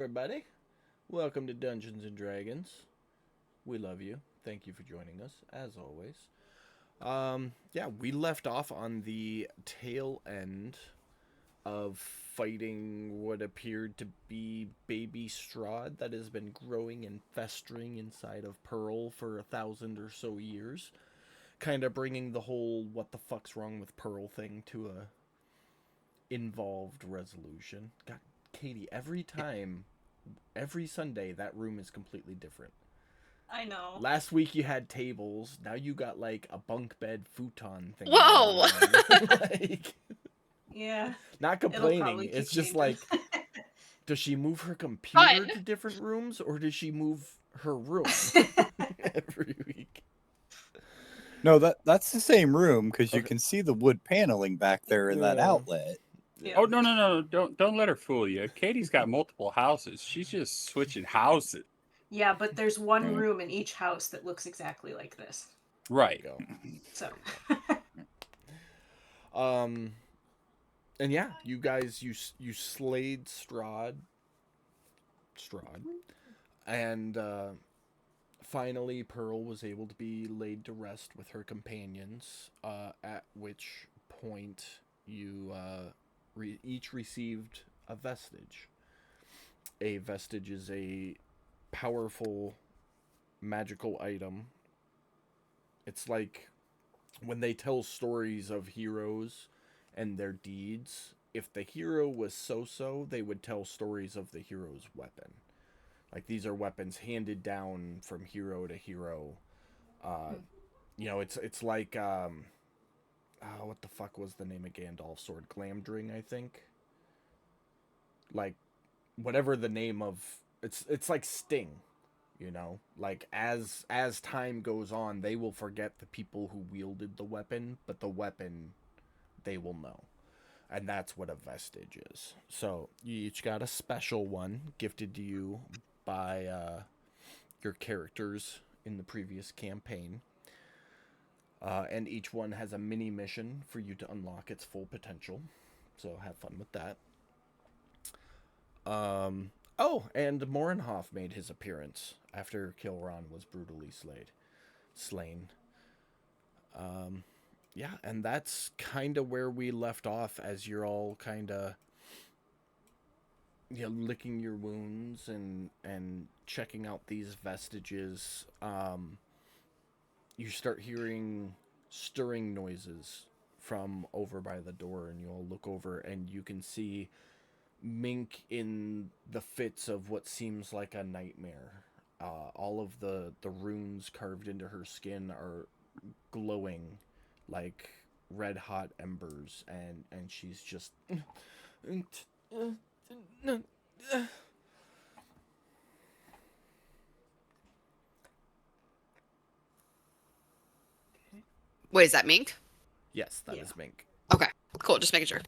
everybody. Welcome to Dungeons and Dragons. We love you. Thank you for joining us, as always. Yeah, we left off on the tail end of fighting what appeared to be baby Strahd that has been growing and festering inside of Pearl for 1,000 or so years. Kind of bringing the whole what the fuck's wrong with Pearl thing to a involved resolution. God, Katie, every Sunday, that room is completely different. I know. Last week you had tables. Now you got like a bunk bed futon thing going Whoa! on. Like, Yeah, not it'll complaining. probably It's keep just changing. like, does she move her computer Fun. to different rooms or does she move her room every week? No, that's the same room because you Okay. can see the wood paneling back there in that Yeah. outlet. Yeah. Yeah. Oh no! Don't let her fool you. Katie's got multiple houses. She's just switching houses. Yeah, but there's one Mm. room in each house that looks exactly like this. Right. There So, you go. And yeah, you guys, you slayed Strahd, and finally, Pearl was able to be laid to rest with her companions, at which point you each received a vestige. A vestige is a powerful magical item. It's like when they tell stories of heroes and their deeds, if the hero was so so, they would tell stories of the hero's weapon. Like these are weapons handed down from hero to hero. Uh, it's like what the fuck was the name of Gandalf's sword? Glamdring, I think. Like whatever the name of it's like Sting, like as time goes on, they will forget the people who wielded the weapon, but the weapon they will know. And that's what a vestige is. So you each got a special one gifted to you by your characters in the previous campaign. And each one has a mini mission for you to unlock its full potential. So have fun with that. Oh, and Morinhoff made his appearance after Kilron was brutally slain. Yeah, and that's kind of where we left off as you're all kind of licking your wounds and checking out these vestiges. You start hearing stirring noises from over by the door, and you'll look over and you can see Mink in the fits of what seems like a nightmare. All of the runes carved into her skin are glowing like red hot embers, and she's just Wait, is that Mink? yes, that Yeah. is Mink. Okay, cool. Just making sure.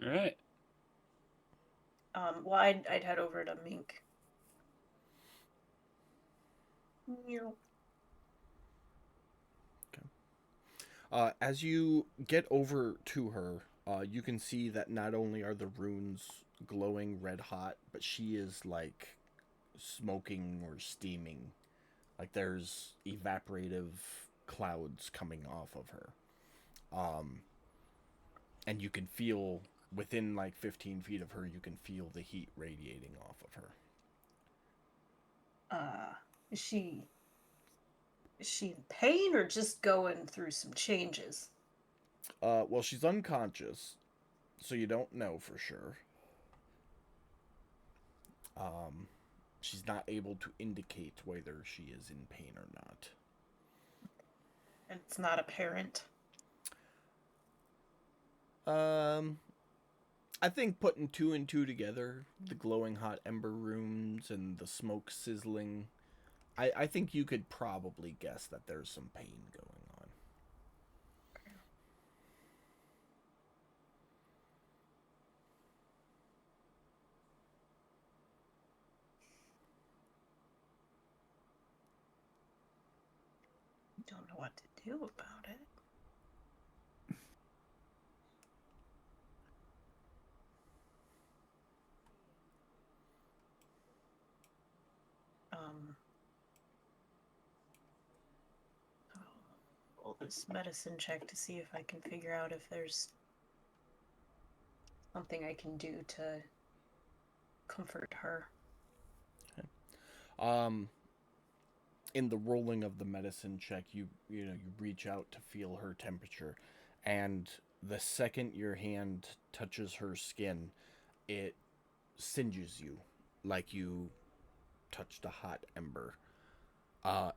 All right. well, I'd head over to Mink. Meow. As you get over to her, you can see that not only are the runes glowing red hot, but she is like smoking or steaming. Like there's evaporative clouds coming off of her. And you can feel within like 15 feet of her, you can feel the heat radiating off of her. Is she in pain or just going through some changes? Well, she's unconscious, so you don't know for sure. She's not able to indicate whether she is in pain or not. And it's not apparent. I think putting two and two together, the glowing hot ember runes and the smoke sizzling, I think you could probably guess that there's some pain going on. Don't know what to do about it. roll this medicine check to see if I can figure out if there's something I can do to comfort her. In the rolling of the medicine check, you reach out to feel her temperature, and the second your hand touches her skin, it singes you like you touched a hot ember.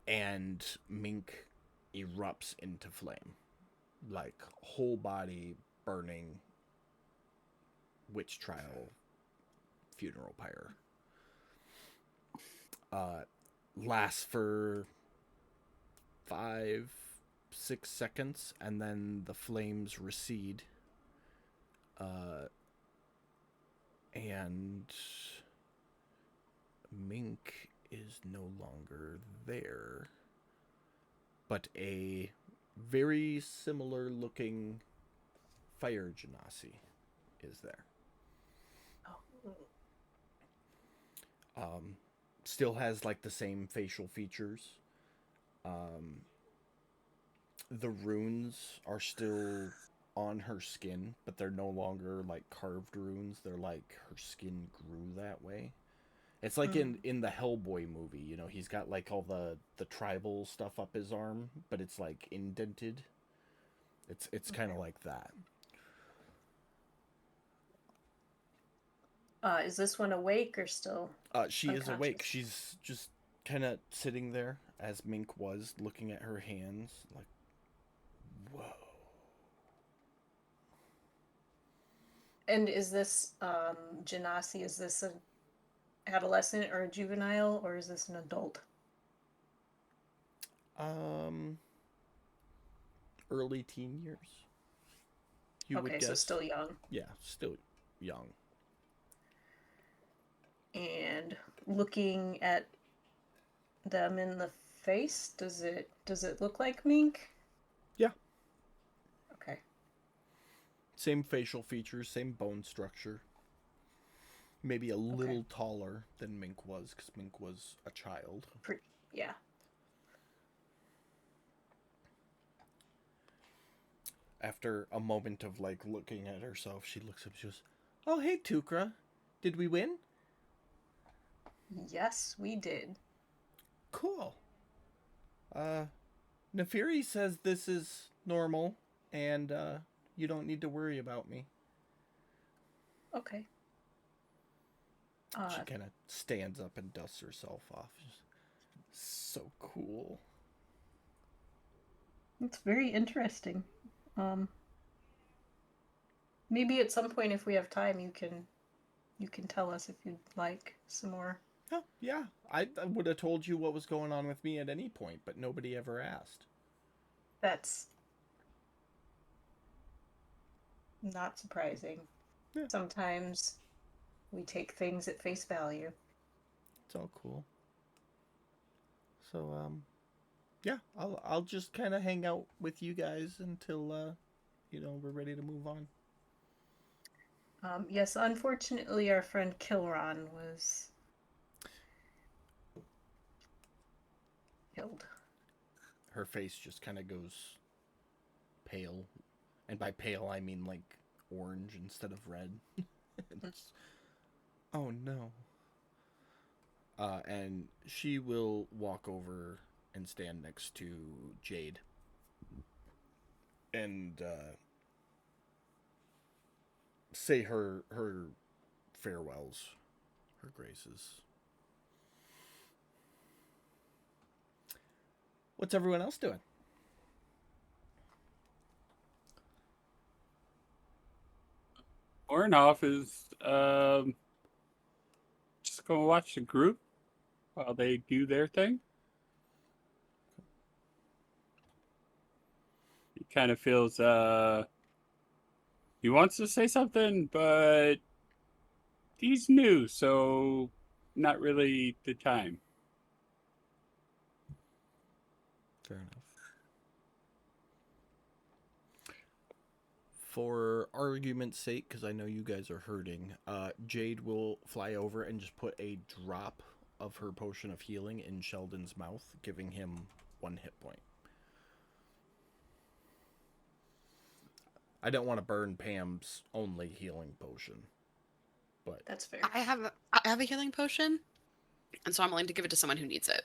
And Mink erupts into flame, like whole body burning witch trial funeral pyre. Lasts for 5-6 seconds, and then the flames recede. And Mink is no longer there, but a very similar looking fire genasi is there. Oh. Still has like the same facial features. The runes are still on her skin, but they're no longer like carved runes. They're like her skin grew that way. It's like in the Hellboy movie, you know, he's got like all the tribal stuff up his arm, but it's like indented. It's kind of like that. Is this one awake or still? She is awake. Unconscious. She's just kind of sitting there as Mink was, looking at her hands like, whoa. And is this Genasi, is this an adolescent or a juvenile, or is this an adult? Early teen years. You would Okay, guess. so still young. Yeah, still young. And looking at them in the face, does it look like Mink? Yeah. Okay. Same facial features, same bone structure. Maybe a little taller than Mink was, because Mink was a child. Yeah. After a moment of like looking at herself, she looks up. She goes, "Oh, hey, Tukra, did we win?" Yes, we did. Cool. Nefiri says this is normal, and you don't need to worry about me. Okay. She kind of stands up and dusts herself off. So cool. It's very interesting. Maybe at some point, if we have time, you can tell us if you'd like some more. Oh, yeah. I would have told you what was going on with me at any point, but nobody ever asked. That's not surprising. Yeah. Sometimes we take things at face value. It's all cool. So, yeah, I'll just kind of hang out with you guys until, we're ready to move on. Yes, unfortunately, our friend Kilron was killed. Her face just kind of goes pale. And by pale, I mean like orange instead of red. Oh no. And she will walk over and stand next to Jade. And say her farewells, her graces. What's everyone else doing? Ornoff is just going to watch the group while they do their thing. He kind of feels he wants to say something, but he's new, so not really the time. Fair enough. For argument's sake, because I know you guys are hurting, Jade will fly over and just put a drop of her potion of healing in Sheldon's mouth, giving him 1 hit point. I don't want to burn Pam's only healing potion, but That's fair. I have a healing potion, and so I'm willing to give it to someone who needs it.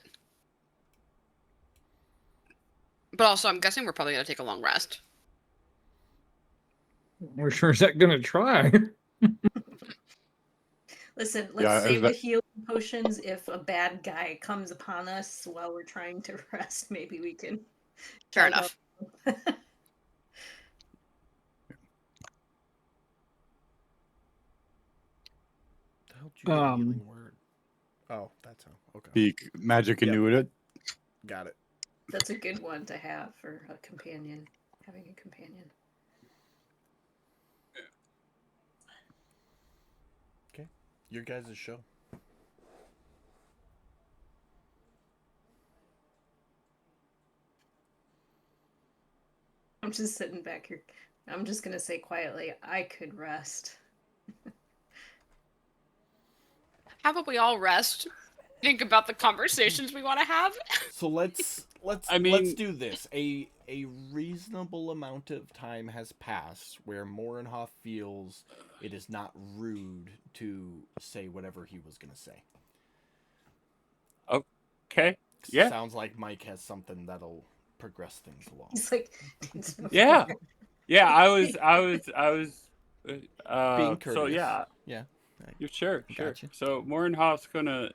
But also, I'm guessing we're probably gonna take a long rest. We're sure is that gonna try. Listen, let's Yeah, save that- the healing potions. If a bad guy comes upon us while we're trying to rest, maybe we can. Fair chug enough. up. the hell did you get a Um, healing word? Oh, that's how. Okay, Speak magic Yep. into it. got it. That's a good one to have for a companion. Having a companion. Your guys' show. I'm just sitting back here. I'm just gonna say quietly, I could rest. How about we all rest? Think about the conversations we want to have. So let's I let's mean- do this. A reasonable amount of time has passed where Morenhoff feels it is not rude to say whatever he was gonna say. Okay. Yeah. Sounds like Mike has something that'll progress things along. He's like, Yeah. Yeah, I was Being so courteous. yeah. Yeah. You're sure. Gotcha. So Morenhoff's gonna,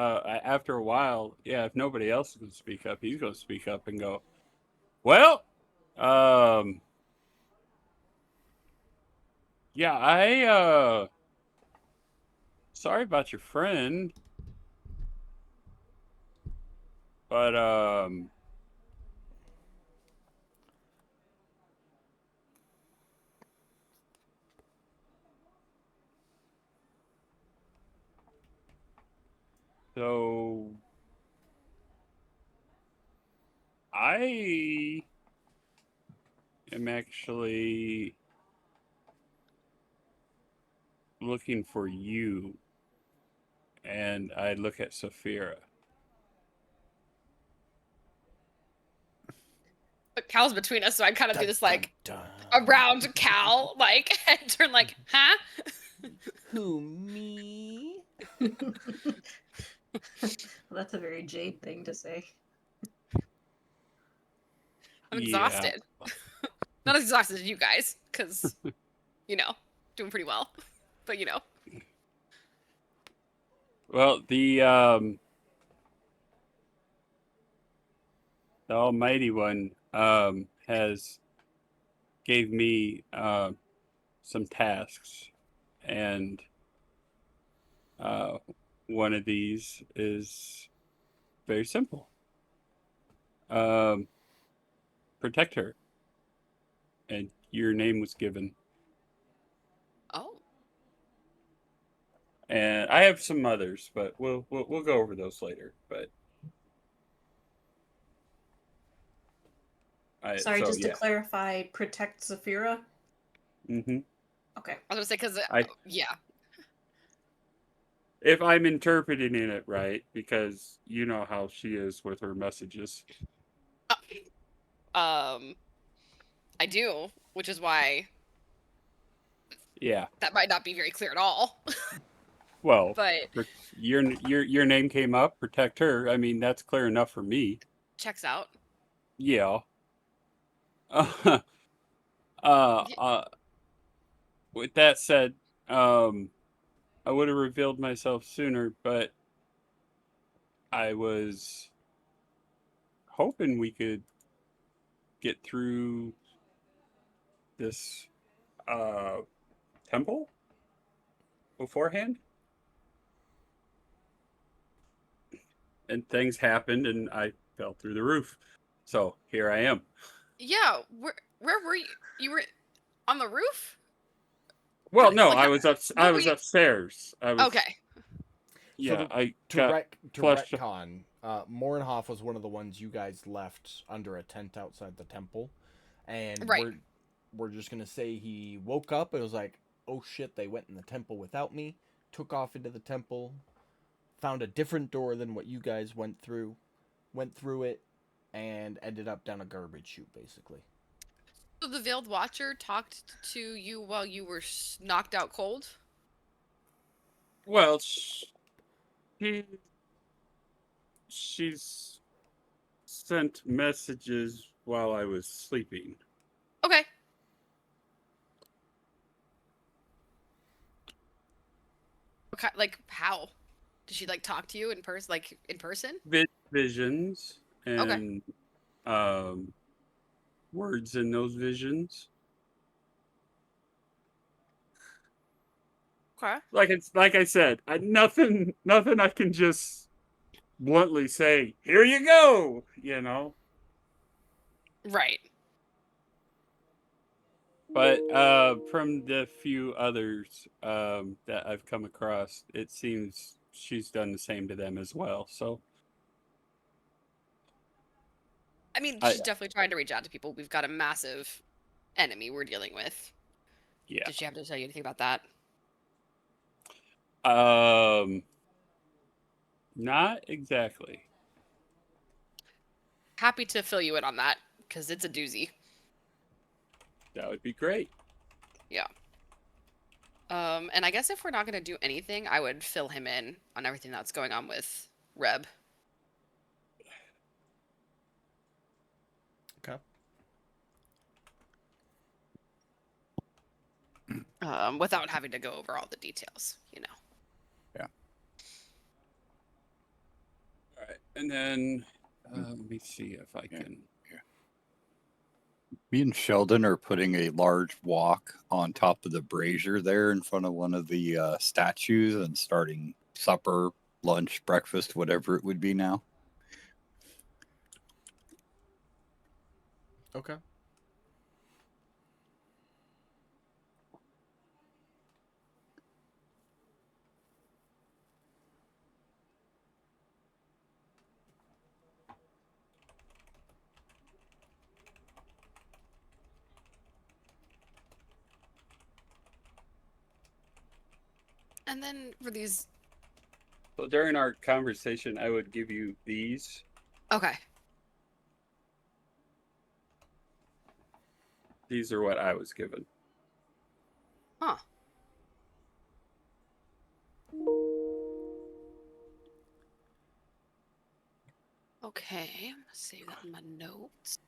after a while, yeah, if nobody else is gonna speak up, he's gonna speak up and go, well, yeah, sorry about your friend. But so I am actually looking for you, and I look at Saphira. But Cal's between us, so I kind of do this like Dun, dun, dun. around Cal, like and turn like, huh? Who, me? Well, that's a very Jade thing to say. I'm Yeah. exhausted. Not as exhausted as you guys, because doing pretty well. But Well, the Almighty One has gave me some tasks, and one of these is very simple. Protect her, and your name was given. oh, And I have some others, but we'll go over those later. But Sorry, just to clarify, protect Zafira. Mm-hmm. Okay. I was gonna say because yeah, If I'm interpreting it right, because you know how she is with her messages. I do, which is why Yeah. that might not be very clear at all. Well, But your name came up. Protect her. I mean, that's clear enough for me. checks out. Yeah. With that said, I would have revealed myself sooner, but I was hoping we could get through this temple beforehand. And things happened, and I fell through the roof. So here I am. Yeah, where were you? You were on the roof? Well, no, Like, I was up. I was we- upstairs. I was Okay. Yeah, to- I To, got to flushed- retcon, Morenhoff was one of the ones you guys left under a tent outside the temple, and Right. we're just gonna say he woke up and was like, "Oh shit, they went in the temple without me." Took off into the temple, found a different door than what you guys went through it, and ended up down a garbage chute, basically. So the Veiled Watcher talked to you while you were knocked out cold? Well, she's sent messages while I was sleeping. Okay. Okay, like how? Did she like talk to you in person? Like in person? Visions and words in those visions. Okay. Like I said, nothing I can just bluntly say, here you go, you know. Right. But from the few others that I've come across, it seems she's done the same to them as well. So I mean, she's definitely trying to reach out to people. We've got a massive enemy we're dealing with. yeah. Did she have to tell you anything about that? Not exactly. Happy to fill you in on that, because it's a doozy. That would be great. Yeah. And I guess if we're not going to do anything, I would fill him in on everything that's going on with Reb. Okay. Without having to go over all the details, you know. All right, and then let me see if I can. Me and Sheldon are putting a large wok on top of the brazier there in front of one of the statues and starting supper, lunch, breakfast, whatever it would be now. Okay. And then for these... So during our conversation, I would give you these. Okay. These are what I was given. Huh. Okay, save that in my notes.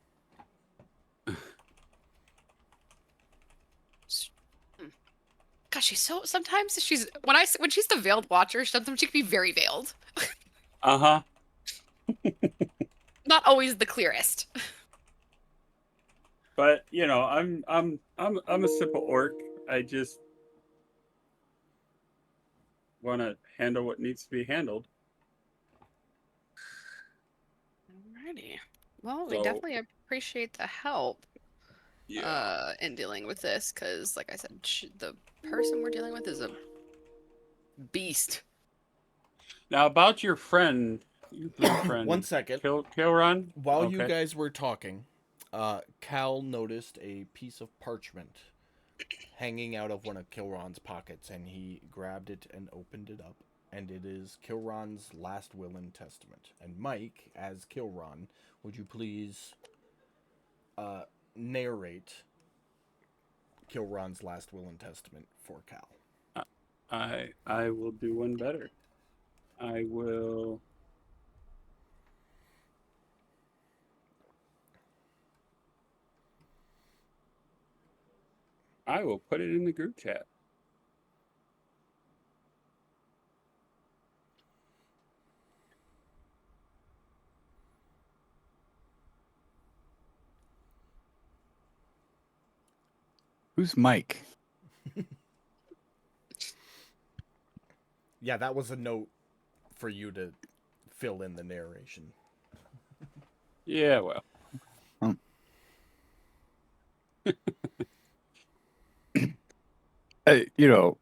Gosh, she's so... Sometimes she's... When she's the Veiled Watcher, sometimes she can be very veiled. Uh-huh. Not always the clearest. But you know, I'm a simple orc. I just want to handle what needs to be handled. Alrighty. Well, we So- definitely appreciate the help Yeah. in dealing with this, because, like I said, the person we're dealing with is a beast. Now about your friend, friend. 1 second. Kilron. While Okay. you guys were talking, Cal noticed a piece of parchment hanging out of one of Kilron's pockets, and he grabbed it and opened it up, and it is Kilron's last will and testament. And Mike, as Kilron, would you please narrate Kilron's last will and testament for Cal? I will do one better. I will put it in the group chat. Who's Mike? Yeah, that was a note for you to fill in the narration. Yeah, well. You know,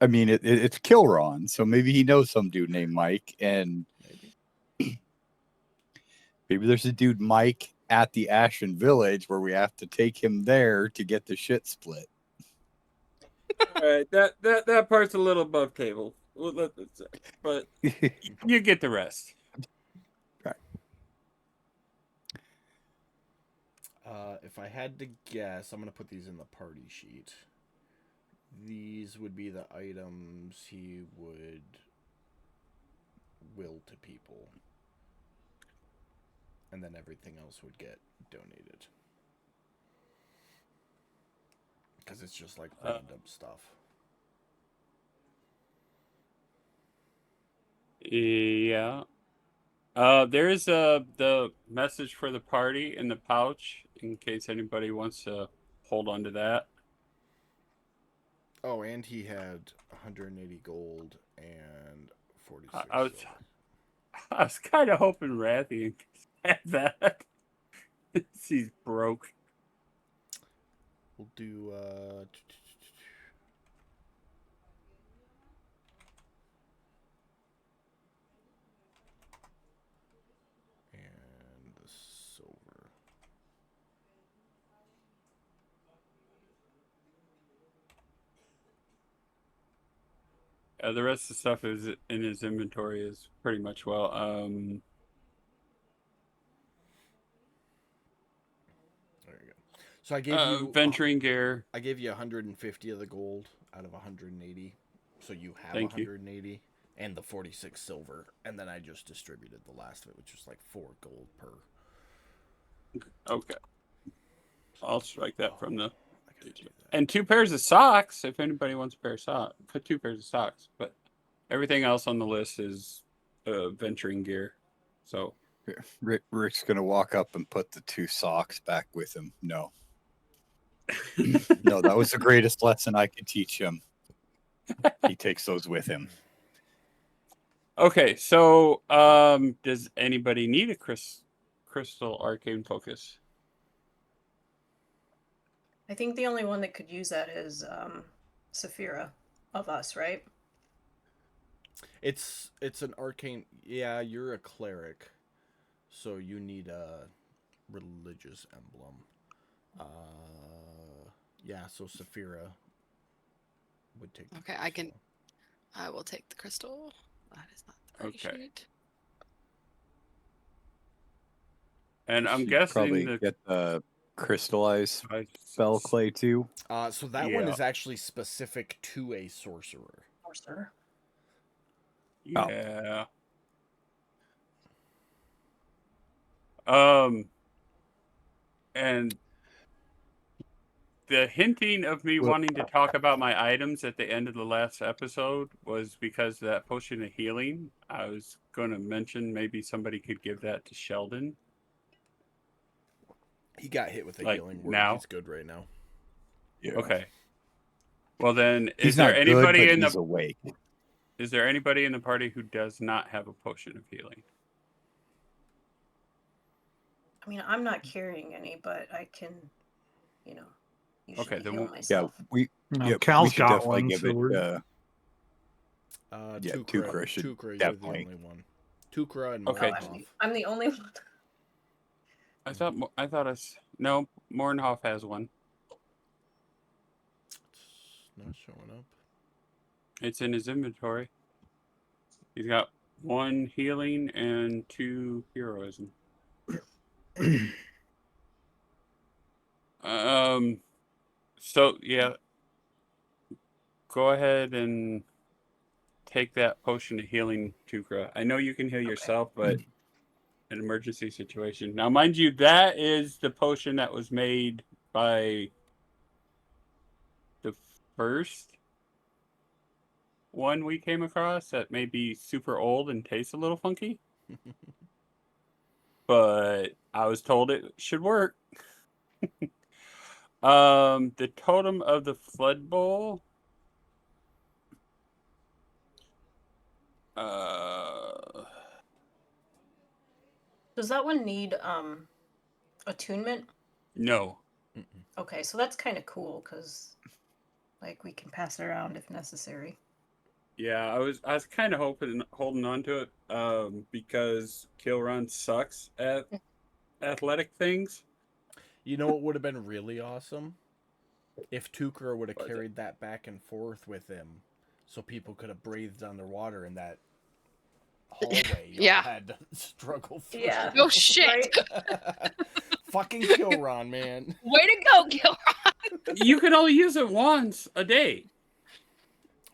I mean, it's Kilron, so maybe he knows some dude named Mike, and maybe there's a dude Mike at the Ashen Village where we have to take him there to get the shit split. All right, that part's a little above table. But you get the rest. If I had to guess, I'm gonna put these in the party sheet. These would be the items he would will to people, and then everything else would get donated. Because it's just like random stuff. Yeah. There is the message for the party in the pouch in case anybody wants to hold on to that. Oh, and he had 180 gold and 46 I was silver. I was kind of hoping Rathian had that. He's broke. We'll do and the silver. The rest of the stuff is in his inventory is pretty much well. There you go. So I gave you venturing gear. I gave you 150 of the gold out of 180. So you have Thank you. 180 and the 46 silver, and then I just distributed the last of it, which was like 4 gold per. Okay. I'll strike that from the. I gotta do that. And 2 pairs of socks, if anybody wants a pair of socks. Put 2 pairs of socks. But everything else on the list is venturing gear. So Rick's gonna walk up and put the 2 socks back with him. No. No, that was the greatest lesson I could teach him. He takes those with him. okay, so does anybody need a crystal arcane focus? I think the only one that could use that is Saphira of us, right? It's an arcane. Yeah, you're a cleric, so you need a religious emblem. Yeah, so Saphira would take. Okay, I will take the crystal. That is not the party Okay. sheet. And I'm Should guessing probably the get the crystallized spell clay too. So that one Yeah. is actually specific to a sorcerer. Or sir. Yeah. And the hinting of me Well- wanting to talk about my items at the end of the last episode was because of that potion of healing. I was going to mention maybe somebody could give that to Sheldon. He got hit with a Like, healing word. now? He's good right now. Yeah. Okay. Well then, He's is there not anybody good, but in he's the awake. is there anybody in the party who does not have a potion of healing? I mean, I'm not carrying any, but I can, usually Okay, then heal we'll- Yeah, myself. we No, yeah, we Cal's should got definitely one, give so it. we're- Yeah, Tukra should Tukra, definitely- you're the only one. Tukra and Okay. Oh, Mornhoff. I'm the only one. I thought no, Mornhoff has one. It's not showing up. It's in his inventory. He's got 1 healing and 2 heroism. So yeah, go ahead and take that potion of healing, Tukra. I know you can heal yourself, but an emergency situation. Now, mind you, that is the potion that was made by the first one we came across that may be super old and tastes a little funky. But I was told it should work. The Totem of the Flood Bowl. Does that one need attunement? No. Okay, so that's kind of cool because, like, we can pass it around if necessary. Yeah, I was kind of holding on to it because Kilrun sucks at athletic things. You know what would have been really awesome? If Tukra would have What's it? carried that back and forth with him. so people could have breathed underwater in that hallway y'all Yeah. had to struggle through. Yeah. No shit. Right? Fucking Kilron, man. Way to go, Gil. You can only use it once a day.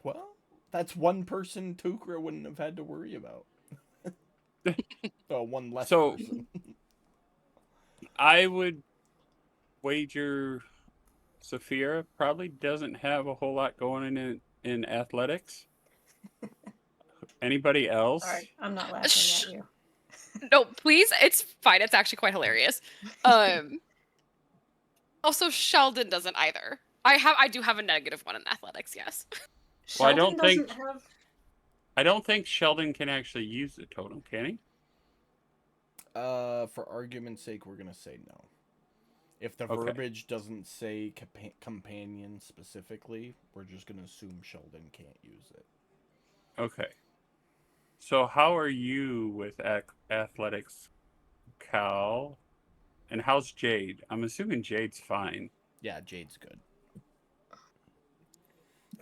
Well, that's one person Tukra wouldn't have had to worry about. Oh, one less So- person. I would wager Saphira probably doesn't have a whole lot going in athletics. Anybody else? Sorry, I'm not laughing Shh. at you. No, please. It's fine. It's actually quite hilarious. Also, Sheldon doesn't either. I do have a negative one in athletics. Yes. Well, I Sheldon don't think- doesn't have. I don't think Sheldon can actually use the totem, can he? For argument's sake, we're gonna say no. If the Okay. verbiage doesn't say companion specifically, we're just gonna assume Sheldon can't use it. Okay. So how are you with athletics, Cal? And how's Jade? I'm assuming Jade's fine. Yeah, Jade's good.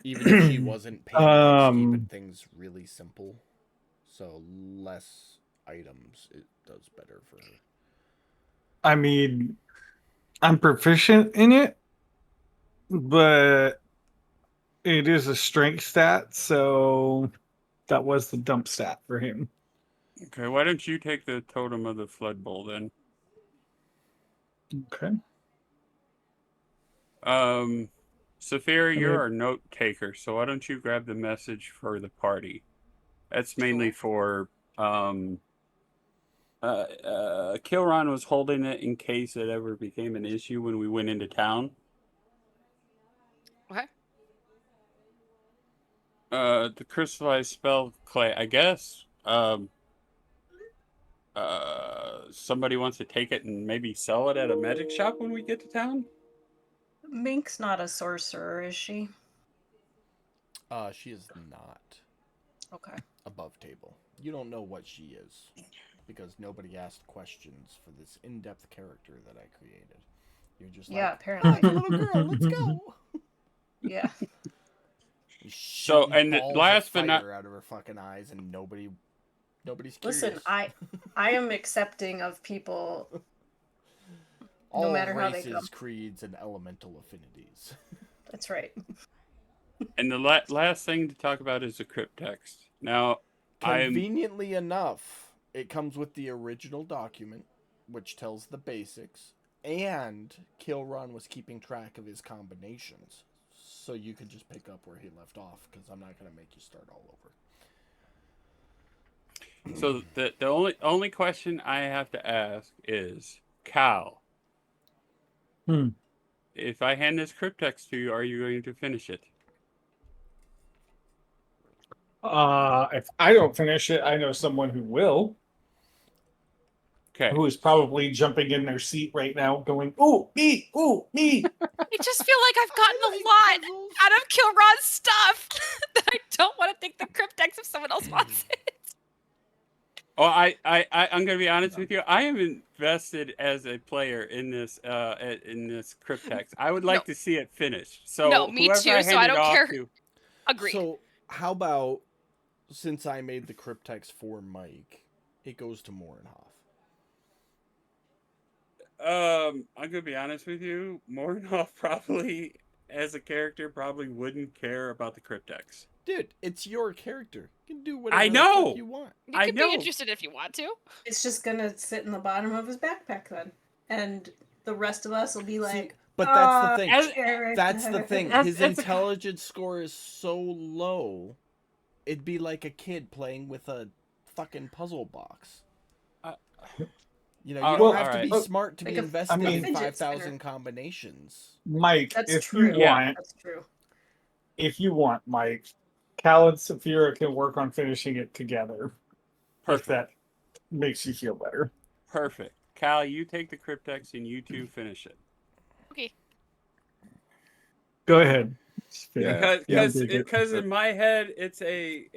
Even if she wasn't paid, it's keeping things really simple. So less items, it does better for her. I mean, I'm proficient in it, but it is a strength stat, so that was the dump stat for him. Okay, why don't you take the totem of the Flood Bowl then? Okay. Saphira, mean- you're our note taker, so why don't you grab the message for the party? That's mainly for Kilron was holding it in case it ever became an issue when we went into town. Okay. The crystallized spell clay, I guess. Somebody wants to take it and maybe sell it at a magic shop when we get to town. Mink's not a sorcerer, is she? She is not Okay. above table. You don't know what she is because nobody asked questions for this in-depth character that I created. You're just Yeah, like, apparently. "Hi, little girl, let's go." Yeah. So, and Balls of last but not- fire out of her fucking eyes, and nobody's curious. Listen, I am accepting of people All no matter how they races, come. creeds, and elemental affinities. That's right. And the last thing to talk about is the cryptext. Now, I'm Conveniently enough, it comes with the original document, which tells the basics, and Kilron was keeping track of his combinations, so you could just pick up where he left off. Because I'm not gonna make you start all over. so the only question I have to ask is, Cal. Hmm. If I hand this cryptext to you, are you going to finish it? If I don't finish it, I know someone who will, Okay. who is probably jumping in their seat right now, going, "Ooh, me! Ooh, me!" I just feel like I've gotten a lot out of Kilron's stuff that I don't want to take the cryptex if someone else wants it. Oh, I'm gonna be honest with you. I am invested as a player in this cryptex. I would like No. to see it finished. So No, me whoever too, I so hand I it don't off care. to- Agreed. So how about, since I made the cryptex for Mike, it goes to Morinhoff. I'm gonna be honest with you. Mornoff probably, as a character, probably wouldn't care about the cryptex. Dude, it's your character. You can do whatever I the know! fuck you want. You I could know. be interested if you want to. It's just gonna sit in the bottom of his backpack then, and the rest of us will be See, like, but that's the thing. as- That's the thing. That's- His that's a- intelligence score is so low, it'd be like a kid playing with a fucking puzzle box. You know, you Well, don't have to be alright. smart to be Like a invested in fidget 5,000 spinner. combinations. Mike, That's if true. you Yeah. want, That's true. Mike, Cal and Saphira can work on finishing it together. If Perfect. that makes you feel better. Perfect. Cal, you take the cryptex and you two finish it. Okay. Go ahead. Yeah. Because in my head it's a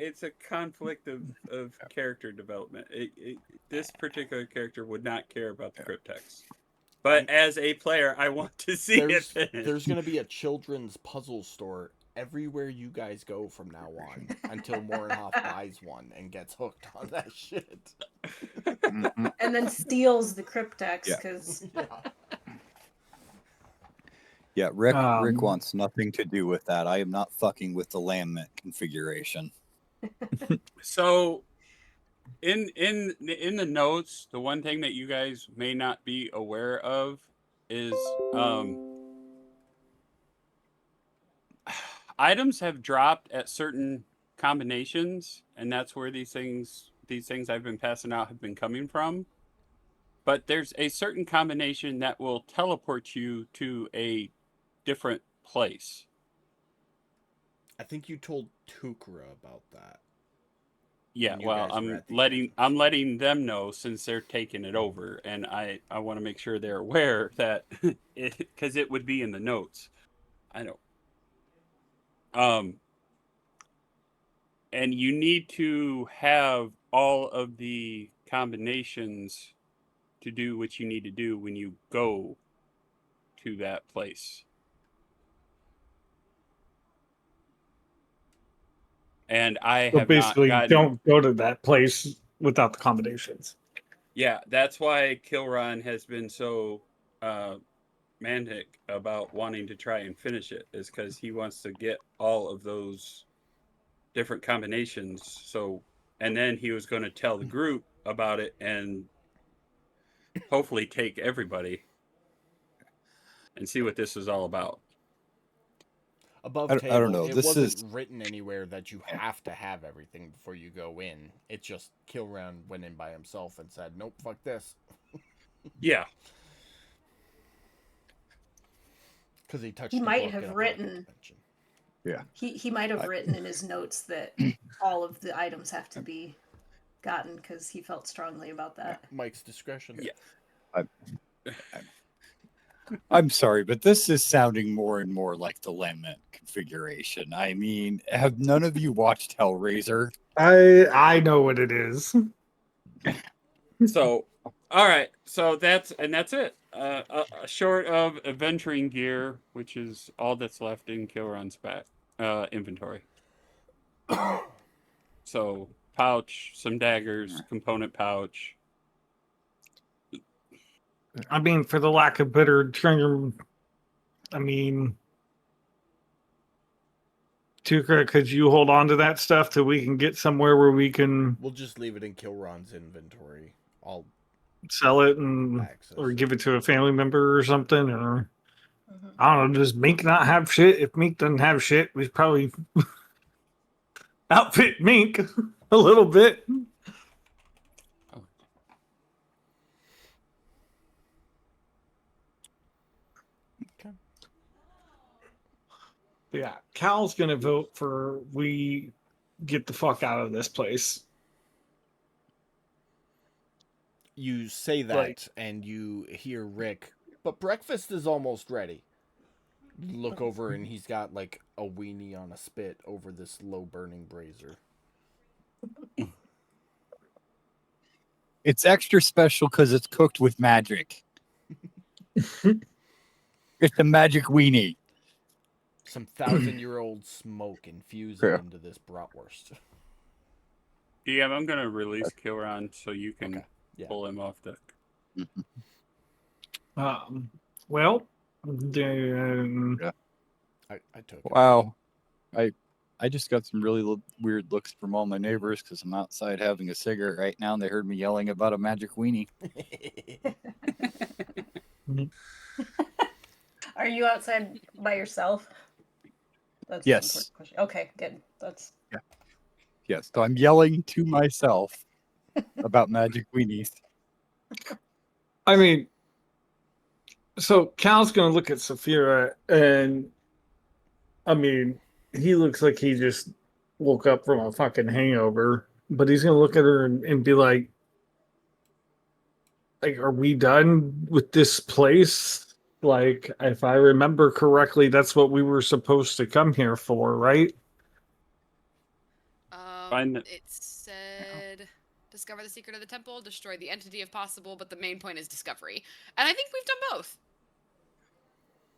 conflict of character development. This particular character would not care about the cryptex. but as a player, I want to see it finish. There's gonna be a children's puzzle store everywhere you guys go from now on until Morenhoff buys one and gets hooked on that shit. Mhm. And then steals the cryptex Yeah. because Yeah, Rick Um, wants nothing to do with that. I am not fucking with the lament configuration. So, in the notes, the one thing that you guys may not be aware of is items have dropped at certain combinations, and that's where these things I've been passing out have been coming from. But there's a certain combination that will teleport you to a different place. I think you told Tukra about that. Yeah, And you well, guys were at the I'm letting them know since they're taking it over, and I want to make sure they're aware that because it would be in the notes. I know. And you need to have all of the combinations to do what you need to do when you go to that place. And I So have basically, not gotten. don't go to that place without the combinations. Yeah, that's why Kilron has been so manic about wanting to try and finish it, is because he wants to get all of those different combinations. So, and then he was going to tell the group about it and hopefully take everybody and see what this is all about. Above I table, don't know. it This wasn't is- written anywhere that you have to have everything before you go in. It's just Kilran went in by himself and said, "Nope, fuck this," Yeah. because he touched. He the might book have at a written- private convention. he might have written in his notes that all of the items have to be gotten because he felt strongly about that. Mike's discretion. Yeah. I'm sorry, but this is sounding more and more like the lament configuration. I mean, have none of you watched Hellraiser? I know what it is. So, all right. So that's it. Short of adventuring gear, which is all that's left in Kilron's back inventory. So pouch, some daggers, component pouch. I mean, for the lack of better term, I mean, Tukra, could you hold on to that stuff till we can get somewhere where we can We'll just leave it in Kilron's inventory. I'll sell it and access or it. give it to a family member or something? Or Mhm. I don't know, does Mink not have shit? If Mink doesn't have shit, we probably outfit Mink a little bit. Okay. Yeah, Cal's gonna vote for we get the fuck out of this place. You say that, Like- and you hear Rick, but breakfast is almost ready. You look over, and he's got like a weenie on a spit over this low burning brazier. It's extra special because it's cooked with magic. It's a magic weenie. Some 1,000-year-old smoke infused Yeah. into this bratwurst. Yeah, I'm gonna release Kilron so you can Okay, yeah. pull him off the. Well, then I took it. Wow. I just got some really weird looks from all my neighbors because I'm outside having a cigarette right now and they heard me yelling about a magic weenie. Are you outside by yourself? That's an Yes. important question. Okay, good. That's Yes, so I'm yelling to myself about magic weenies. I mean, so Cal's gonna look at Saphira, and I mean, he looks like he just woke up from a fucking hangover. But he's gonna look at her and be like, are we done with this place? Like, if I remember correctly, that's what we were supposed to come here for, right? Find It said. discover the secret of the temple, destroy the entity if possible, but the main point is discovery. And I think we've done both.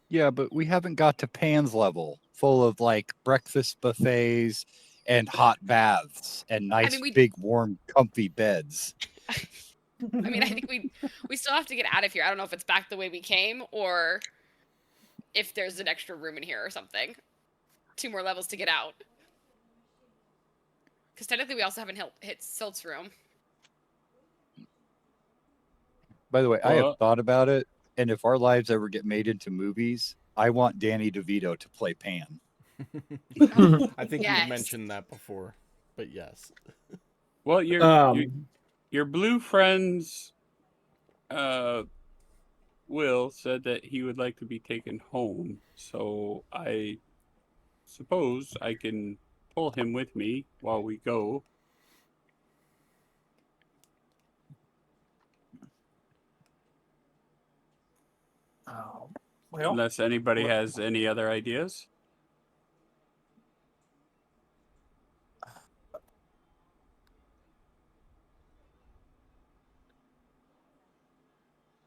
Yeah, but we haven't got to Pan's level, full of like breakfast buffets and hot baths and nice we- big warm comfy beds. I mean, I think we still have to get out of here. I don't know if it's back the way we came or if there's an extra room in here or something. 2 more levels to get out. Because technically we also haven't hit Silt's room. By the way, I have Well- thought about it, and if our lives ever get made into movies, I want Danny DeVito to play Pan. I think Yes. you've mentioned that before, but yes. Well, your blue friends, Will said that he would like to be taken home, so I suppose I can pull him with me while we go. Well, Unless anybody what- has any other ideas.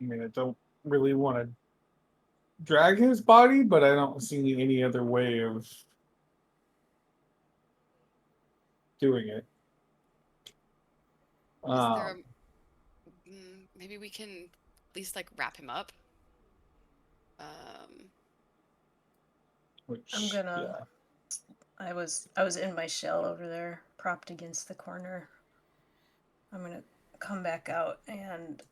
I mean, I don't really want to drag his body, but I don't see any other way of doing it. Is there maybe we can at least like wrap him up? Which, I'm gonna- I was in my shell over there, propped against the corner. I'm gonna come back out and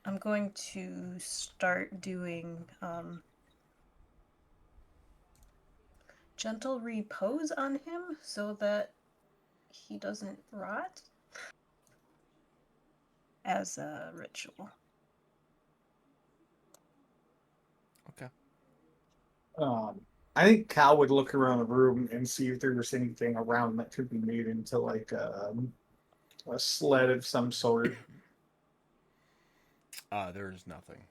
I'm going to start doing gentle repose on him so that he doesn't rot as a ritual. Okay. I think Cal would look around the room and see if there was anything around that could be made into like a sled of some sort. There's nothing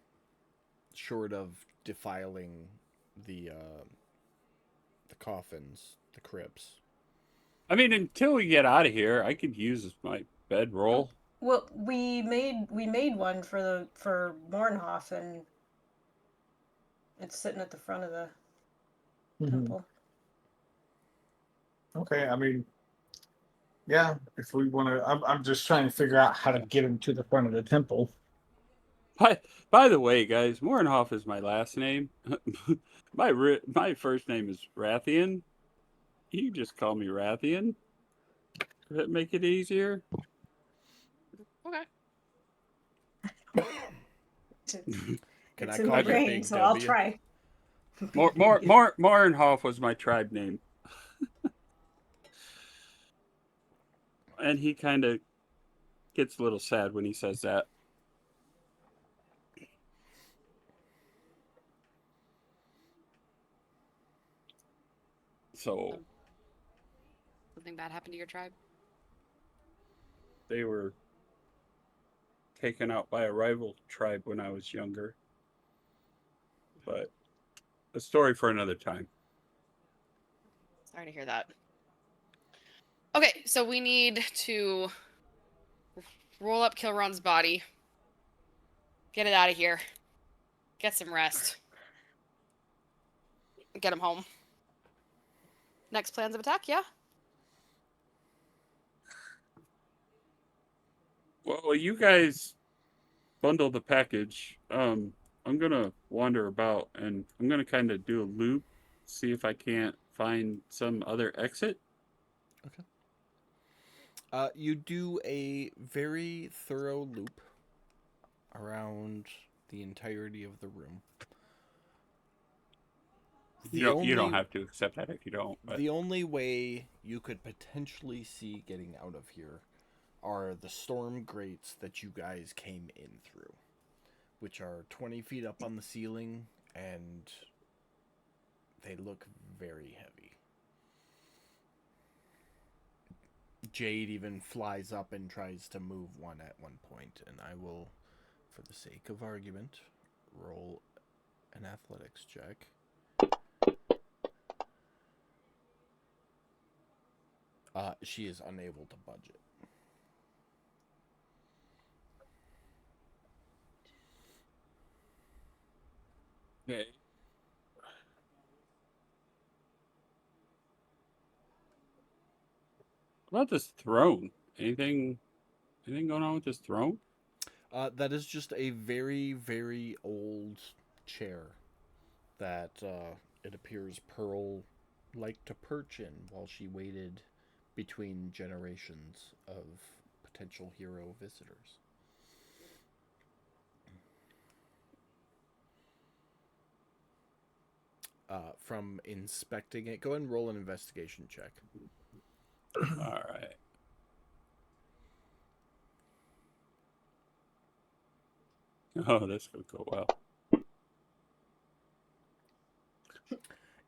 short of defiling the coffins, the crypts. I mean, until we get out of here, I could use my bedroll. Well, we made one for Mornhof, and it's sitting at the front of the temple. Okay, I mean, yeah, if we want to, I'm just trying to figure out how to get him to the front of the temple. By the way, guys, Morenhoff is my last name. My first name is Rathian. You can just call me Rathian. Does that make it easier? Okay. Can It's I in call my you brain, Big so I'll W? try. Morenhoff was my tribe name. And he kind of gets a little sad when he says that. So Something bad happened to your tribe? they were taken out by a rival tribe when I was younger. But a story for another time. Sorry to hear that. Okay, so we need to roll up Kilron's body, get it out of here, get some rest, get him home. Next plans of attack, yeah? Well, you guys bundle the package. I'm gonna wander about and I'm gonna kind of do a loop, see if I can't find some other exit. You do a very thorough loop around the entirety of the room. You don't have to accept that if you don't. But The only way you could potentially see getting out of here are the storm grates that you guys came in through, which are 20 feet up on the ceiling, and they look very heavy. Jade even flies up and tries to move one at one point, and I will, for the sake of argument, roll an athletics check. She is unable to budge it. What about this throne? Anything going on with this throne? That is just a very, very old chair that it appears Pearl liked to perch in while she waited between generations of potential hero visitors. From inspecting it, go ahead and roll an investigation check. All right. Oh, this could go well.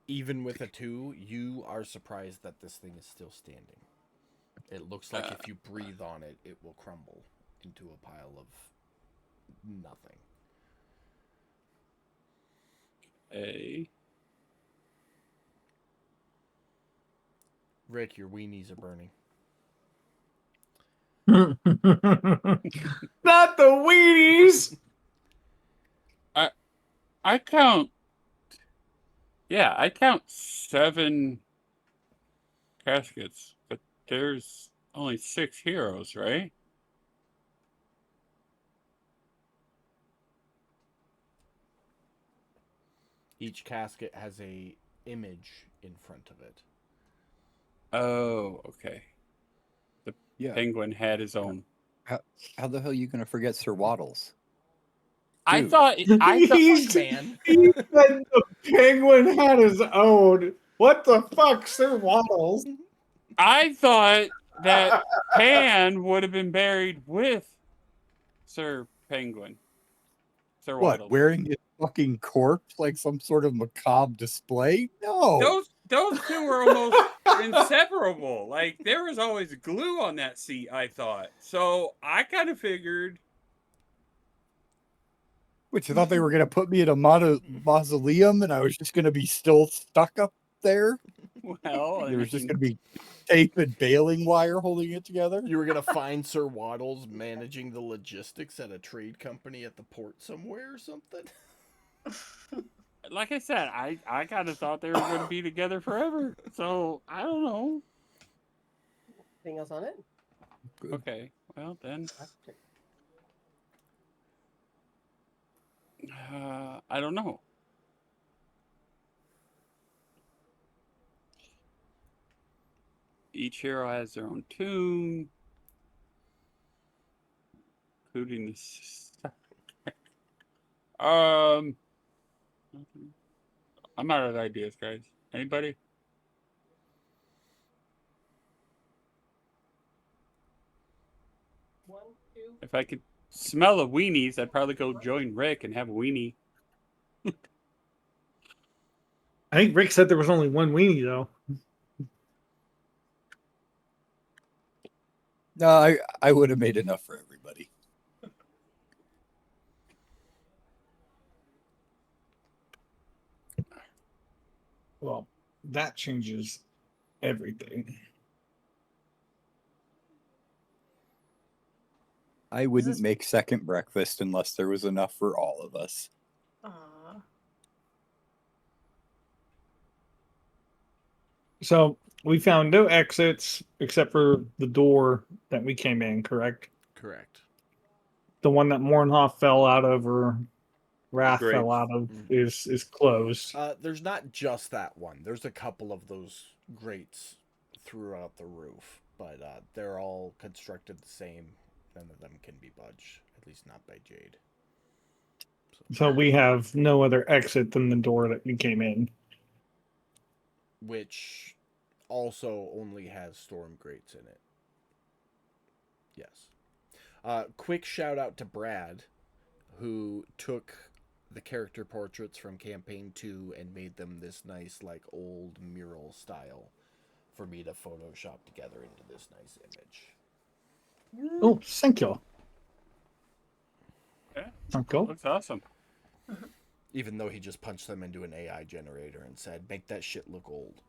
Even with a 2, you are surprised that this thing is still standing. It looks like if you breathe on it, it will crumble into a pile of nothing. Rick, your weenies are burning. Not the Wheaties. I count. Yeah, I count 7 caskets, but there's only 6 heroes, right? Each casket has a image in front of it. Oh, okay. The Yeah. penguin had his own. How the hell are you going to forget Sir Waddles? I Dude. thought. He's- Man. He said the penguin had his own. What the fuck, Sir Waddles? I thought that Pan would have been buried with Sir Penguin. Sir What, Waddles. wearing his fucking corpse like some sort of macabre display? No. Those two were almost inseparable. Like there was always glue on that seat, I thought. So I kind of figured. Which I thought they were going to put me in a mausoleum and I was just going to be still stuck up there. Well, There was just going to be tape and baling wire holding it together. You were going to find Sir Waddles managing the logistics at a trade company at the port somewhere or something? like I said, I kind of thought they were going to be together forever. So I don't know. Anything else on it? Okay, well then, I don't know. Each hero has their own tune, including this. I'm out of ideas, guys. Anybody? One, two. If I could smell a weenies, I'd probably go join Rick and have a weenie. I think Rick said there was only one weenie, though. No, I would have made enough for everybody. Well, that changes everything. I wouldn't this- make second breakfast unless there was enough for all of us. Aw. So we found no exits except for the door that we came in, correct? Correct. The one that Mornhoff fell out of or Wrath Great. fell out of Mhm. is closed. There's not just that one. There's a couple of those grates throughout the roof, but they're all constructed the same. None of them can be budged, at least not by Jade. So we have no other exit than the door that we came in. Which also only has storm grates in it. Yes. Quick shout out to Brad, who took the character portraits from Campaign 2 and made them this nice, like, old mural style for me to Photoshop together into this nice image. Oh, thank you. Yeah. Thank you. Looks awesome. Even though he just punched them into an AI generator and said, make that shit look old.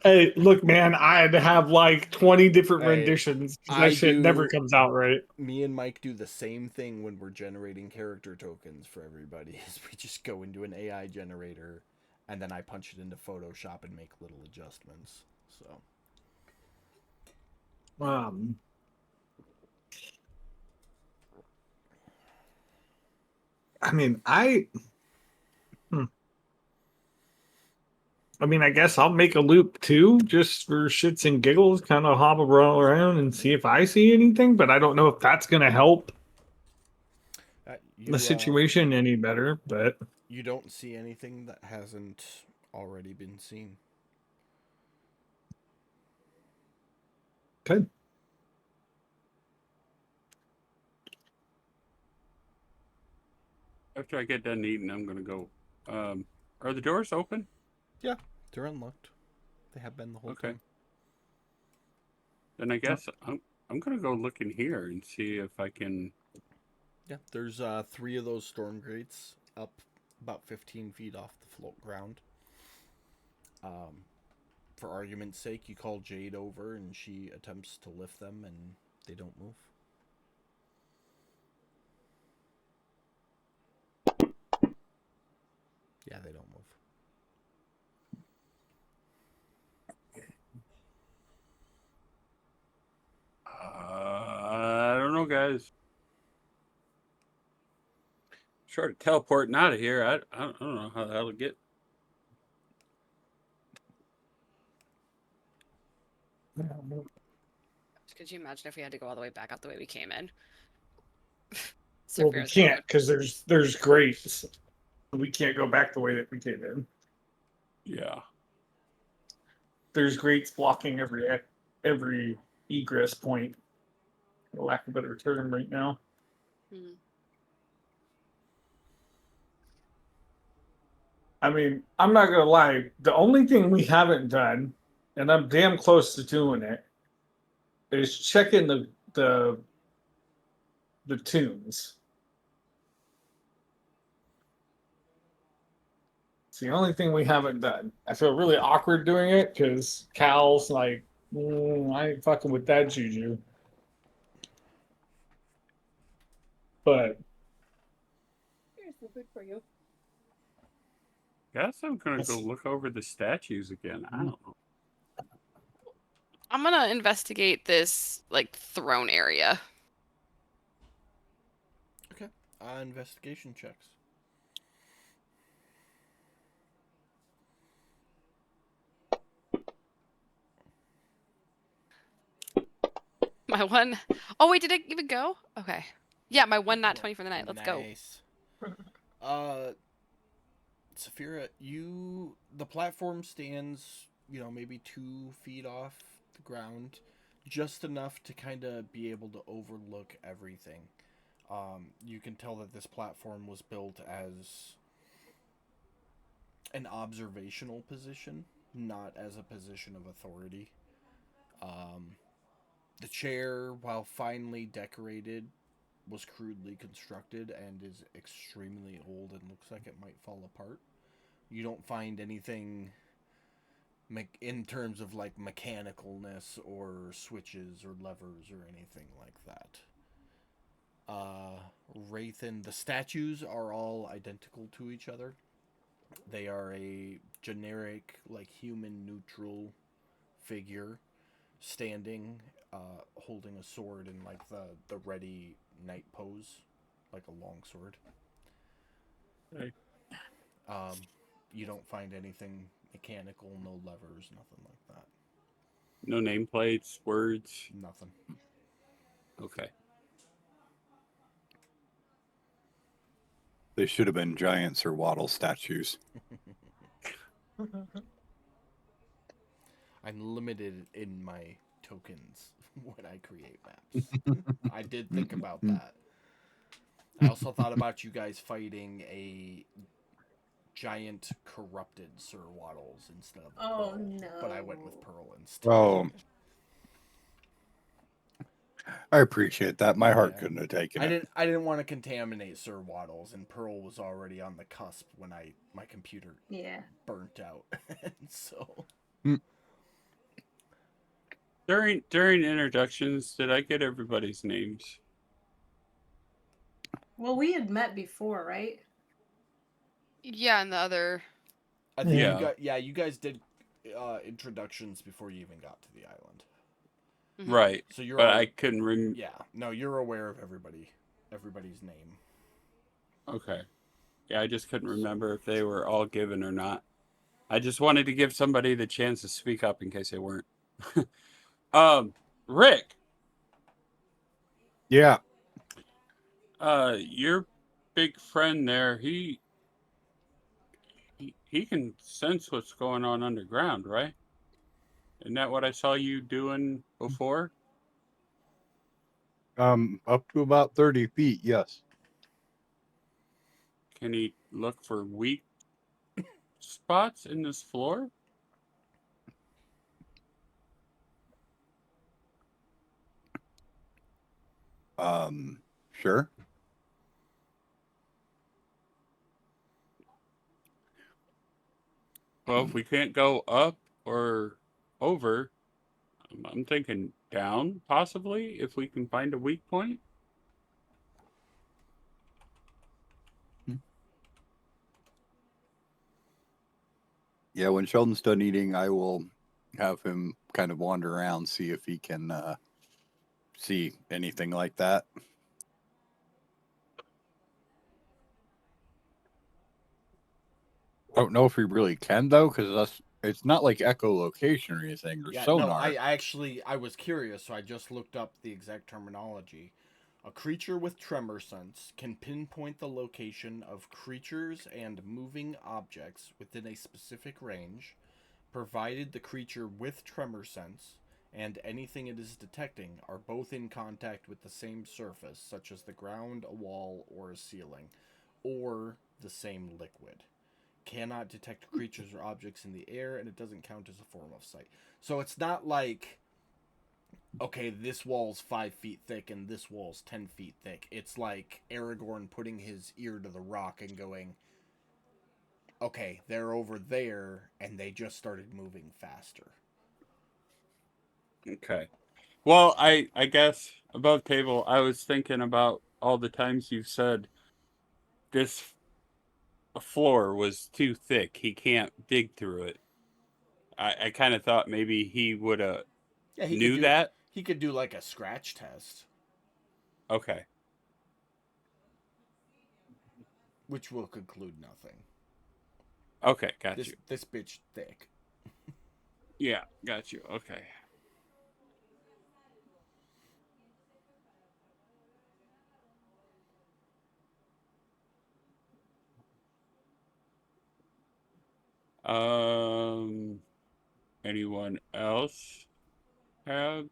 Hey, look, man, I'd have like 20 different Hey, renditions. That I shit never do- comes out right. Me and Mike do the same thing when we're generating character tokens for everybody. Is we just go into an AI generator, and then I punch it into Photoshop and make little adjustments. So Um, I mean, hmm. I mean, I guess I'll make a loop too, just for shits and giggles, kind of hobble around and see if I see anything. But I don't know if that's gonna help the You situation any better. But you don't see anything that hasn't already been seen. okay. After I get done eating, I'm gonna go. Are the doors open? Yeah, they're unlocked. They have been the whole Okay. time. Then I guess I'm gonna go look in here and see if I can. Yeah, there's 3 of those storm grates up about 15 feet off the float ground. For argument's sake, you call Jade over and she attempts to lift them and they don't move. Yeah, they don't move. I don't know, guys. Short of teleporting out of here, I don't know how that'll get. Could you imagine if we had to go all the way back out the way we came in? Well, we Saphira's gonna can't because there's grates. We can't go back the way that we came in. Yeah. There's grates blocking every egress point, for lack of a better term, right now. Hmm. I mean, I'm not gonna lie. The only thing we haven't done, and I'm damn close to doing it, is checking the tunes. It's the only thing we haven't done. I feel really awkward doing it because Cal's like, I ain't fucking with that juju. But Here's some food for you. Guess I'm gonna go That's- look over the statues again. I don't know. I'm gonna investigate this like throne area. Okay. Investigation checks. My one oh wait, did it even go? Okay. Yeah, my one not 20 for the night. Let's go. Nice. Saphira, the platform stands, maybe 2 feet off the ground, just enough to kind of be able to overlook everything. You can tell that this platform was built as an observational position, not as a position of authority. The chair, while finely decorated, was crudely constructed and is extremely old and looks like it might fall apart. You don't find anything in terms of like mechanicalness or switches or levers or anything like that. Wraithen, the statues are all identical to each other. They are a generic, like human neutral figure standing, holding a sword in like the ready knight pose, like a long sword. Hey. You don't find anything mechanical, no levers, nothing like that. No nameplates, words. Nothing. Okay. They should have been giant Sir Waddle statues. I'm limited in my tokens when I create maps. I did think about that. I also thought about you guys fighting a giant corrupted Sir Waddles instead of Oh, Pearl, no. but I went with Pearl instead. Oh, I appreciate that. My heart Yeah. couldn't have taken it. I didn't want to contaminate Sir Waddles, and Pearl was already on the cusp when my computer Yeah. burnt out, and so During introductions, did I get everybody's names? Well, we had met before, right? Yeah, and the other I think Yeah. you guys did introductions before you even got to the island. Mhm. Right. So you're But all, I couldn't remember. yeah. No, you're aware of everybody's name. Okay. Yeah, I just couldn't remember if they were all given or not. I just wanted to give somebody the chance to speak up in case they weren't. Rick, Yeah. your big friend there, he can sense what's going on underground, right? Isn't that what I saw you doing before? Up to about 30 feet, yes. Can he look for weak spots in this floor? Sure. Well, if we can't go up or over, I'm thinking down, possibly, if we can find a weak point. Yeah, when Sheldon's done eating, I will have him kind of wander around, see if he can see anything like that. I don't know if he really can though, because it's not like echolocation or anything or Yeah, no, sonar. I was curious, so I just looked up the exact terminology. A creature with tremor sense can pinpoint the location of creatures and moving objects within a specific range, provided the creature with tremor sense and anything it is detecting are both in contact with the same surface, such as the ground, a wall, or a ceiling, or the same liquid. Cannot detect creatures or objects in the air, and it doesn't count as a form of sight. So it's not like, okay, this wall's 5 feet thick and this wall's 10 feet thick. It's like Aragorn putting his ear to the rock and going, okay, they're over there, and they just started moving faster. Okay. Well, I guess above table, I was thinking about all the times you've said this floor was too thick. He can't dig through it. I kind of thought maybe he would have Yeah, knew that. he could do like a scratch test, Okay. which will conclude nothing. Okay, got you. This bitch thick. Yeah, got you. Okay. Um, anyone else have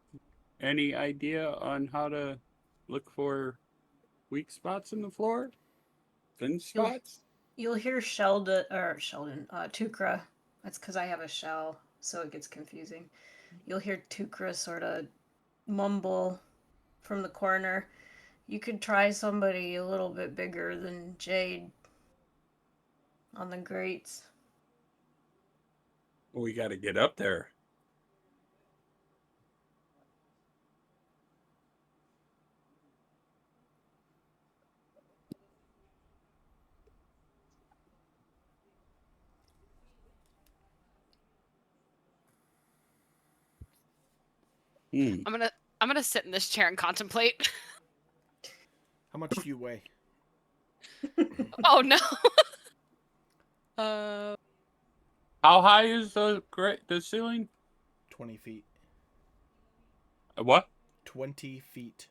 any idea on how to look for weak spots in the floor? Thin You'll, spots? you'll hear Tukra. That's because I have a shell, so it gets confusing. You'll hear Tukra sort of mumble from the corner. You could try somebody a little bit bigger than Jade on the grates. We got to get up there. Hmm. I'm gonna sit in this chair and contemplate. How much do you weigh? Oh no. How high is the ceiling? 20 feet. What? 20 feet.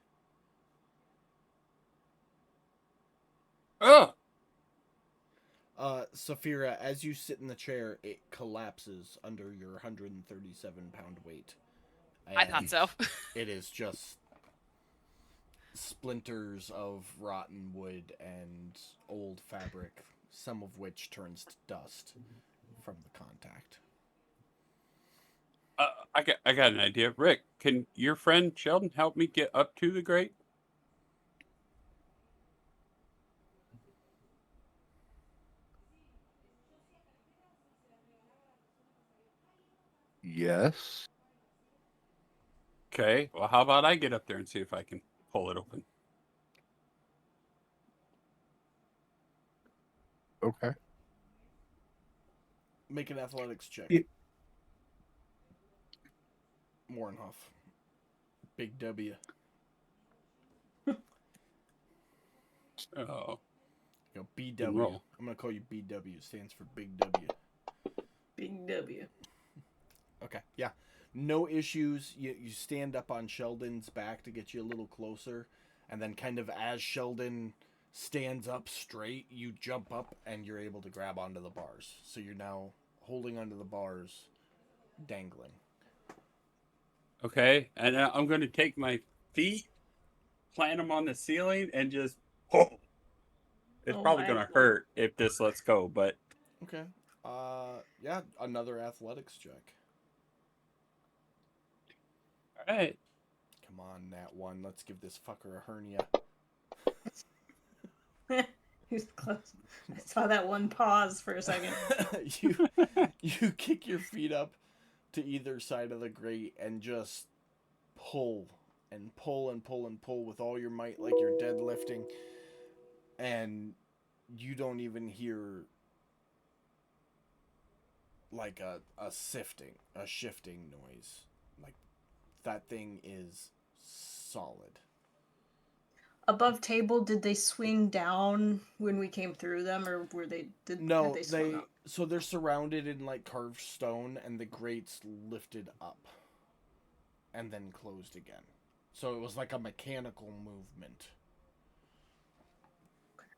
Oh, Saphira, as you sit in the chair, it collapses under your 137-pound weight. I thought so. It is just splinters of rotten wood and old fabric, some of which turns to dust from the contact. I got an idea. Rick, can your friend Sheldon help me get up to the grate? Yes. Okay. Well, how about I get up there and see if I can pull it open? Okay. Make an athletics check. Yeah. Morenhoff. Big W. Oh, You know, Good BW. roll. I'm gonna call you BW. Stands for Big W. Big W. Okay. Yeah. No issues. You stand up on Sheldon's back to get you a little closer, and then kind of as Sheldon stands up straight, you jump up and you're able to grab onto the bars. So you're now holding onto the bars, dangling. okay. And I'm going to take my feet, plant them on the ceiling, and just. Oh, it's Oh probably my going to God. hurt if this lets go, but Okay. Yeah. Another athletics check. all right. Come on, Nat 1. Let's give this fucker a hernia. He's close. I saw that one pause for a second. you kick your feet up to either side of the grate and just pull and pull and pull and pull with all your might like you're deadlifting, and you don't even hear like a shifting noise. Like that thing is solid. Above table, did they swing down when we came through them, or were they? Had No, they swung up? so they're surrounded in like carved stone, and the grates lifted up and then closed again. So it was like a mechanical movement.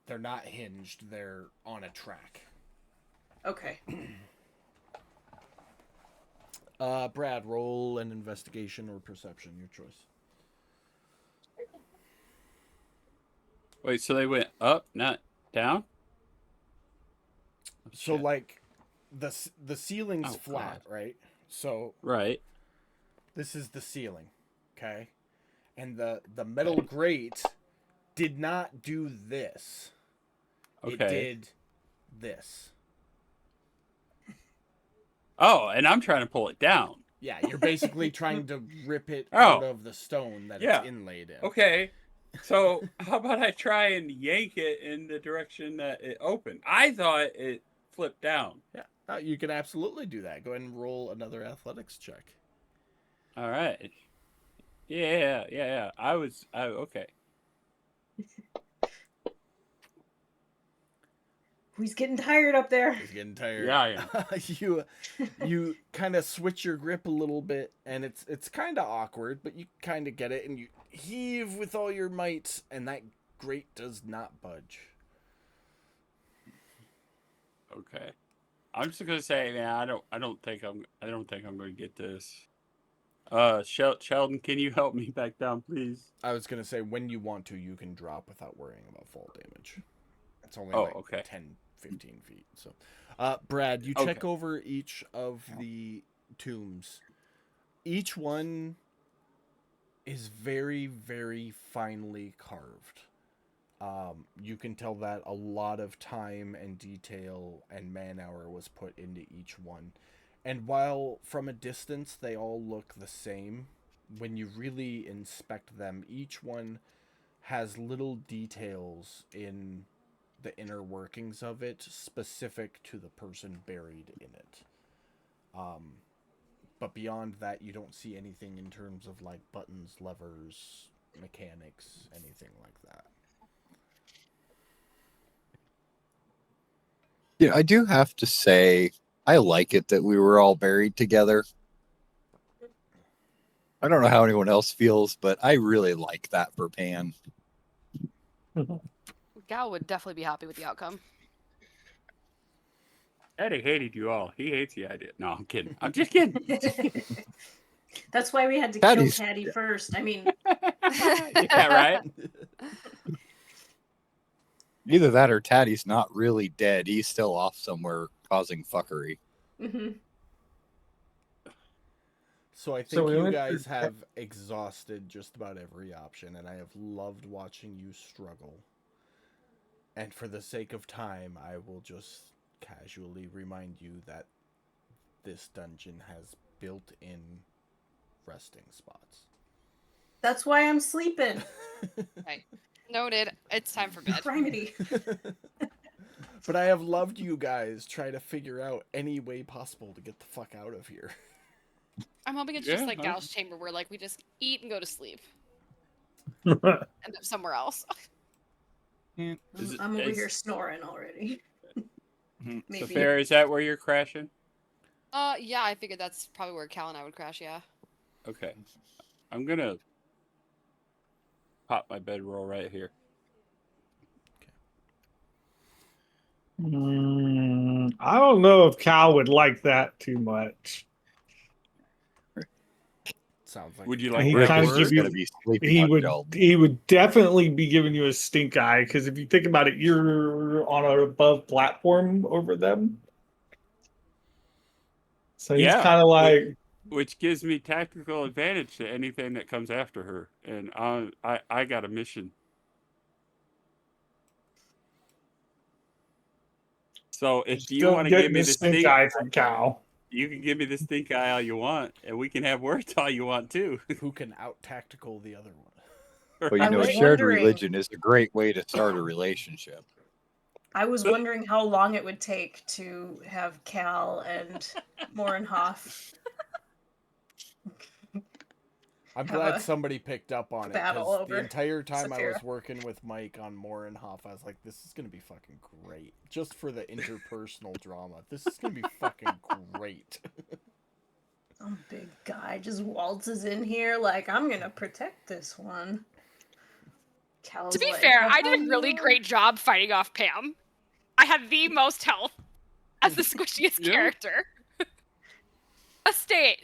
They're not hinged, they're on a track. Okay. Brad, roll an investigation or perception, your choice. Wait, so they went up, not down? Oh, So shit. like the ceiling's Oh, flat, right? So Right. this is the ceiling, okay? And the metal grate did not do this. It Okay. did this. Oh, and I'm trying to pull it down. Yeah, you're basically trying to rip it Oh. out of the stone that Yeah. it's inlaid in. Okay. So how about I try and yank it in the direction that it opened? I thought it flipped down. Yeah, you can absolutely do that. Go ahead and roll another athletics check. All right. Yeah. Okay. He's getting tired up there. He's getting tired. Yeah, I am. you kind of switch your grip a little bit, and it's kind of awkward, but you kind of get it, and you heave with all your might, and that grate does not budge. Okay. I'm just gonna say, man, I don't think I'm going to get this. Sheldon, can you help me back down, please? I was gonna say, when you want to, you can drop without worrying about fall damage. It's only Oh, like okay. 10, 15 feet. So, Brad, you check over each of the tombs. Each one is very, very finely carved. You can tell that a lot of time and detail and man-hour was put into each one. And while from a distance they all look the same, when you really inspect them, each one has little details in the inner workings of it specific to the person buried in it. But beyond that, you don't see anything in terms of like buttons, levers, mechanics, anything like that. Yeah, I do have to say, I like it that we were all buried together. I don't know how anyone else feels, but I really like that for Pan. Gal would definitely be happy with the outcome. Eddie hated you all. He hates the idea. No, I'm kidding. I'm just kidding. That's why we had to Patty's- kill Patty first. I mean, Yeah, right? Either that or Taddy's not really dead. He's still off somewhere causing fuckery. mhm. So I think So we you went guys through- have exhausted just about every option, and I have loved watching you struggle. And for the sake of time, I will just casually remind you that this dungeon has built-in resting spots. That's why I'm sleeping. Noted. It's time for bed. Criminy. But I have loved you guys try to figure out any way possible to get the fuck out of here. I'm hoping it's Yeah, just like I- Gal's chamber, where like we just eat and go to sleep, end up somewhere else. Is it, I'm over here is, snoring already. so Maybe. fair, is that where you're crashing? Yeah, I figured that's probably where Cal and I would crash. Yeah. Okay. I'm gonna pop my bedroll right here. I don't know if Cal would like that too much. Sounds like Would you it like could He that work. kind to of Griffith's give just you. gonna be sleeping He on would. Sheldon. He would definitely be giving you a stink eye because if you think about it, you're on an above platform over them. So he's Yeah, kind of like, which gives me tactical advantage to anything that comes after her, and I got a mission. So if you still want to give getting me the the stink stink, eye from Cal. you can give me the stink eye all you want, and we can have words all you want too. Who can out tactical the other one? Well, I you know, was shared wondering- religion is a great way to start a relationship. I was wondering how long it would take to have Cal and Morinhoff I'm Have glad a somebody picked up on it battle because over the entire time I was Saphira. working with Mike on Morinhoff, I was like, "This is gonna be fucking great." Just for the interpersonal drama, this is gonna be fucking great. Some big guy just waltzes in here like, I'm gonna protect this one. Cal's To be like, fair, "How I did about a really you?" great job fighting off Pam. I had the most health as the squishiest Yeah. character.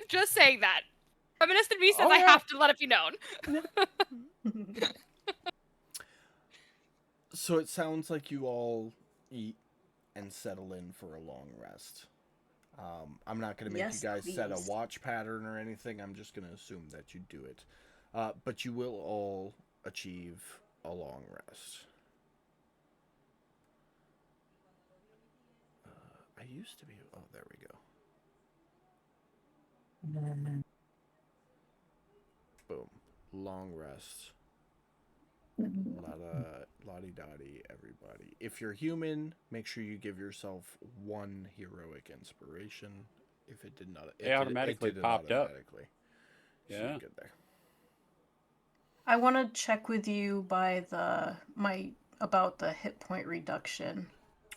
Just saying that. Feminist in me says Oh, I yeah. have to let it be known. So it sounds like you all eat and settle in for a long rest. I'm not going to make Yes, you guys set a please. watch pattern or anything. I'm just going to assume that you do it. But you will all achieve a long rest. I used to be... Oh, there we go. Boom. Long rest. Lottie-dottie, everybody. If you're human, make sure you give yourself one heroic inspiration. If it did not, automatically popped up. automatically. So Yeah. you're good there. I want to check with you by about the hit point reduction.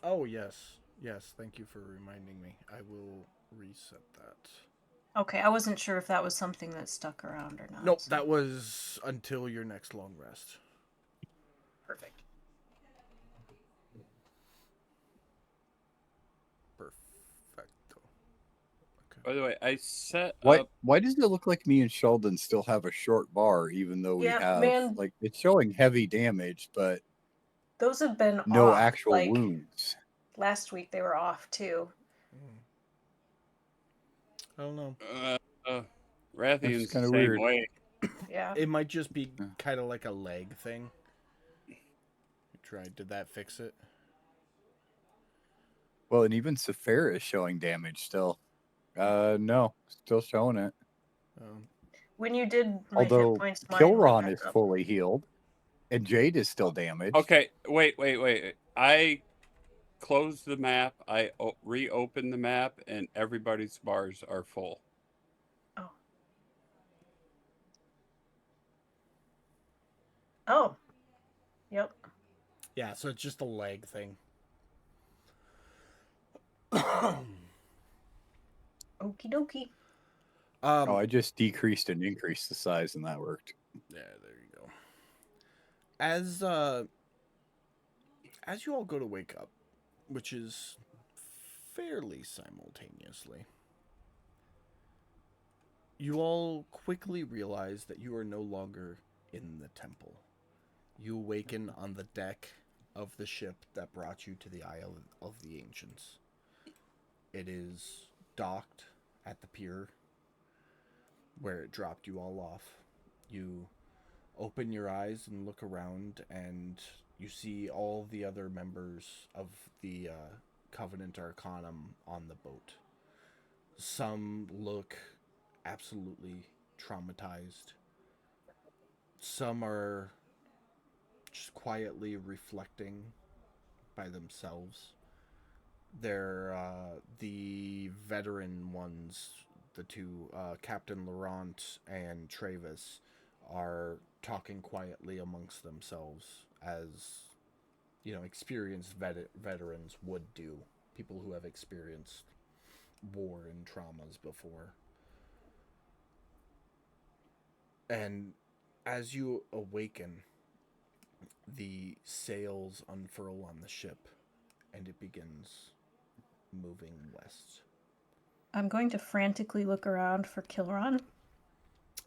Oh yes, yes. Thank you for reminding me. I will reset that. Okay, I wasn't sure if that was something that stuck around or not. Nope, so- that was until your next long rest. Perfect. Perfecto. Okay. By the way, I set Why? up. Why does it look like me and Sheldon still have a short bar, even though we Yeah, have man. like it's showing heavy damage, but Those have been no off. actual like, wounds? Last week they were off too. I don't know. Rathian's kinda the same weird. way. Yeah. It might just be Yeah. kind of like a leg thing. You tried. Did that fix it? Well, and even Saphira is showing damage still. No, still showing it. When you did my Although hit points, mine went Kilron back is up. fully healed, and Jade is still damaged. Okay, wait. I closed the map. I reopened the map, and everybody's bars are full. Oh. Yep. Yeah, so it's just a leg thing. Okie dokie. Oh, I just decreased and increased the size, and that worked. Yeah, there you go. As you all go to wake up, which is fairly simultaneously, you all quickly realize that you are no longer in the temple. You awaken on the deck of the ship that brought you to the Isle of the Ancients. It is docked at the pier where it dropped you all off. You open your eyes and look around, and you see all the other members of the Covenant Arcanum on the boat. Some look absolutely traumatized. Some are just quietly reflecting by themselves. They're the veteran ones, the two, Captain Laurent and Travis, are talking quietly amongst themselves as, experienced veterans would do. People who have experienced war and traumas before. And as you awaken, the sails unfurl on the ship and it begins moving west. I'm going to frantically look around for Kilron.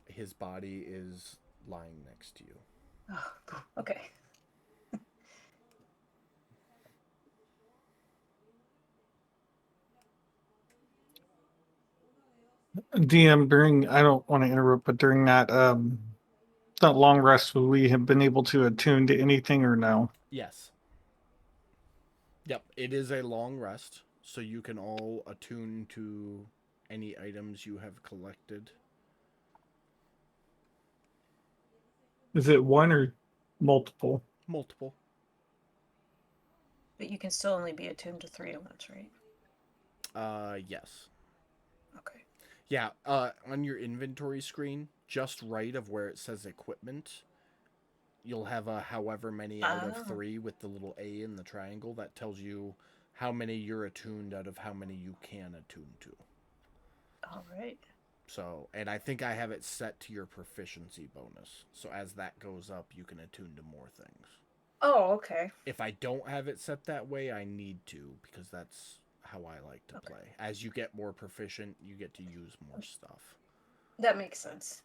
His body is lying next to you. Oh, okay. DM, during, I don't want to interrupt, but during that long rest, will we have been able to attune to anything or no? Yes. Yep, it is a long rest, so you can all attune to any items you have collected. Is it one or multiple? Multiple. But you can still only be attuned to 3 at once, right? Yes. Okay. Yeah, on your inventory screen, just right of where it says equipment, you'll have a however many out of 3 with the little A in the triangle. That tells you how many you're attuned out of how many you can attune to. All right. So, and I think I have it set to your proficiency bonus. So as that goes up, you can attune to more things. Oh, okay. If I don't have it set that way, I need to, because that's how I like to play. As you get more proficient, you get to use more stuff. That makes sense.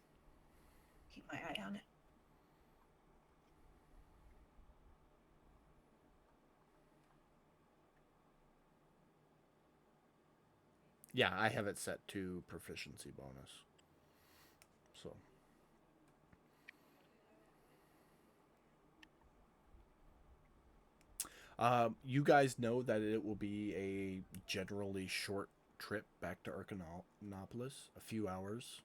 Keep my eye on it. Yeah, I have it set to proficiency bonus. So. You guys know that it will be a generally short trip back to Arcanopolis, a few hours.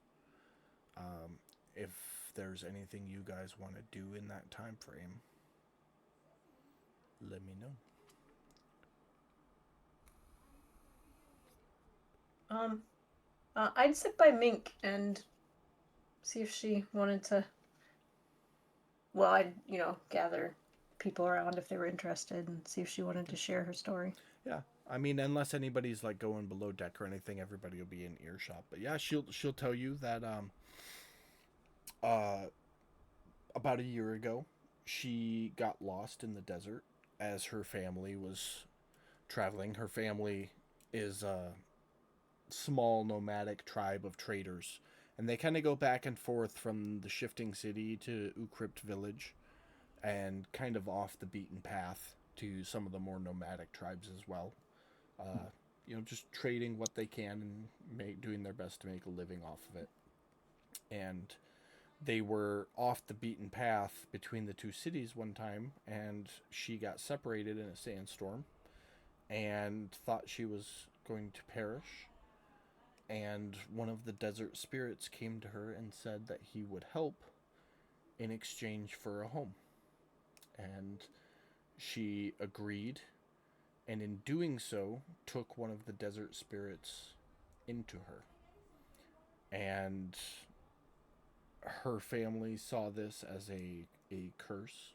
If there's anything you guys want to do in that time frame, let me know. I'd sit by Mink and see if she wanted to. Well, I'd gather people around if they were interested and see if she wanted to share her story. Yeah, I mean, unless anybody's like going below deck or anything, everybody will be in earshot. But yeah, she'll tell you that about a year ago, she got lost in the desert as her family was traveling. Her family is a small nomadic tribe of traders, and they kind of go back and forth from the shifting city to Ukrypt village, and kind of off the beaten path to some of the more nomadic tribes as well. Just trading what they can and doing their best to make a living off of it. And they were off the beaten path between the two cities one time, and she got separated in a sandstorm and thought she was going to perish. And one of the desert spirits came to her and said that he would help in exchange for a home. And she agreed, and in doing so, took one of the desert spirits into her. And her family saw this as a curse,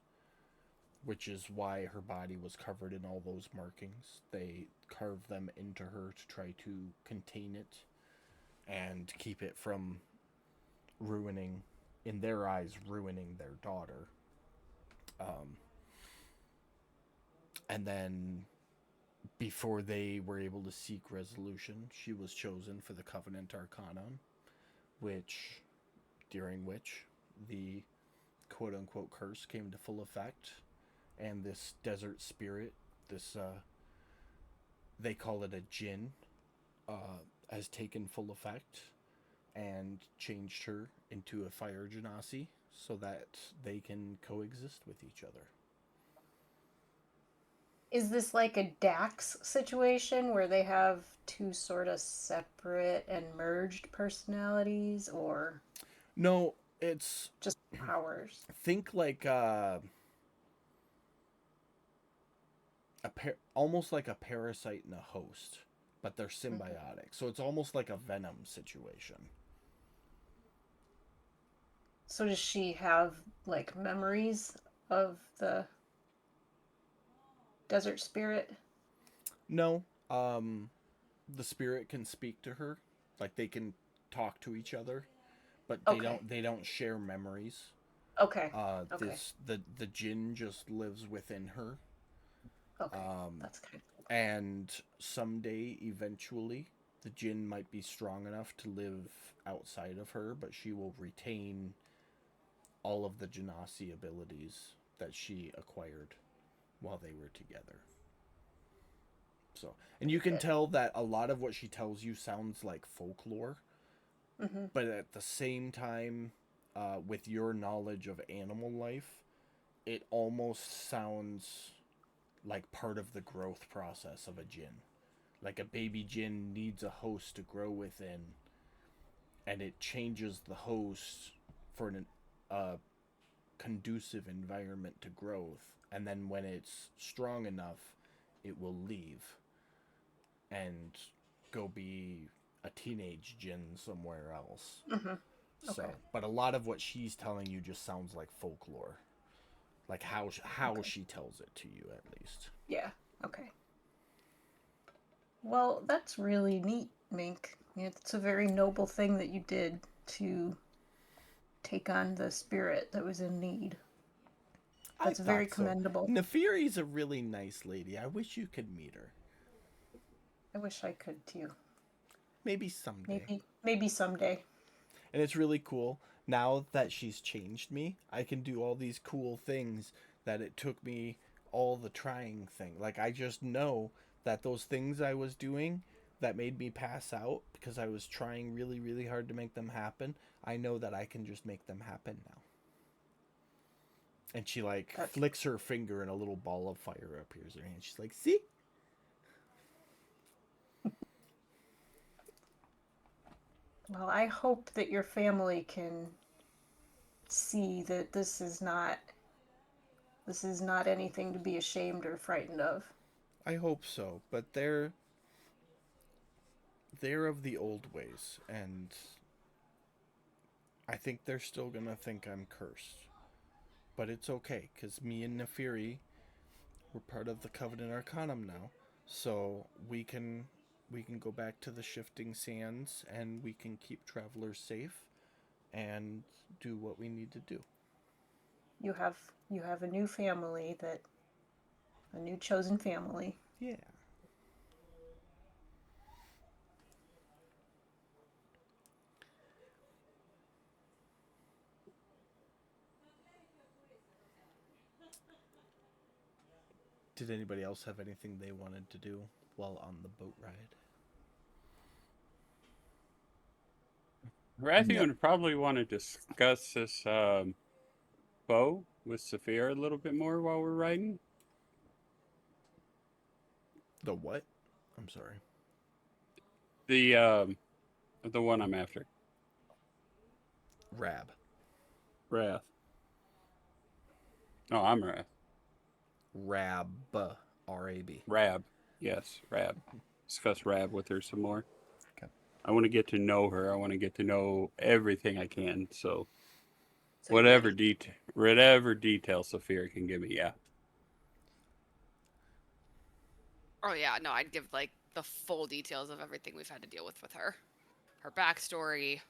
which is why her body was covered in all those markings. They carved them into her to try to contain it and keep it from ruining, in their eyes, ruining their daughter. And then, before they were able to seek resolution, she was chosen for the Covenant Arcanon, during which the quote-unquote curse came to full effect, and this desert spirit, they call it a djinn, has taken full effect and changed her into a fire genasi so that they can coexist with each other. Is this like a Dax situation where they have two sort of separate and merged personalities, or No, it's just powers? think like almost like a parasite and a host, but they're symbiotic. So it's almost like a Venom situation. So does she have like memories of the desert spirit? No, the spirit can speak to her, like they can talk to each other, but Okay. they don't share memories. Okay. Okay. The Jinn just lives within her. Okay. Um, That's kind of and someday, eventually, the Jinn might be strong enough to live outside of her, but she will retain all of the Genasi abilities that she acquired while they were together. So, and you can tell that a lot of what she tells you sounds like folklore, Mm-hmm. but at the same time, with your knowledge of animal life, it almost sounds like part of the growth process of a Jinn. Like a baby Jinn needs a host to grow within, and it changes the host for an conducive environment to growth. And then when it's strong enough, it will leave and go be a teenage Jinn somewhere else. Mm-hmm. So, Okay. but a lot of what she's telling you just sounds like folklore, like how Okay. she tells it to you, at least. Yeah. Okay. Well, that's really neat, Mink. It's a very noble thing that you did to take on the spirit that was in need. That's I very thought so. commendable. Nefiri's a really nice lady. I wish you could meet her. I wish I could too. Maybe someday. Maybe someday. And it's really cool. Now that she's changed me, I can do all these cool things that it took me all the trying thing. Like, I just know that those things I was doing that made me pass out because I was trying really, really hard to make them happen, I know that I can just make them happen now. And she, like, That's flicks her finger and a little ball of fire appears in her hand. She's like, see? Well, I hope that your family can see that this is not anything to be ashamed or frightened of. I hope so, but they're of the old ways, and I think they're still gonna think I'm cursed. But it's okay, because me and Nefiri, we're part of the Covenant Arcanum now, so we can go back to the Shifting Sands, and we can keep travelers safe, and do what we need to do. You have a new family, a new chosen family. Yeah. Did anybody else have anything they wanted to do while on the boat ride? Rathian would probably want to discuss this bow with Saphira a little bit more while we're riding. The what? I'm sorry. The one I'm after. Rab. Wrath. No, I'm Wrath. Rab. R-A-B. Rab. Yes, Rab. Discuss Rab with her some more. Okay. I want to get to know her. I want to get to know everything I can. So So whatever detail Saphira can give me, yeah. Oh yeah, no, I'd give like the full details of everything we've had to deal with her. Her backstory.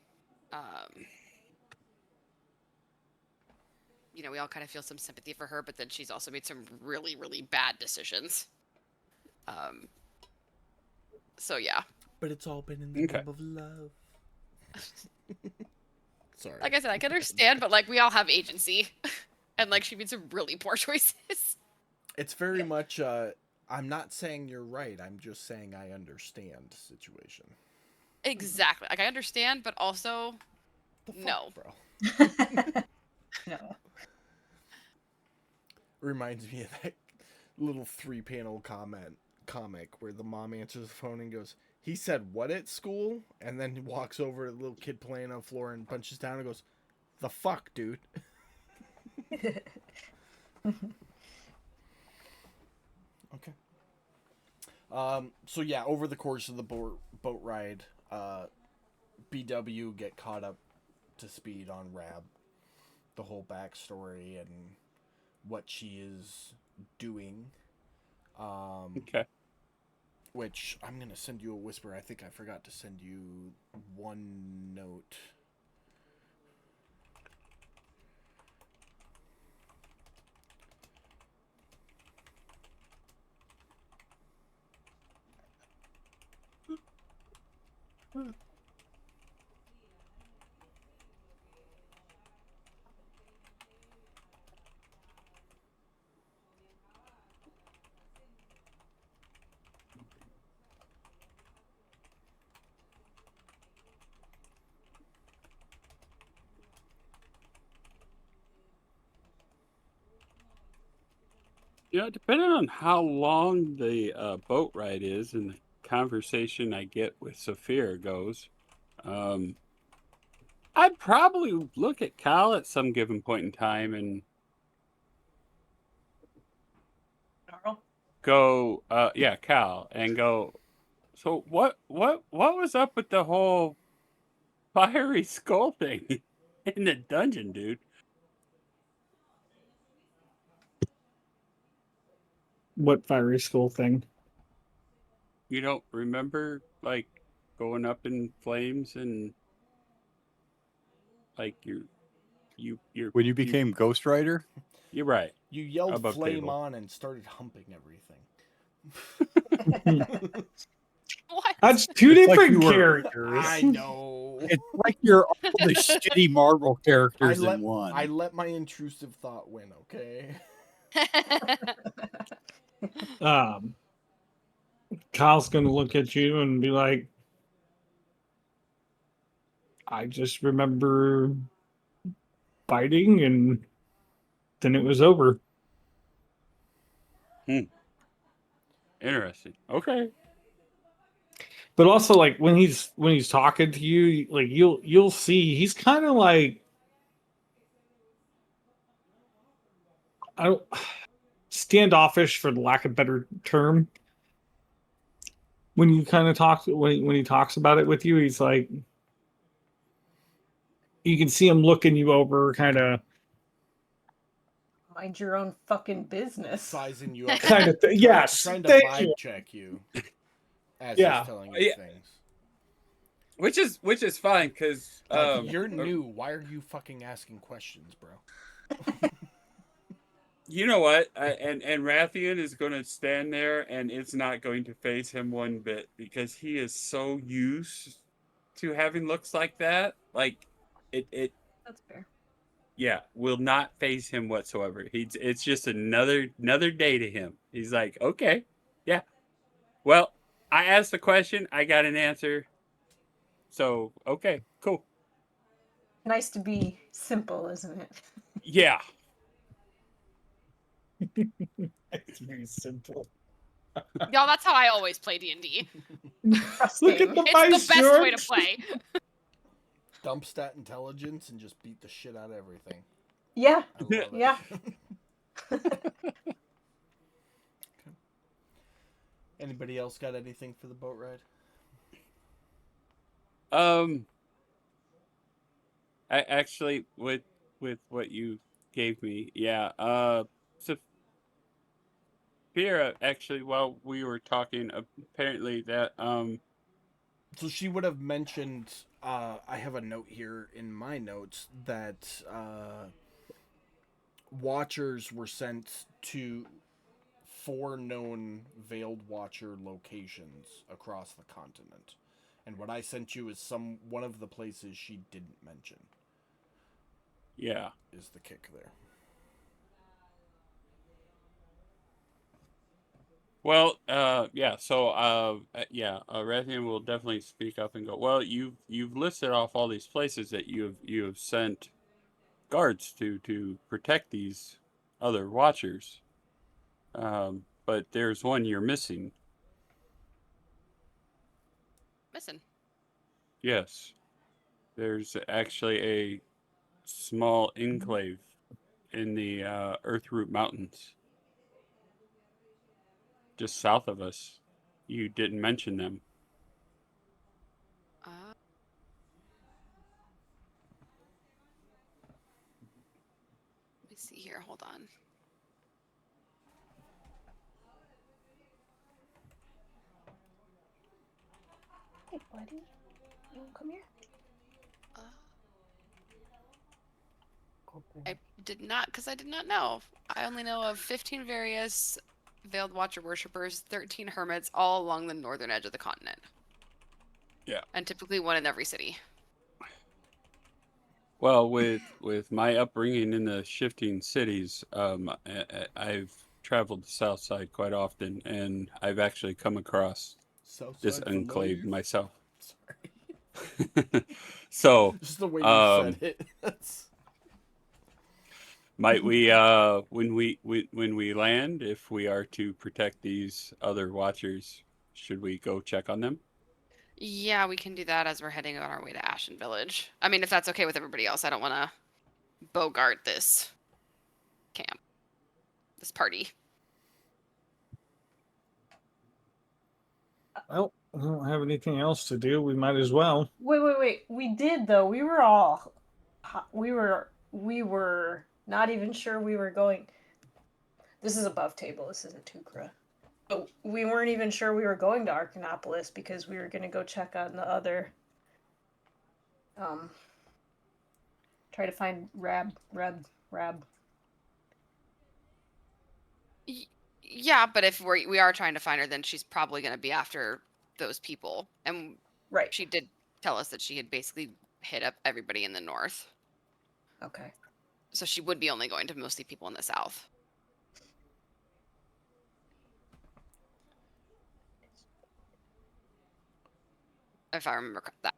You know, we all kind of feel some sympathy for her, but then she's also made some really, really bad decisions. So yeah. But it's all been in the name of love. Sorry. Like I said, I can understand, but like we all have agency. And like she made some really poor choices. It's very much I'm not saying you're right. I'm just saying I understand the situation. Exactly. Like I understand, but also The fuck, no. bro. No. Reminds me of that little 3-panel comic where the mom answers the phone and goes, "He said what at school?" And then walks over to the little kid playing on the floor and punches down and goes, "The fuck, dude." Okay. So yeah, over the course of the boat ride, BW get caught up to speed on Rab, the whole backstory and what she is doing. Okay. Which I'm gonna send you a whisper. I think I forgot to send you one note. Depending on how long the boat ride is and the conversation I get with Saphira goes, I'd probably look at Cal at some given point in time and Carl? go, yeah, Cal, and go. So what was up with the whole fiery skull thing in the dungeon, dude? What fiery skull thing? You don't remember like going up in flames and like you're When you became Ghost Rider, you're right. You yelled Above flame table. on and started humping everything. What? That's two It's like different you were- characters. I know. it's like you're all the shitty Marvel characters in one. I let my intrusive thought win, okay? um, Kyle's gonna look at you and be like, I just remember fighting and then it was over. Interesting. Okay. But also like when he's talking to you, like you'll see he's kind of like I don't standoffish for the lack of a better term. When you kind of talk when he talks about it with you, he's like you can see him looking you over kind of Mind your own fucking business. Sizing you up. kind of thing. Yes. Trying to Thank vibe you. check you as Yeah. he's telling you Yeah. things. Which is fine because Like, you're new. Why are you fucking asking questions, bro? you know what? And Rathian is going to stand there, and it's not going to phase him one bit because he is so used to having looks like that. Like it That's fair. yeah, will not phase him whatsoever. It's just another day to him. He's like, okay, yeah. Well, I asked a question, I got an answer. So okay, cool. Nice to be simple, isn't it? Yeah. It's very simple. Y'all, that's how I always play D&D. Look at the It's vice the best way to George. play. Dump stat intelligence and just beat the shit out of everything. Yeah. I love it. Yeah. Anybody else got anything for the boat ride? I actually with what you gave me, yeah. Saphira actually, while we were talking, apparently that So she would have mentioned, I have a note here in my notes that watchers were sent to 4 known Veiled Watcher locations across the continent. And what I sent you is one of the places she didn't mention. yeah. Is the kick there. Well, yeah. So, yeah, Rathian will definitely speak up and go. Well, you've listed off all these places that you have sent guards to protect these other watchers. But there's one you're missing. Listen, Yes, there's actually a small enclave in the Earthroot Mountains, just south of us. you didn't mention them. Let me see here. Hold on. Hey, buddy. You wanna come here? Uh, I did not, because I did not know. I only know of 15 various Veiled Watcher worshippers, 13 hermits, all along the northern edge of the continent. Yeah. And typically one in every city. Well, with my upbringing in the shifting cities, I've traveled the south side quite often, and I've actually come across this Southside for enclave life. myself. Sorry. So, Just the way you um, said it. That's... might we, when we land, if we are to protect these other watchers, should we go check on them? Yeah, we can do that as we're heading on our way to Ashen Village. I mean, if that's okay with everybody else, I don't want to bogart this camp, this party. Well, we don't have anything else to do. We might as well. Wait. We did though. We were all. We were not even sure we were going. This is above table. This isn't Tukra. But we weren't even sure we were going to Arcanopolis because we were going to go check on the other. Try to find Rab. Yeah, but if we are trying to find her, then she's probably going to be after those people. And Right. she did tell us that she had basically hit up everybody in the north. Okay. So she would be only going to mostly people in the south. If I remember that.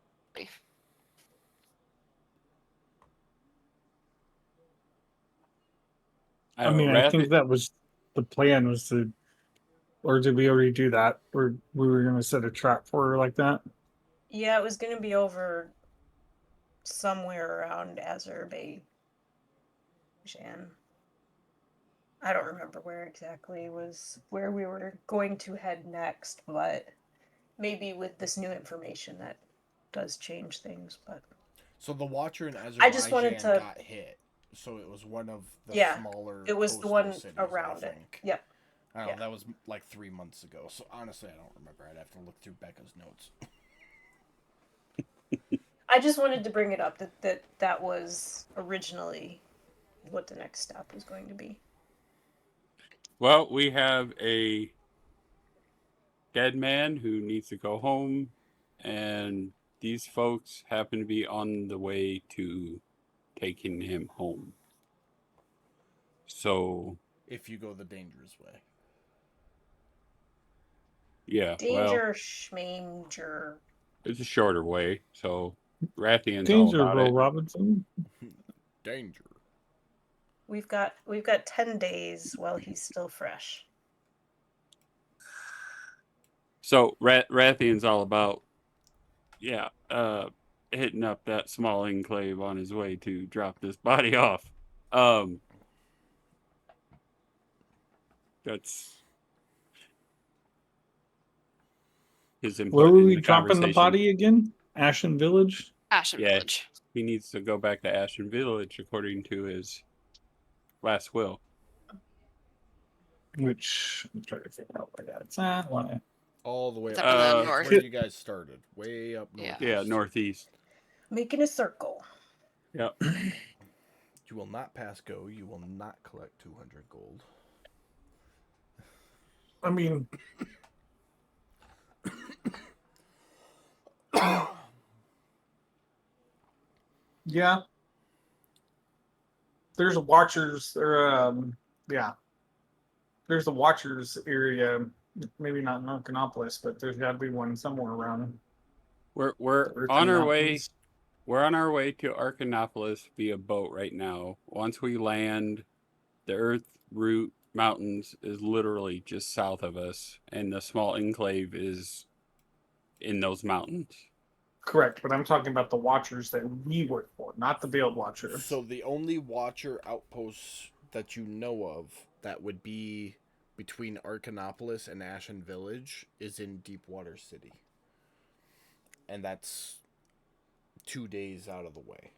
I mean, I think that was the plan, was to, or did we already do that? Or we were going to set a trap for her like that? Yeah, it was going to be over somewhere around Azerbaijan. I don't remember where exactly was where we were going to head next, but maybe with this new information that does change things. But So the Watcher in I just wanted Azerbaijan to. got hit. So it was one of the Yeah, smaller. it was the coastal one cities, around I it. think. Yep. I don't know. Yeah. That was like 3 months ago. So honestly, I don't remember. I'd have to look through Becca's notes. I just wanted to bring it up that was originally what the next step was going to be. Well, we have a dead man who needs to go home, and these folks happen to be on the way to taking him home. So, If you go the dangerous way. yeah, Danger schmanger. it's a shorter way. So, Rathian's all Danger, about Will it. Robinson. Danger. We've got 10 days while he's still fresh. So, Rathian's all about, hitting up that small enclave on his way to drop this body off. That's his input. Where were in we the dropping the conversation. body again? Ashen Village? Ashen Yeah. Village. He needs to go back to Ashen Village according to his last will. Which, I'm trying to figure out where that's at. Why? All the way It's up up in the north. north. Where you guys started. Way up north. Yeah. Yeah, northeast. Making a circle. Yep. You will not pass go. You will not collect 200 gold. I mean, yeah. There's a Watchers, there's a Watchers area. Maybe not in Arcanopolis, but there's got to be one somewhere around. We're the on Earthen our way. Mountains. We're on our way to Arcanopolis via boat right now. Once we land, the Earth Root Mountains is literally just south of us, and the small enclave is in those mountains. Correct, but I'm talking about the Watchers that we work for, not the Veiled Watchers. So the only Watcher outposts that you know of that would be between Arcanopolis and Ashen Village is in Deepwater City. And that's 2 days out of the way.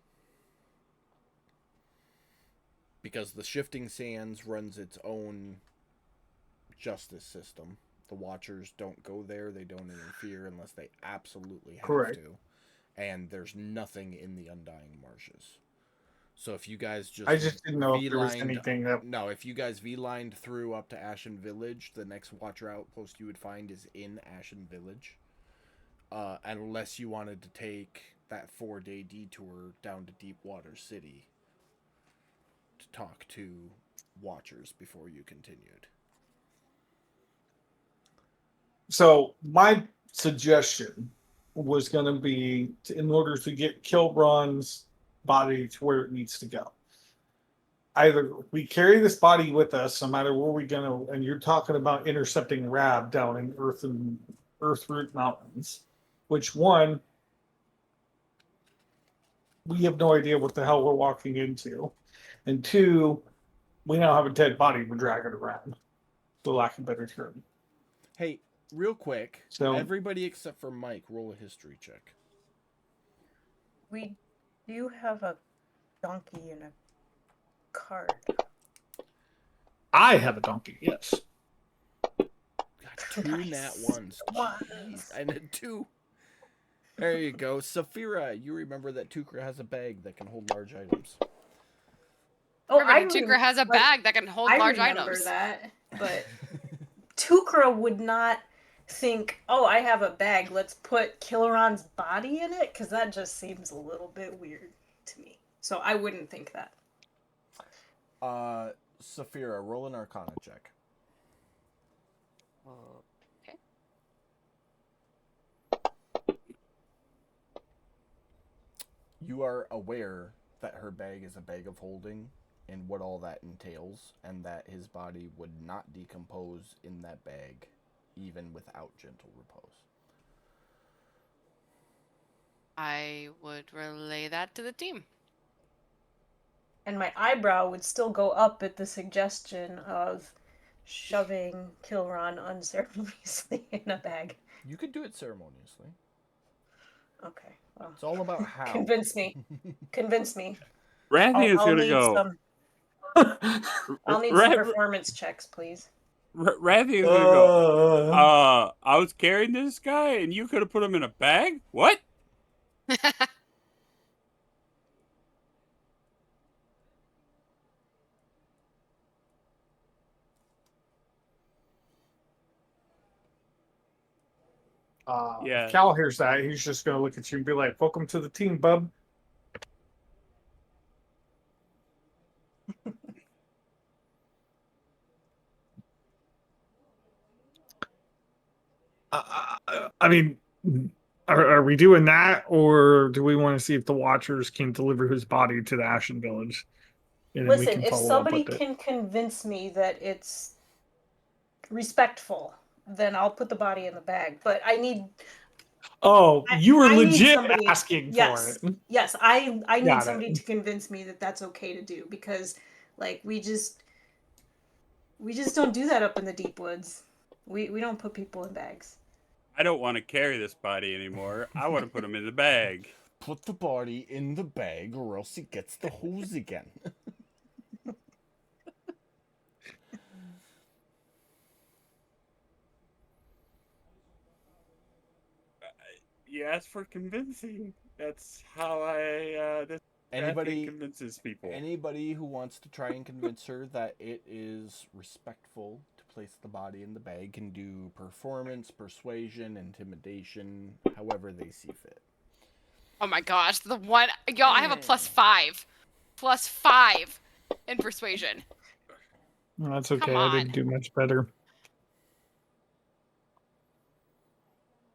Because the Shifting Sands runs its own justice system. The Watchers don't go there, they don't interfere unless they absolutely have Correct. to. And there's nothing in the Undying Marshes. So if you guys I just didn't know if there was V-lined- anything that. No, if you guys V-lined through up to Ashen Village, the next Watcher outpost you would find is in Ashen Village. Unless you wanted to take that 4-day detour down to Deepwater City to talk to Watchers before you continued. So my suggestion was going to be, in order to get Kilron's body to where it needs to go, either we carry this body with us, no matter where we're going to. And you're talking about intercepting Rab down in Earthroot Mountains, which one, we have no idea what the hell we're walking into, and two, we now have a dead body we're dragging around, for lack of a better term. Hey, real quick, So- everybody except for Mike, roll a history check. We do have a donkey and a cart. I have a donkey, yes. God, 2 Nice. nat ones. Jeez, and a 2. There you go. Saphira, you remember that Tukra has a bag that can hold large items. Oh, Perfect. Tukra has a bag that can hold I large remember items. that, but Tukra would not think, "Oh, I have a bag. Let's put Kilron's body in it," because that just seems a little bit weird to me. So I wouldn't think that. Saphira, roll an Arcana check. Okay. You are aware that her bag is a bag of holding and what all that entails, and that his body would not decompose in that bag, even without gentle repose. I would relay that to the team. And my eyebrow would still go up at the suggestion of shoving Kilron unceremoniously in a bag. You could do it ceremoniously. Okay, well, It's all about how. convince me. Convince me. Rathy is I'll gonna need go. some. I'll need some performance checks, please. Rathy is gonna go. I was carrying this guy, and you could have put him in a bag. What? Yeah. If Cal hears that, he's just going to look at you and be like, "Welcome to the team, bub." I mean, are we doing that, or do we want to see if the Watchers can deliver his body to the Ashen Village? And then we Listen, can if follow up somebody with it? can convince me that it's respectful, then I'll put the body in the bag. But I need Oh, you were I need legit somebody- asking yes. for it. Yes, I need Got it. somebody to convince me that that's okay to do, because like we just don't do that up in the deep woods. We don't put people in bags. I don't want to carry this body anymore. I want to put him in the bag. Put the body in the bag or else he gets the hose again. You asked for convincing. That's how I. This Anybody convinces people. Anybody who wants to try and convince her that it is respectful to place the body in the bag can do performance, persuasion, intimidation, however they see fit. Oh my gosh, the one. Yo, I have a +5. +5 in persuasion. No, that's okay. Come I on. didn't do much better.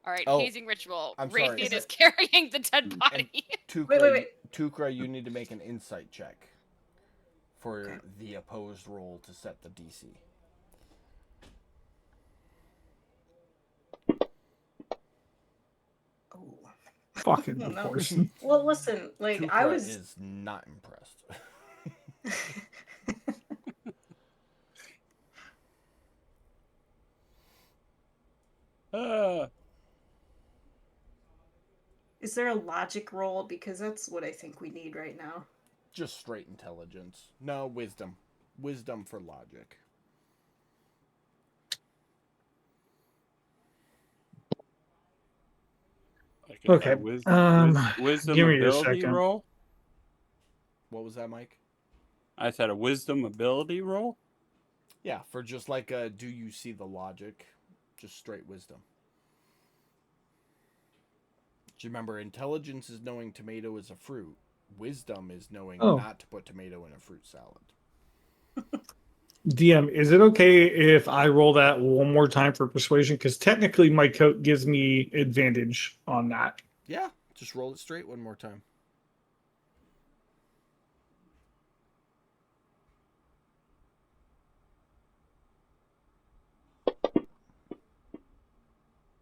All right, Oh, hazing ritual. I'm sorry. Raytheon is carrying the dead body. Tukra, wait. Tukra, you need to make an insight check for Okay. the opposed roll to set the DC. Oh. Fucking No. proportion. Well, listen, like Tukra I was is not impressed. Is there a logic roll? Because that's what I think we need right now. Just straight intelligence. No, wisdom. Wisdom for logic. Like Okay, wisdom give me a ability second. roll. What was that, Mike? I said a wisdom ability roll. Yeah, for just like a do you see the logic? Just straight wisdom. Do you remember intelligence is knowing tomato is a fruit. Wisdom is knowing Oh. not to put tomato in a fruit salad. DM, is it okay if I roll that one more time for persuasion? Because technically my coat gives me advantage on that. Yeah, just roll it straight one more time.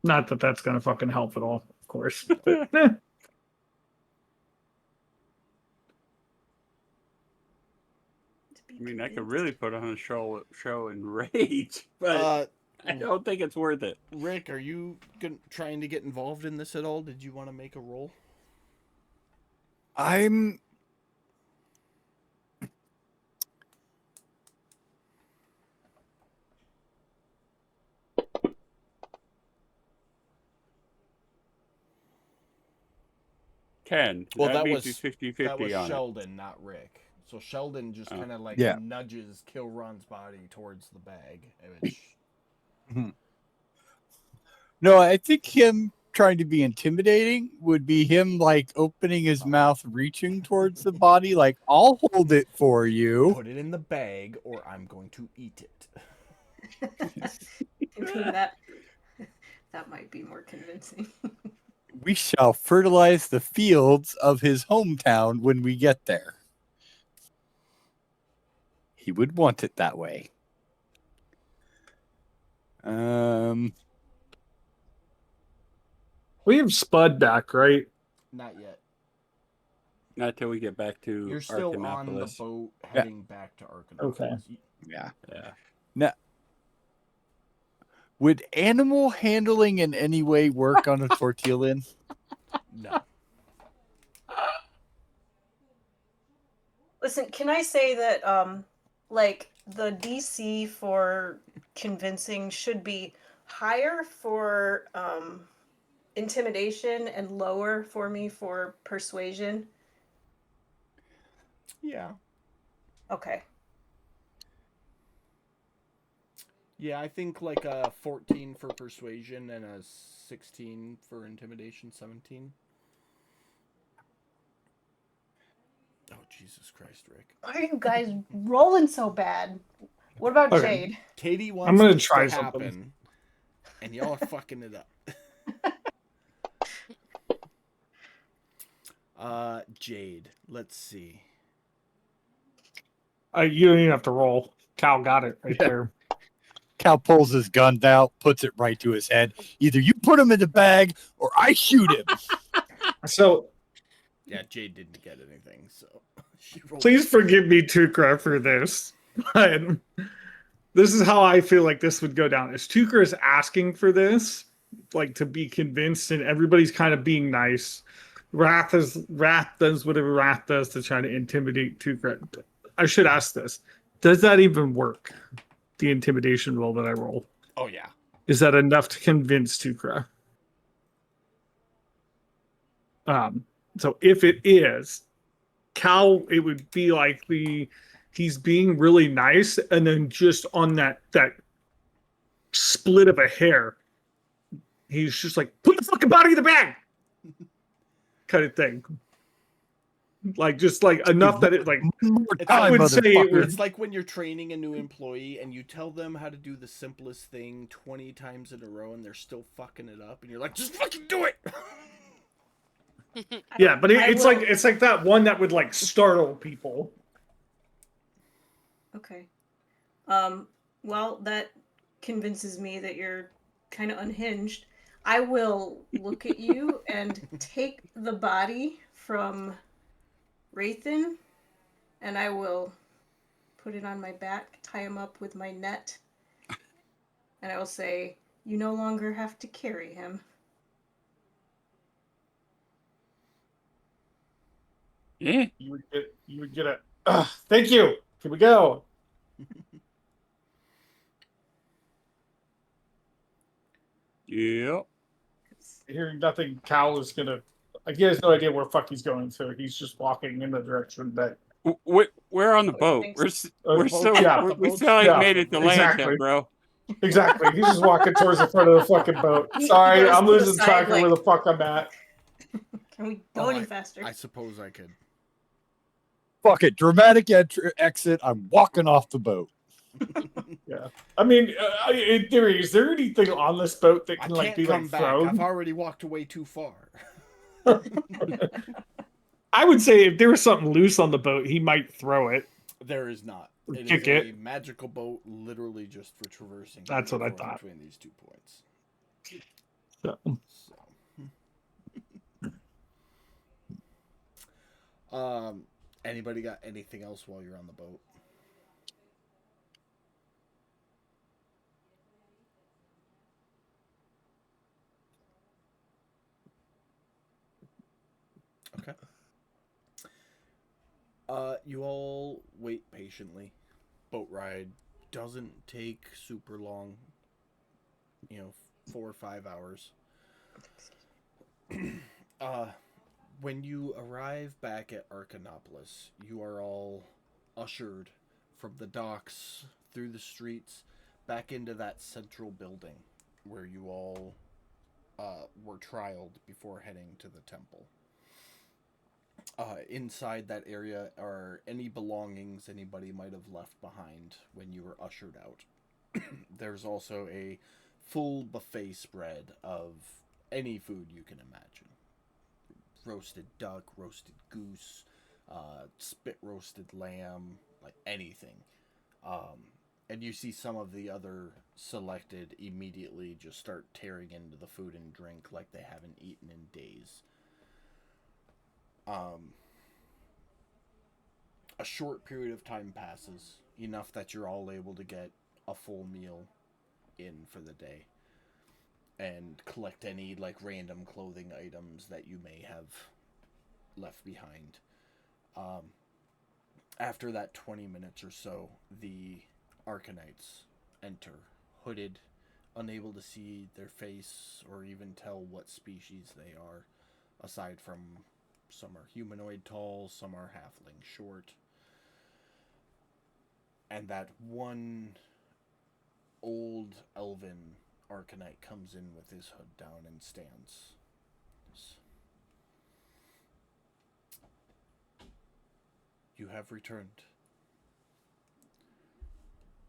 Not that that's going to fucking help at all, of course. I mean, I could really put on a show in rage, but I don't think it's worth it. Rick, are you trying to get involved in this at all? Did you want to make a roll? I'm Ken, Well, that that means was he's 50-50 that was on it. Sheldon, not Rick. So Sheldon just kind of like Yeah. nudges Kilron's body towards the bag. Which... No, I think him trying to be intimidating would be him like opening his mouth, reaching towards the body, like, I'll hold it for you. Put it in the bag, or I'm going to eat it. I mean, that might be more convincing. We shall fertilize the fields of his hometown when we get there. He would want it that way. We have Spud back, right? Not yet. Not till we get back to You're still on the Archinopolis. boat heading back to Archinopolis. Okay. Yeah. Yeah. Now, would animal handling in any way work on a tortillin? No. Listen, can I say that like the DC for convincing should be higher for intimidation and lower for me for persuasion? Yeah. Okay. Yeah, I think like a 14 for persuasion and a 16 for intimidation, 17. Oh, Jesus Christ, Rick. Why are you guys rolling so bad? What about Okay. Jade? Katie wants I'm gonna this try to something. happen, and y'all are fucking it up. Jade, let's see. You don't even have to roll. Cal got it right there. Cal pulls his gun out, puts it right to his head. Either you put him in the bag or I shoot him. So Yeah, Jade didn't get anything, so she rolled. please forgive me, Tukra, for this. But this is how I feel like this would go down. Is Tukra is asking for this, like to be convinced, and everybody's kind of being nice. Wrath does whatever Wrath does to try to intimidate Tukra. I should ask this. Does that even work? The intimidation roll that I roll. Oh yeah. Is that enough to convince Tukra? So if it is, Cal, it would be like he's being really nice, and then just on that split of a hair, he's just like, put the fucking body in the bag, kind of thing. Like just like enough that it like It's I would say it would- It's like when you're training a new employee and you tell them how to do the simplest thing 20 times in a row and they're still fucking it up, and you're like, just fucking do it. yeah, but I it's will- like it's like that one that would like startle people. Okay. Well, that convinces me that you're kind of unhinged. I will look at you and take the body from Rathan, and I will put it on my back, tie him up with my net, and I will say, You no longer have to carry him. Yeah. You would get a thank you. Here we go. Yep. Hearing nothing, Cal is gonna. Like, he has no idea where fuck he's going, so he's just walking in the direction that. We're on the boat. Thanks. We're boat's- still yeah, the we boat's still ain't yeah, made it to land exactly. yet, bro. Exactly. He's just walking towards the front of the fucking boat. He Sorry, goes I'm to the losing side, track of where like- the fuck I'm at. Can we go Oh, any faster? I suppose I could. Fuck it. Dramatic exit. I'm walking off the boat. Yeah. I mean, in theory, is there anything on this boat that I can like can't be come like back. thrown? I've already walked away too far. I would say if there was something loose on the boat, he might throw it. There is not. Or It kick is a it. magical boat, literally just for traversing. That's back what I and forth thought. Between these 2 points. So, So. Anybody got anything else while you're on the boat? Okay. You all wait patiently. Boat ride doesn't take super long. 4 or 5 hours. When you arrive back at Archinopolis, you are all ushered from the docks through the streets back into that central building where you all were trialed before heading to the temple. Inside that area are any belongings anybody might have left behind when you were ushered out. There's also a full buffet spread of any food you can imagine. Roasted duck, roasted goose, spit roasted lamb, like anything. And you see some of the other selected immediately just start tearing into the food and drink like they haven't eaten in days. A short period of time passes, enough that you're all able to get a full meal in for the day and collect any like random clothing items that you may have left behind. After that 20 minutes or so, the Arcanites enter, hooded, unable to see their face or even tell what species they are, aside from some are humanoid tall, some are halfling short. And that one old elven Arcanite comes in with his hood down and stands. You have returned.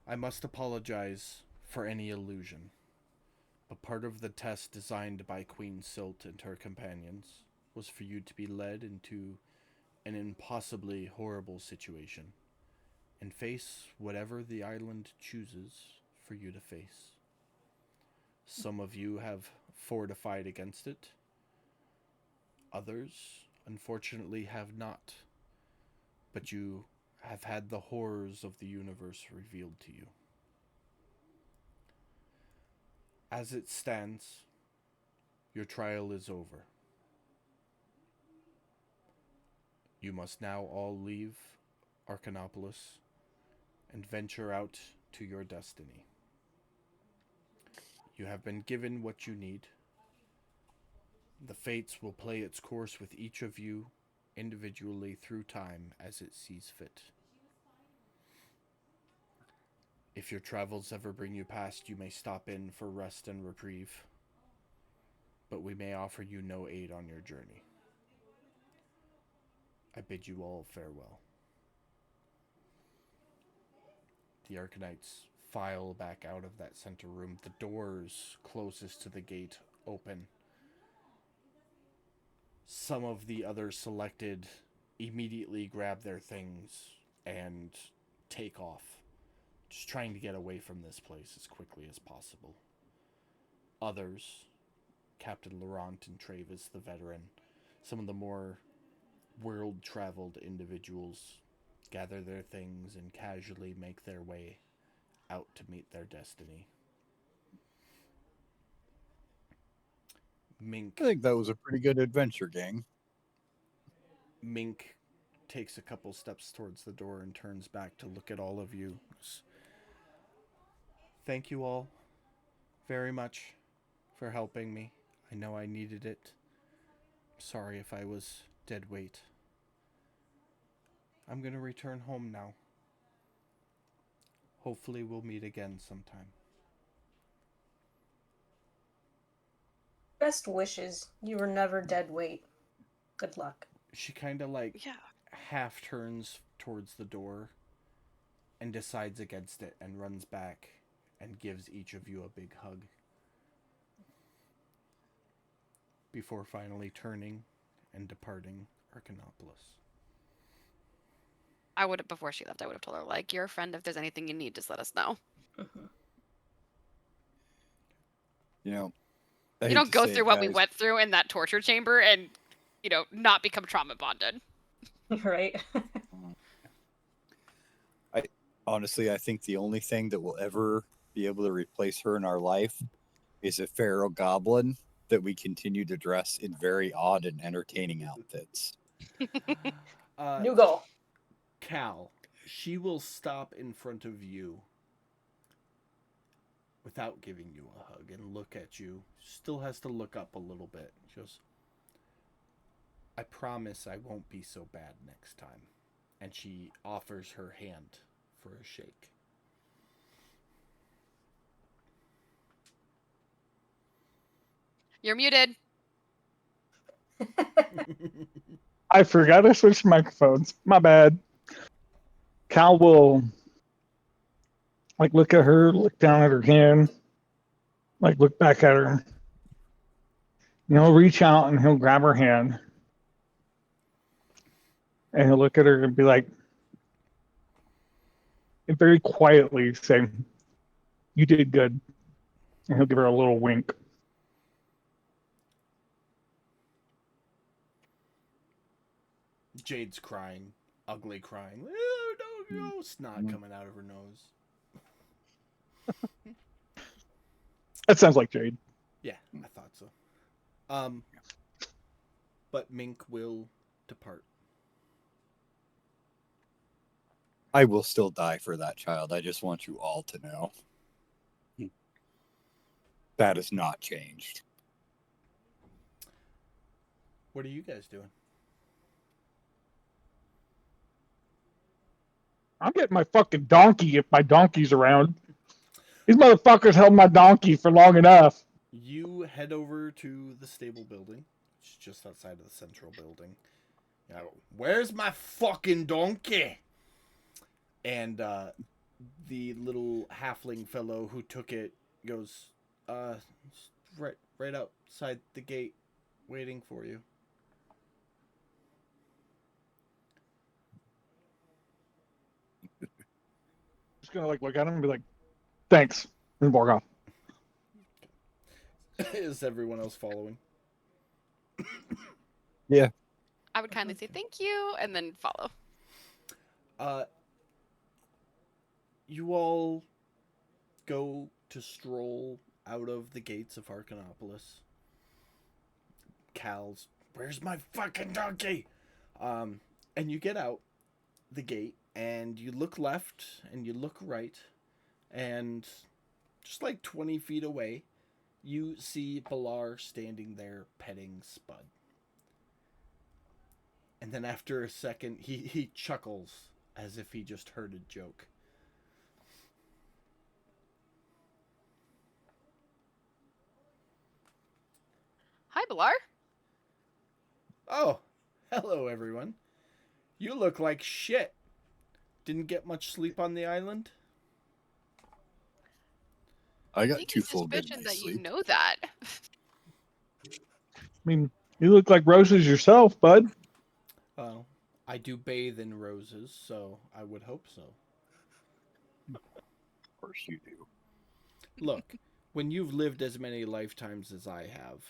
I must apologize for any illusion, but part of the test designed by Queen Silt and her companions was for you to be led into an impossibly horrible situation and face whatever the island chooses for you to face. Some of you have fortified against it. Others, unfortunately, have not. But you have had the horrors of the universe revealed to you. As it stands, your trial is over. You must now all leave Archinopolis and venture out to your destiny. You have been given what you need. The fates will play its course with each of you individually through time as it sees fit. If your travels ever bring you past, you may stop in for rest and reprieve, but we may offer you no aid on your journey. I bid you all farewell. The Arcanites file back out of that center room. The doors closest to the gate open. Some of the other selected immediately grab their things and take off, just trying to get away from this place as quickly as possible. Others, Captain Laurent and Travis, the veteran, some of the more world-traveled individuals, gather their things and casually make their way out to meet their destiny. Mink I think that was a pretty good adventure, gang. Mink takes a couple steps towards the door and turns back to look at all of you. Thank you all very much for helping me. I know I needed it. Sorry if I was dead weight. I'm gonna return home now. Hopefully we'll meet again sometime. Best wishes. You were never dead weight. Good luck. She kind of like Yeah. half turns towards the door and decides against it and runs back and gives each of you a big hug before finally turning and departing Arcanopolis. I would have, before she left, I would have told her, like, you're a friend. If there's anything you need, just let us know. Mhm. You know, I You hate don't to go say it, through what we guys. went through in that torture chamber and, not become trauma bonded. Right? Honestly, I think the only thing that will ever be able to replace her in our life is a feral goblin that we continue to dress in very odd and entertaining outfits. New goal. Cal, she will stop in front of you without giving you a hug and look at you. Still has to look up a little bit. She goes, I promise I won't be so bad next time. And she offers her hand for a shake. You're muted. I forgot to switch microphones. My bad. Cal will look at her, look down at her hand, look back at her. Reach out and he'll grab her hand. And he'll look at her and be like, and very quietly say, you did good. And he'll give her a little wink. Jade's crying, ugly crying. Oh, no, snot coming out of her nose. That sounds like Jade. Yeah, I thought so. But Mink will depart. I will still die for that child. I just want you all to know. That has not changed. What are you guys doing? I'm getting my fucking donkey if my donkey's around. These motherfuckers held my donkey for long enough. You head over to the stable building. It's just outside of the central building. You know, where's my fucking donkey? And the little halfling fellow who took it goes, right outside the gate, waiting for you. Just gonna look at him and be like, thanks, and walk off. Is everyone else following? I would kindly say thank you and then follow. You all go to stroll out of the gates of Arcanopolis. Cal's, where's my fucking donkey? And you get out the gate and you look left and you look right, and just like 20 feet away, you see Balar standing there petting Spud. And then after a second, he chuckles as if he just heard a joke. Hi, Balar. Oh, hello everyone. You look like shit. Didn't get much sleep on the island? I got Sneaky 2 full good suspicion nights that you sleep. know that. I mean, you look like roses yourself, bud. Well, I do bathe in roses, so I would hope so. Of course you do. Look, when you've lived as many lifetimes as I have,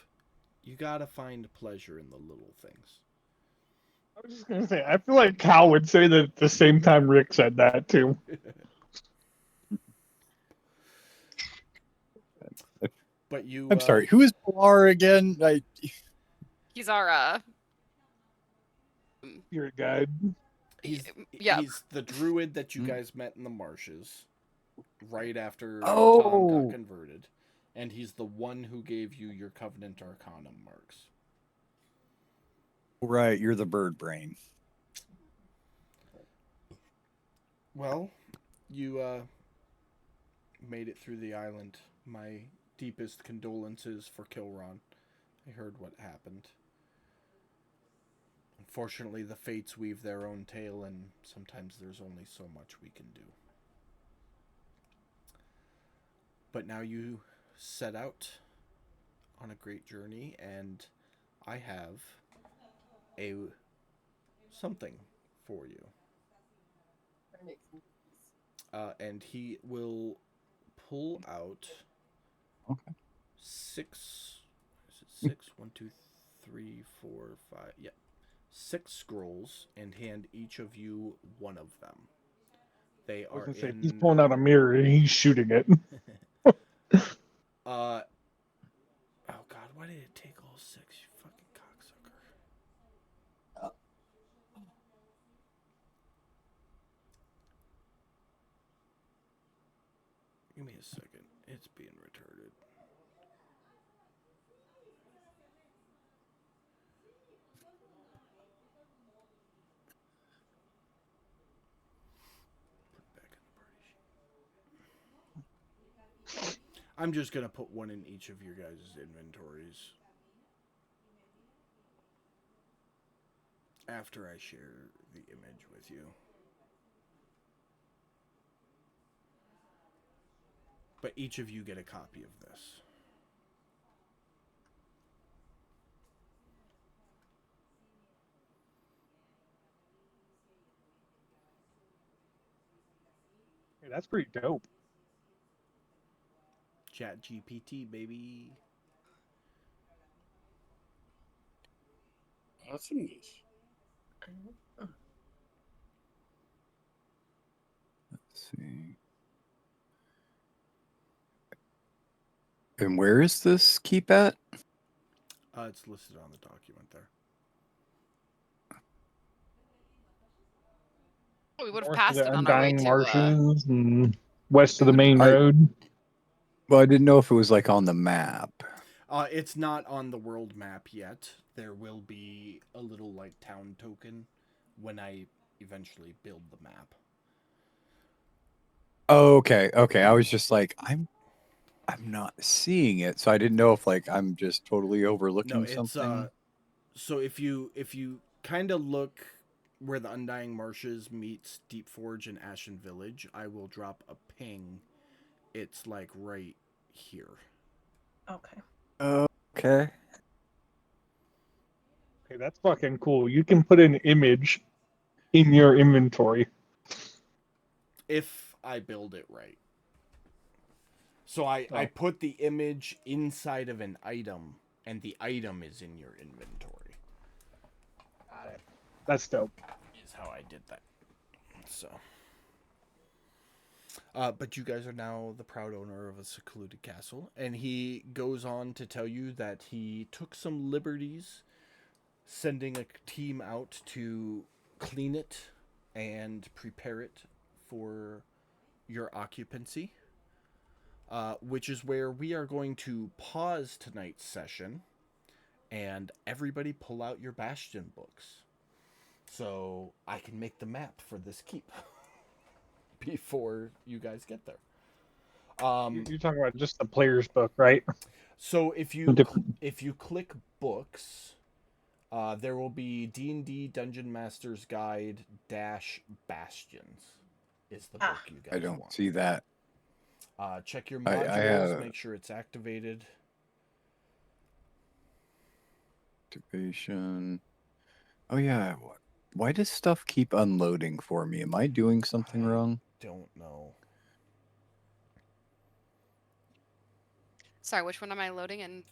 you gotta find pleasure in the little things. I was just gonna say, I feel like Cal would say that at the same time Rick said that too. But you. I'm sorry. Who is Pilar again? He's our You're a guide. He's yeah. he's the druid that you Hmm. guys met in the marshes, right after Tom Oh. got converted, and he's the one who gave you your Covenant Arcanum marks. Right, you're the bird brain. Well, you made it through the island. My deepest condolences for Kilron. I heard what happened. Unfortunately, the fates weave their own tale, and sometimes there's only so much we can do. But now you set out on a great journey, and I have a something for you. And he will pull out Okay. 6. Is it 6? 1, 2, 3, 4, 5. Yeah. 6 scrolls and hand each of you one of them. They I was are gonna say, in. he's pulling out a mirror and he's shooting it. Oh God, why did it take all 6? You fucking cocksucker. Give me a second. It's being retarded. Put back in the party sheet. I'm just gonna put one in each of your guys' inventories. After I share the image with you. But each of you get a copy of this. Hey, that's pretty dope. Chat GPT, baby. Awesome. Let's see. And where is this keep at? It's listed on the document there. We would have North of passed the it on our way Undying to. Marshes and west of the we would- main road. Well, I didn't know if it was like on the map. It's not on the world map yet. There will be a little like town token when I eventually build the map. Oh, okay. Okay. I was just like, I'm not seeing it, so I didn't know if like I'm just totally overlooking No, it's something. so if you kind of look where the Undying Marshes meets Deep Forge and Ashen Village, I will drop a ping. It's like right here. Okay. Okay. Okay, that's fucking cool. You can put an image in your inventory. If I build it right. So I Oh. put the image inside of an item, and the item is in your inventory. Got it. That's dope. Is how I did that. So. But you guys are now the proud owner of a secluded castle, and he goes on to tell you that he took some liberties sending a team out to clean it and prepare it for your occupancy, which is where we are going to pause tonight's session and everybody pull out your Bastion books so I can make the map for this keep before you guys get there. You're talking about just the player's book, right? So if The you different- click books, there will be D&D Dungeon Master's Guide - Bastions is the book you guys I don't want. see that. Check your I modules, have- make sure it's activated. Activation. Oh yeah. Why does stuff keep unloading for me? Am I doing something I wrong? don't know. Sorry, which one am I loading and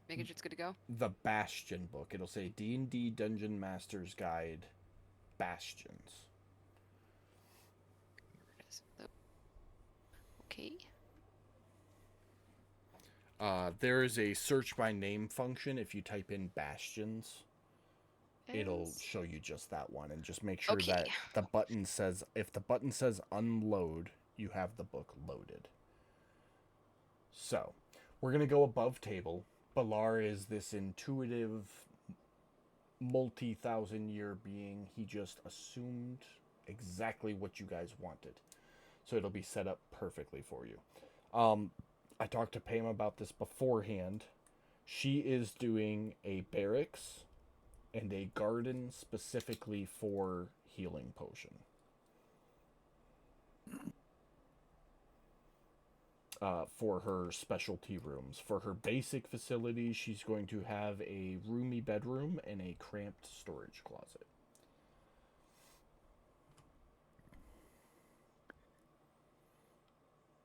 making sure it's good to go? The Bastion book. It'll say D&D Dungeon Master's Guide Bastions. Okay. There is a search by name function. If you type in Bastions, it'll Yes. show you just that one, and just make sure Okay. that the button says, if the button says unload, you have the book loaded. So, we're going to go above table. Balar is this intuitive, multi-thousand year being. He just assumed exactly what you guys wanted. So it'll be set up perfectly for you. I talked to Pam about this beforehand. She is doing a barracks and a garden specifically for healing potion. For her specialty rooms. For her basic facilities, she's going to have a roomy bedroom and a cramped storage closet.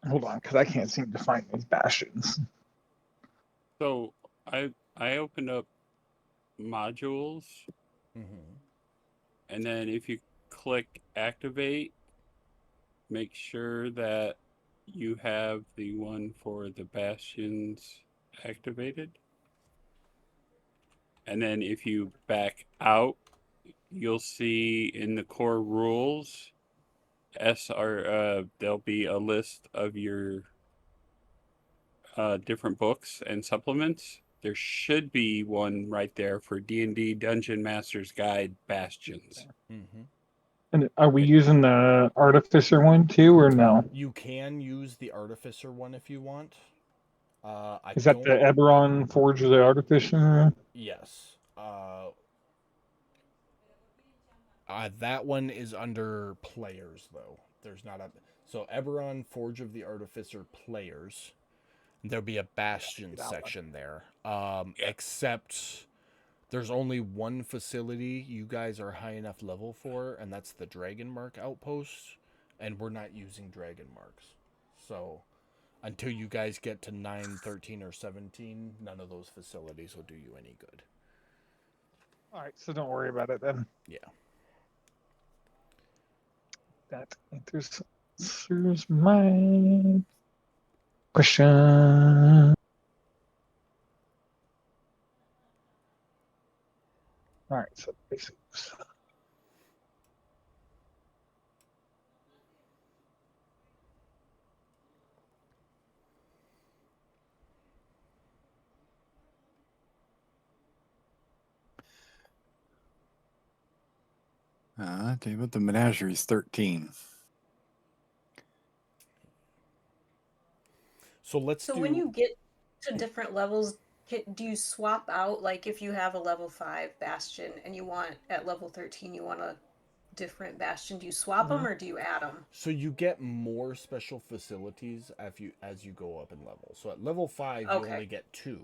Hold on, because I can't seem to find these bastions. So I opened up modules, Mm-hmm. and then if you click activate, make sure that you have the one for the bastions activated. And then if you back out, you'll see in the core rules, there'll be a list of your different books and supplements. There should be one right there for D&D Dungeon Master's Guide Bastions. Mm-hmm. And are we using the artificer one too, or no? You can use the artificer one if you want. I Is that don't. the Eberron Forge of the Artificer? Yes. That one is under players though. There's not a. So Eberron Forge of the Artificer players. There'll be a Bastion that one. section there. Except there's only one facility you guys are high enough level for, and that's the Dragon Mark outpost. And we're not using Dragon Marks. So until you guys get to 9, 13, or 17, none of those facilities will do you any good. All right, so don't worry about it then. Yeah. That answers my question. All right, so basics. Tell you what, the menagerie's 13. So let's So do. when you get to different levels, do you swap out, like if you have a level 5 bastion and you want at level 13 you want a different bastion, do you swap them or do you add them? So you get more special facilities as you go up in level. So at level 5 you Okay. only get 2.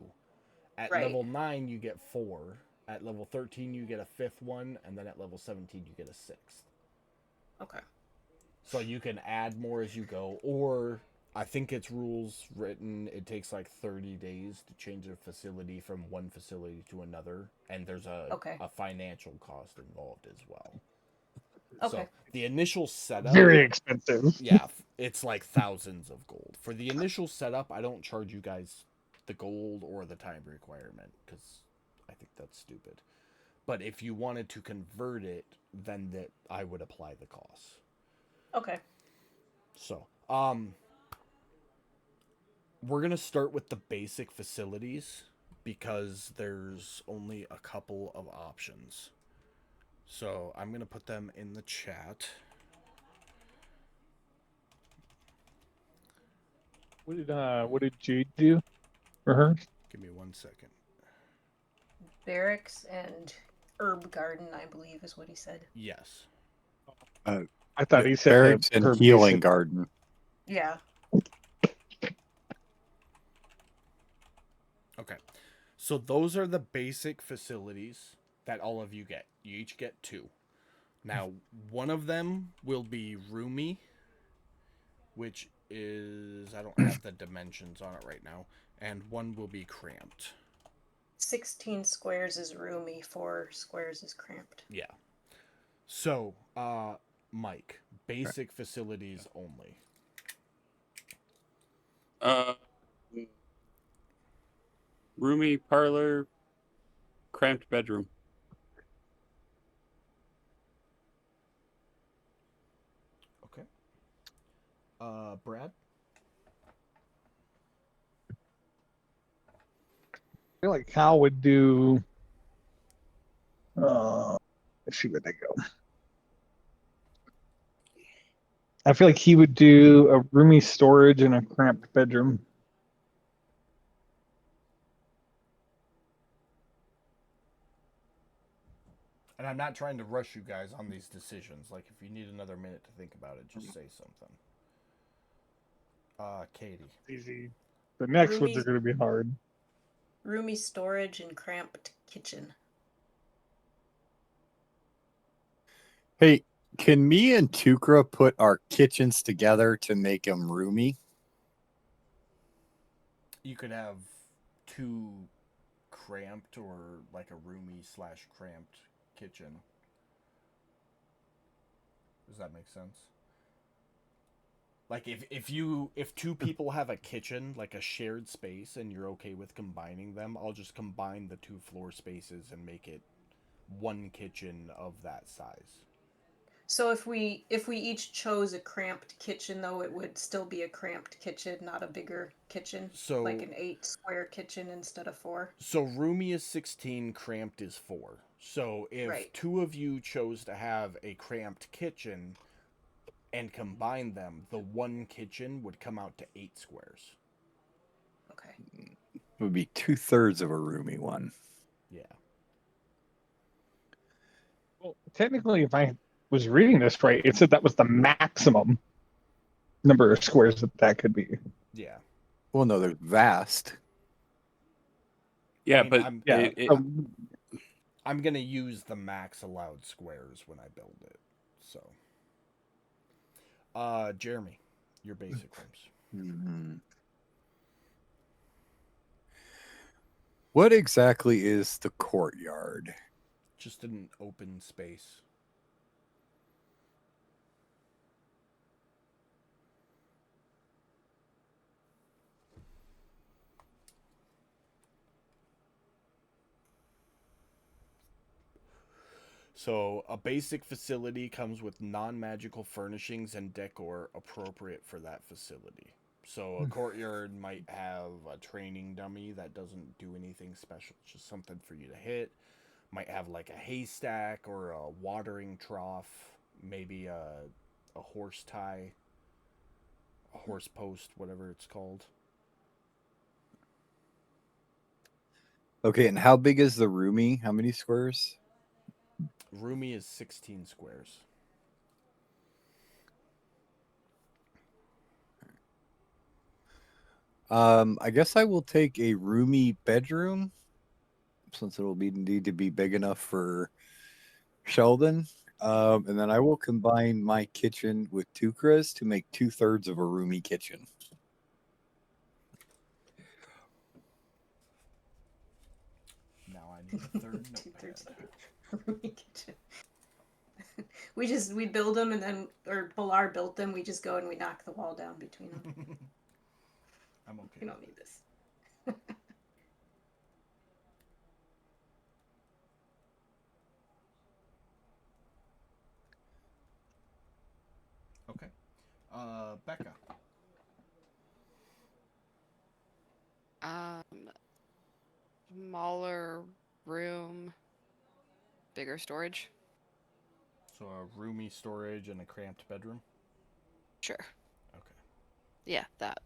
At Right. level 9 you get 4. At level 13 you get a 5th one, and then at level 17 you get a 6th. Okay. So you can add more as you go, or I think it's rules written it takes like 30 days to change a facility from one facility to another, and there's a financial cost involved as well. Okay. So the initial setup, Very expensive. yeah, it's like thousands of gold. For the initial setup, I don't charge you guys the gold or the time requirement because I think that's stupid. But if you wanted to convert it, then that I would apply the costs. Okay. So, we're gonna start with the basic facilities because there's only a couple of options. So I'm gonna put them in the chat. What did Jude do for her? Give me 1 second. Barracks and herb garden, I believe is what he said. Yes. I thought he said Barracks her and healing basic- garden. Yeah. Okay. So those are the basic facilities that all of you get. You each get 2. Now, one of them will be roomy, which is, I don't have the dimensions on it right now, and one will be cramped. 16 squares is roomy, 4 squares is cramped. Yeah. So, Mike, basic facilities only. roomy parlor, cramped bedroom. Okay. Brad? I feel like Hal would do. Let's see where they go. I feel like he would do a roomy storage and a cramped bedroom. And I'm not trying to rush you guys on these decisions. Like, if you need another minute to think about it, just say something. Katie. Easy. The next ones Roomy- are going to be hard. Roomy storage and cramped kitchen. Hey, can me and Tukra put our kitchens together to make them roomy? You could have two cramped or like a roomy / cramped kitchen. Does that make sense? Like if two people have a kitchen, like a shared space, and you're okay with combining them, I'll just combine the 2 floor spaces and make it one kitchen of that size. So if we each chose a cramped kitchen, though, it would still be a cramped kitchen, not a bigger kitchen, So like an 8 square kitchen instead of 4. So roomy is 16, cramped is 4. So if Right. 2 of you chose to have a cramped kitchen and combine them, the one kitchen would come out to 8 squares. Okay. It would be 2/3 of a roomy one. Yeah. Well, technically, if I was reading this right, it said that was the maximum number of squares that could be. Yeah. Well, no, they're vast. Yeah, I mean, but I'm- Yeah. it- I'm going to use the max allowed squares when I build it. So Jeremy, your basic rooms. Mhm. What exactly is the courtyard? Just an open space. So, a basic facility comes with non-magical furnishings and decor appropriate for that facility. So, a courtyard might have a training dummy that doesn't do anything special, it's just something for you to hit. Might have like a haystack or a watering trough, maybe a horse tie, a horse post, whatever it's called. Okay, and how big is the roomy? How many squares? Roomy is 16 squares. I guess I will take a roomy bedroom since it'll need to be big enough for Sheldon. And then I will combine my kitchen with Tukra's to make 2/3 of a roomy kitchen. Now I need a third notepad. 2/3 roomy kitchen. we build them and then, or Bilar built them. We just go and we knock the wall down between them. I'm okay. We don't need this. Okay. Becca. Smaller room, bigger storage. So a roomy storage and a cramped bedroom. Sure. Okay. Yeah, that.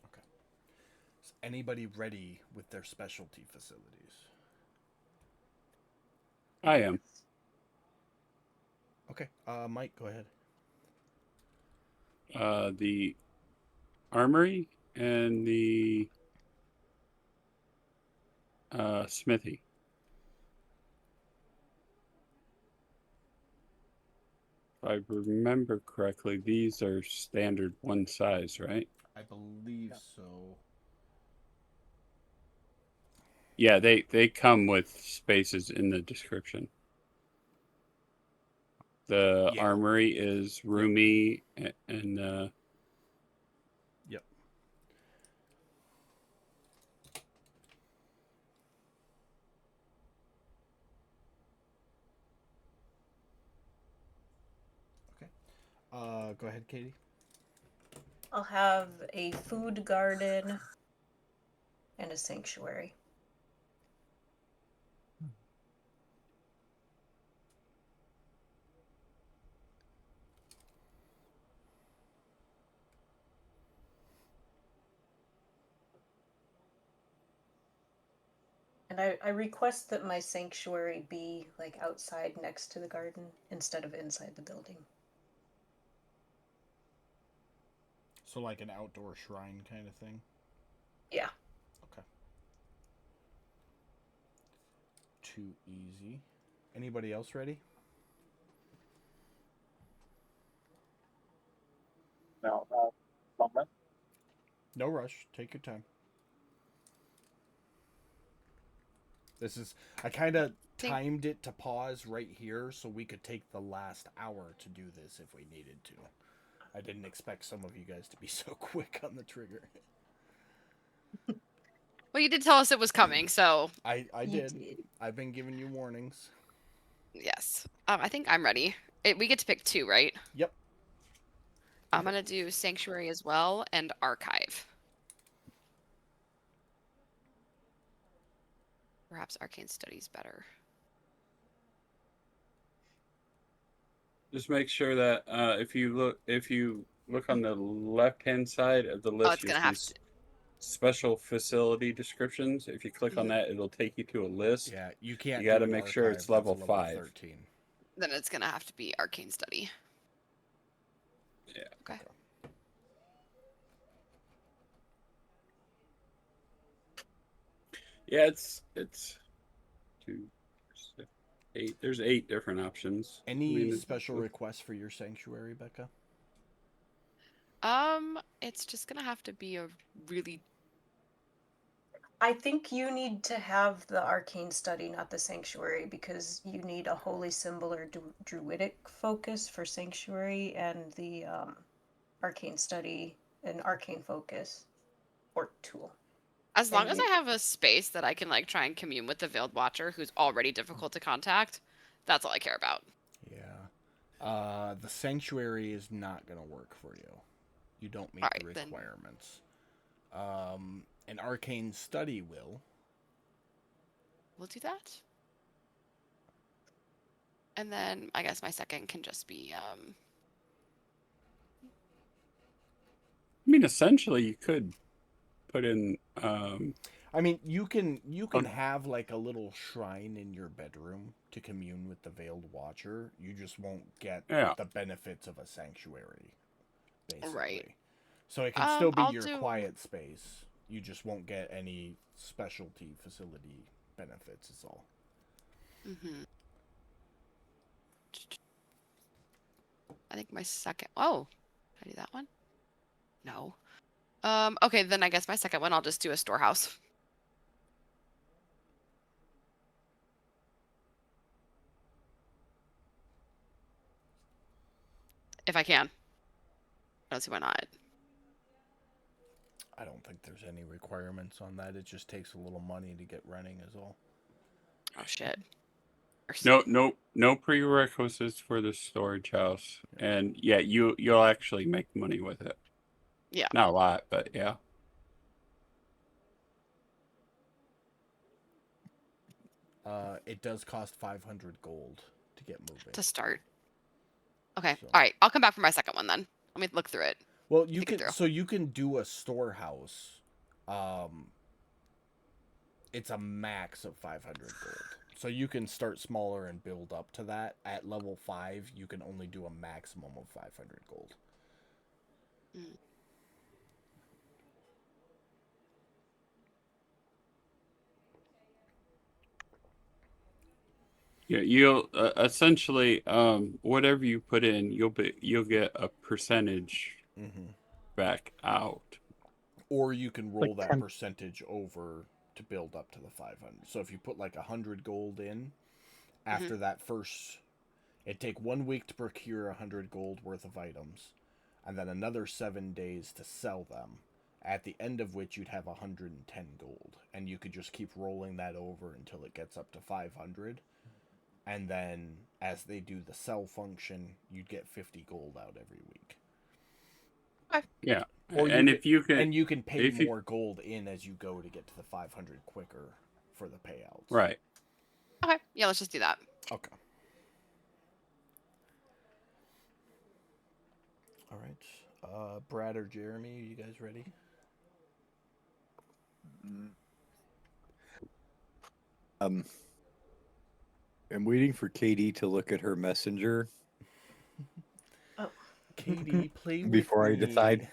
Okay. Is anybody ready with their specialty facilities? I am. Okay. Mike, go ahead. The armory and the smithy. If I remember correctly, these are standard one size, right? I believe so. Yeah, they come with spaces in the description. The Yeah. armory is roomy and Yep. Go ahead, Katie. I'll have a food garden and a sanctuary. And I request that my sanctuary be like outside next to the garden instead of inside the building. So like an outdoor shrine kind of thing. Yeah. Okay. Too easy. Anybody else ready? No, moment. No rush. Take your time. This is I kind of Think- timed it to pause right here so we could take the last hour to do this if we needed to. I didn't expect some of you guys to be so quick on the trigger. Well, you did tell us it was coming, so I You did. I've been giving you warnings. yes. I think I'm ready. We get to pick 2, right? Yep. I'm gonna do Sanctuary as well and Archive. Perhaps Arcane Studies better. Just make sure that if you look on the left-hand side of the Oh, list, it's you'll gonna see have to. special facility descriptions. If you click on Mhm. that, it'll take you to a list. Yeah, you can't. You gotta do an make sure archive it's that's level 5. 13. Then it's gonna have to be Arcane Study. Yeah. Okay. Yeah, it's 2, 6, 8. There's 8 different options. Any special requests for your sanctuary, Becca? It's just gonna have to be a really. I think you need to have the arcane study, not the sanctuary, because you need a holy symbol or druidic focus for sanctuary, and the arcane study an arcane focus or tool. As long And as I have a space that I can like try and commune with the Veiled Watcher, who's already difficult to contact, that's all I care about. Yeah. The sanctuary is not gonna work for you. You don't meet the Alright, then. requirements. An arcane study will. We'll do that. And then I guess my second can just be I mean, essentially, you could put in. I mean, you can have like a little shrine in your bedroom to commune with the Veiled Watcher. You just won't get Yeah. the benefits of a sanctuary, basically. Right. So it can still be I'll your do- quiet space. You just won't get any specialty facility benefits. Is all. Mm-hmm. I think my second. Oh, did I do that one? No. Okay, then I guess my second one I'll just do a storehouse. If I can. I don't see why not. I don't think there's any requirements on that. It just takes a little money to get running. Is all. Oh shit. No prerequisites for the storage house, and yeah, you'll actually make money with it. Yeah. Not a lot, but yeah. It does cost 500 gold to get moving. To start. Okay. So- All right. I'll come back for my second one then. Let me look through it. Well, you think it can through. so you can do a storehouse. It's a max of 500 gold. So you can start smaller and build up to that. At level 5, you can only do a maximum of 500 gold. Mm. Yeah, you'll essentially whatever you put in, you'll get a percentage Mm-hmm. back out. Or you can roll Like that 10 percentage over to build up to the 500. So if you put like 100 gold in, after that first, it'd take 1 week to procure 100 gold worth of items, and then another 7 days to sell them. At the end of which you'd have 110 gold, and you could just keep rolling that over until it gets up to 500. and then as they do the sell function, you'd get 50 gold out every week. Yeah. Or And you if you can, and you can pay if you- more gold in as you go to get to the 500 quicker for the payouts. right. Okay. Yeah, let's just do that. Okay. All right. Brad or Jeremy, are you guys ready? I'm waiting for Katie to look at her messenger Katie, play with before I me. decide.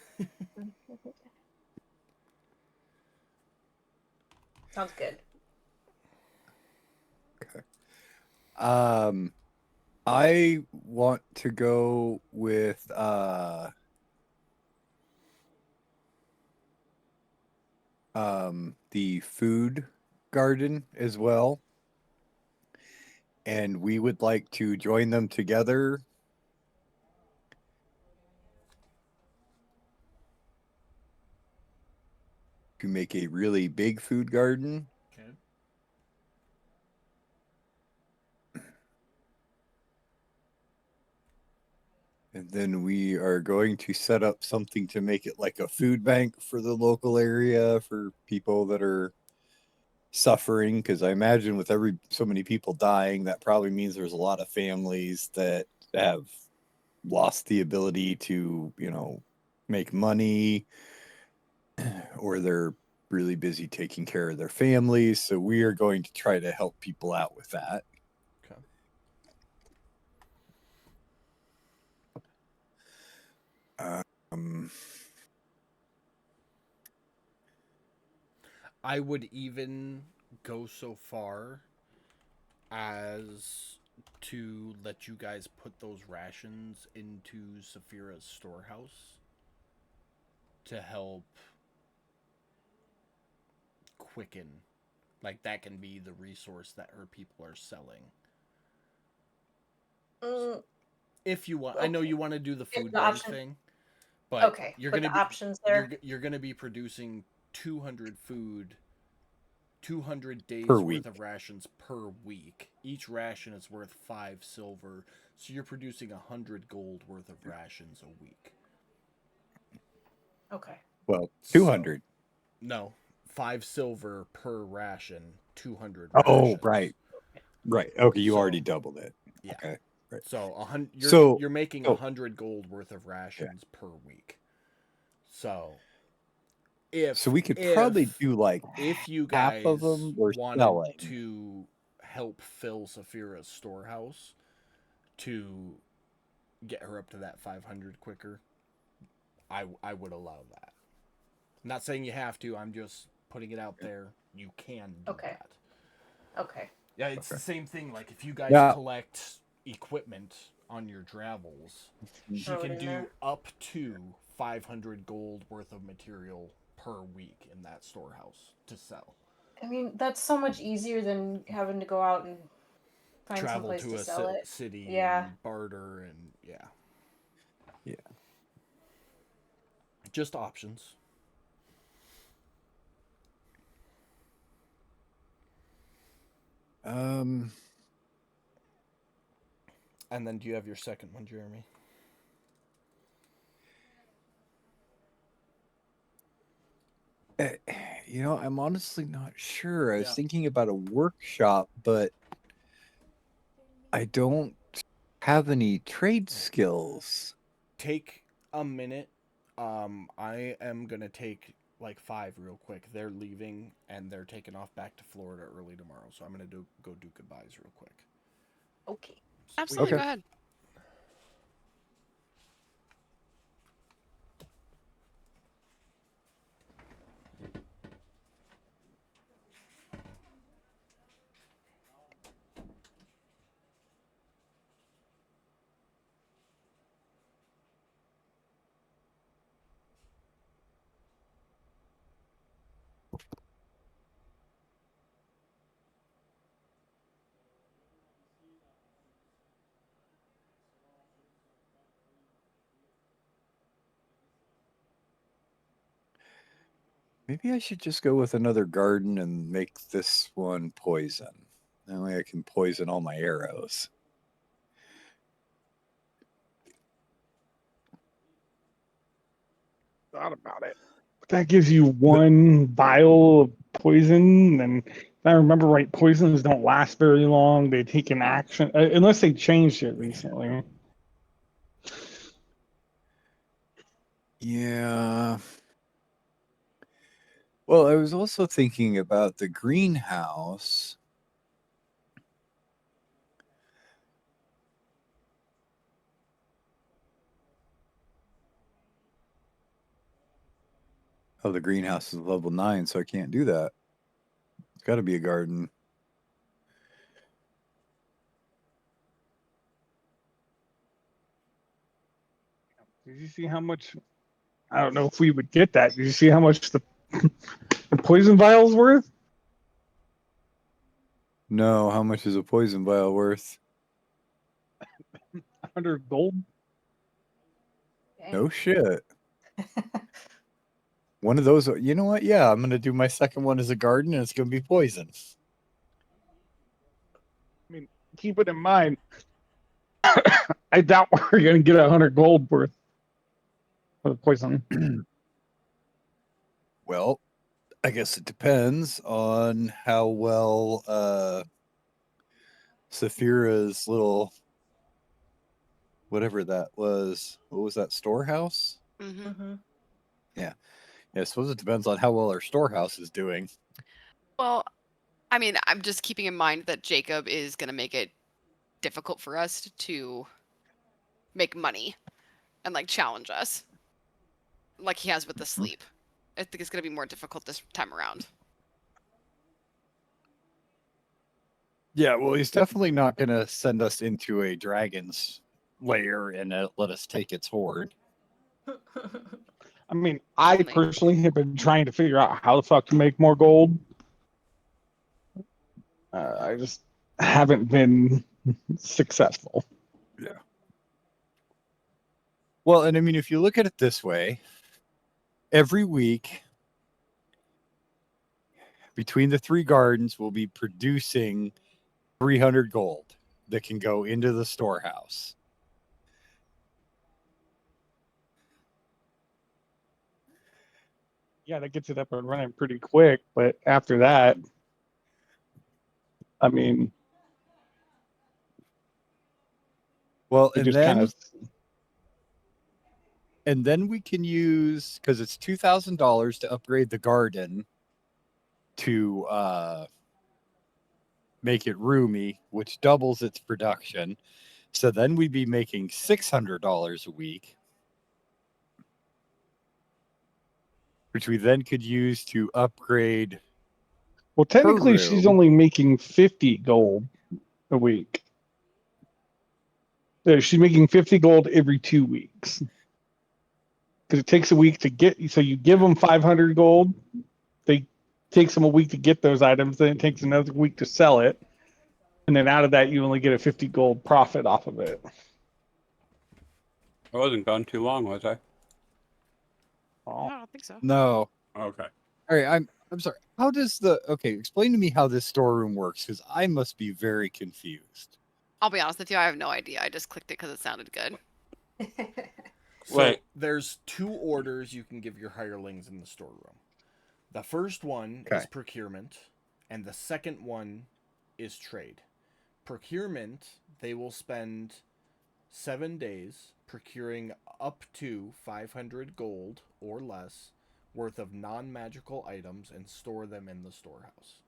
Sounds good. I want to go with the food garden as well. And we would like to join them together to make a really big food garden. Okay. And then we are going to set up something to make it like a food bank for the local area for people that are suffering. Because I imagine with so many people dying, that probably means there's a lot of families that have lost the ability to, make money, or they're really busy taking care of their families. So we are going to try to help people out with that. Okay. I would even go so far as to let you guys put those rations into Saphira's storehouse to help quicken. Like, that can be the resource that her people are selling. Mm, If you want, I know you want to do the food the bank option- thing, but okay, you're but gonna the be options there. you're gonna be producing 200 food, 200 days Per worth week. of rations per week. Each ration is worth 5 silver, so you're producing 100 gold worth of rations a week. Okay. Well, So- 200. No, 5 silver per ration, 200 Oh, rations. right. Right. Okay, you So- already doubled it. Yeah. Okay. Right. So So- you're making oh. 100 gold worth of rations per week. So if So we could probably do like if you half guys of them were wanted selling. to help fill Saphira's storehouse to get her up to that 500 quicker, I would allow that. I'm not saying you have to. I'm just putting it out there. You can do Okay. that. Okay. Yeah, it's Okay. the same thing. Like, if you guys Yeah. collect equipment on your travels, she Throw it can in do there. up to 500 gold worth of material per week in that storehouse to sell. I mean, that's so much easier than having to go out and find Travel someplace to to a sell it. city Yeah. and barter and yeah. Yeah. Just options. And then do you have your second one, Jeremy? I'm honestly not sure. I was Yeah. thinking about a workshop, but I don't have any trade skills. Take a minute. I am gonna take like 5 real quick. They're leaving and they're taking off back to Florida early tomorrow, so I'm gonna go do goodbyes real quick. Okay. Absolutely. Okay. Go ahead. Maybe I should just go with another garden and make this one poison. That way I can poison all my arrows. Thought about it. That gives you one vial of poison, and if I remember right, poisons don't last very long. They take an action unless they changed it recently. Yeah. Well, I was also thinking about the greenhouse. Oh, the greenhouse is level 9, so I can't do that. It's got to be a garden. Did you see how much? I don't know if we would get that. Did you see how much the poison vial's worth? No, how much is a poison vial worth? 100 gold. No shit. One of those, you know what? Yeah, I'm going to do my second one as a garden, and it's going to be poison. Keep it in mind. I doubt we're going to get 100 gold worth for the poison. Well, I guess it depends on how well Saphira's little, whatever that was, what was that, storehouse? Mm-hmm. Mm-hmm. Yeah, I suppose it depends on how well our storehouse is doing. Well, I mean, I'm just keeping in mind that Jacob is going to make it difficult for us to make money and like challenge us like he has with the sleep. I think it's going to be more difficult this time around. Yeah, well, he's definitely not going to send us into a dragon's lair and let us take its hoard. I mean, I Only. personally have been trying to figure out how the fuck to make more gold. I just haven't been successful. Yeah. Well, and I mean, if you look at it this way, every week between the 3 gardens, we'll be producing 300 gold that can go into the storehouse. Yeah, that gets it up and running pretty quick. But after that, I mean, Well, it and just then kind of. and then we can use, because it's $2,000 to upgrade the garden to make it roomy, which doubles its production. So then we'd be making $600 a week, which we then could use to upgrade. Well, technically, she's room. only making 50 gold a week. She's making 50 gold every 2 weeks. Because it takes a week to get. So you give them 500 gold. They takes them a week to get those items. Then it takes another week to sell it. And then out of that, you only get a 50 gold profit off of it. I wasn't gone too long, was I? Oh. I don't think so. No. Okay. All right, I'm sorry. How does explain to me how this storeroom works, because I must be very confused. I'll be honest with you, I have no idea. I just clicked it because it sounded good. So Wait. there's 2 orders you can give your hirelings in the storeroom. The first one is Okay. procurement, and the second one is trade. Procurement, they will spend 7 days procuring up to 500 gold or less worth of non-magical items and store them in the storehouse.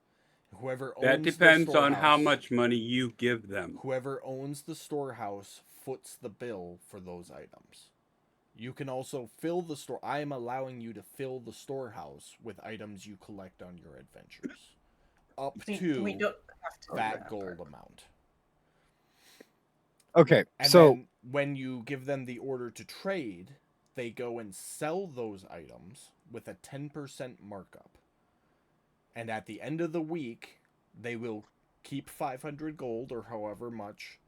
Whoever owns That the depends on how storehouse- much money you give them. Whoever owns the storehouse foots the bill for those items. You can also fill the store. I am allowing you to fill the storehouse with items you collect on your adventures, up to we don't have to do that gold part. amount. Okay, And so then when you give them the order to trade, they go and sell those items with a 10% markup. And at the end of the week, they will keep 500 gold or however much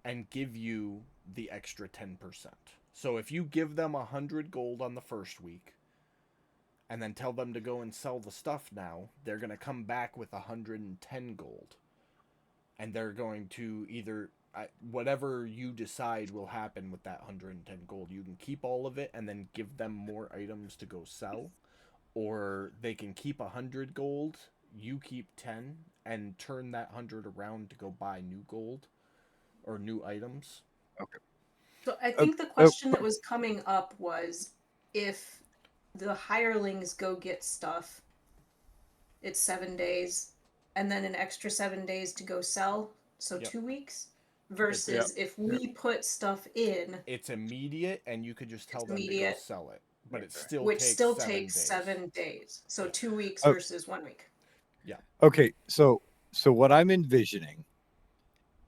and give you the extra 10%. So if you give them 100 gold on the first week and then tell them to go and sell the stuff now, they're going to come back with 110 gold. and they're going to either whatever you decide will happen with that 110 gold. You can keep all of it and then give them more items to go sell, or they can keep 100 gold, you keep 10, and turn that 100 around to go buy new gold or new items. So I Oh, think the question that was coming up was if the hirelings go get stuff, it's 7 days, and then an extra 7 days to go sell, so Yep. 2 weeks. Versus if we put stuff in, It's immediate, and you could just tell It's them to go immediate. sell it, but it still which takes still 7 takes days. 7 days. So Yeah. 2 weeks Oh. versus 1 week. Okay, so what I'm envisioning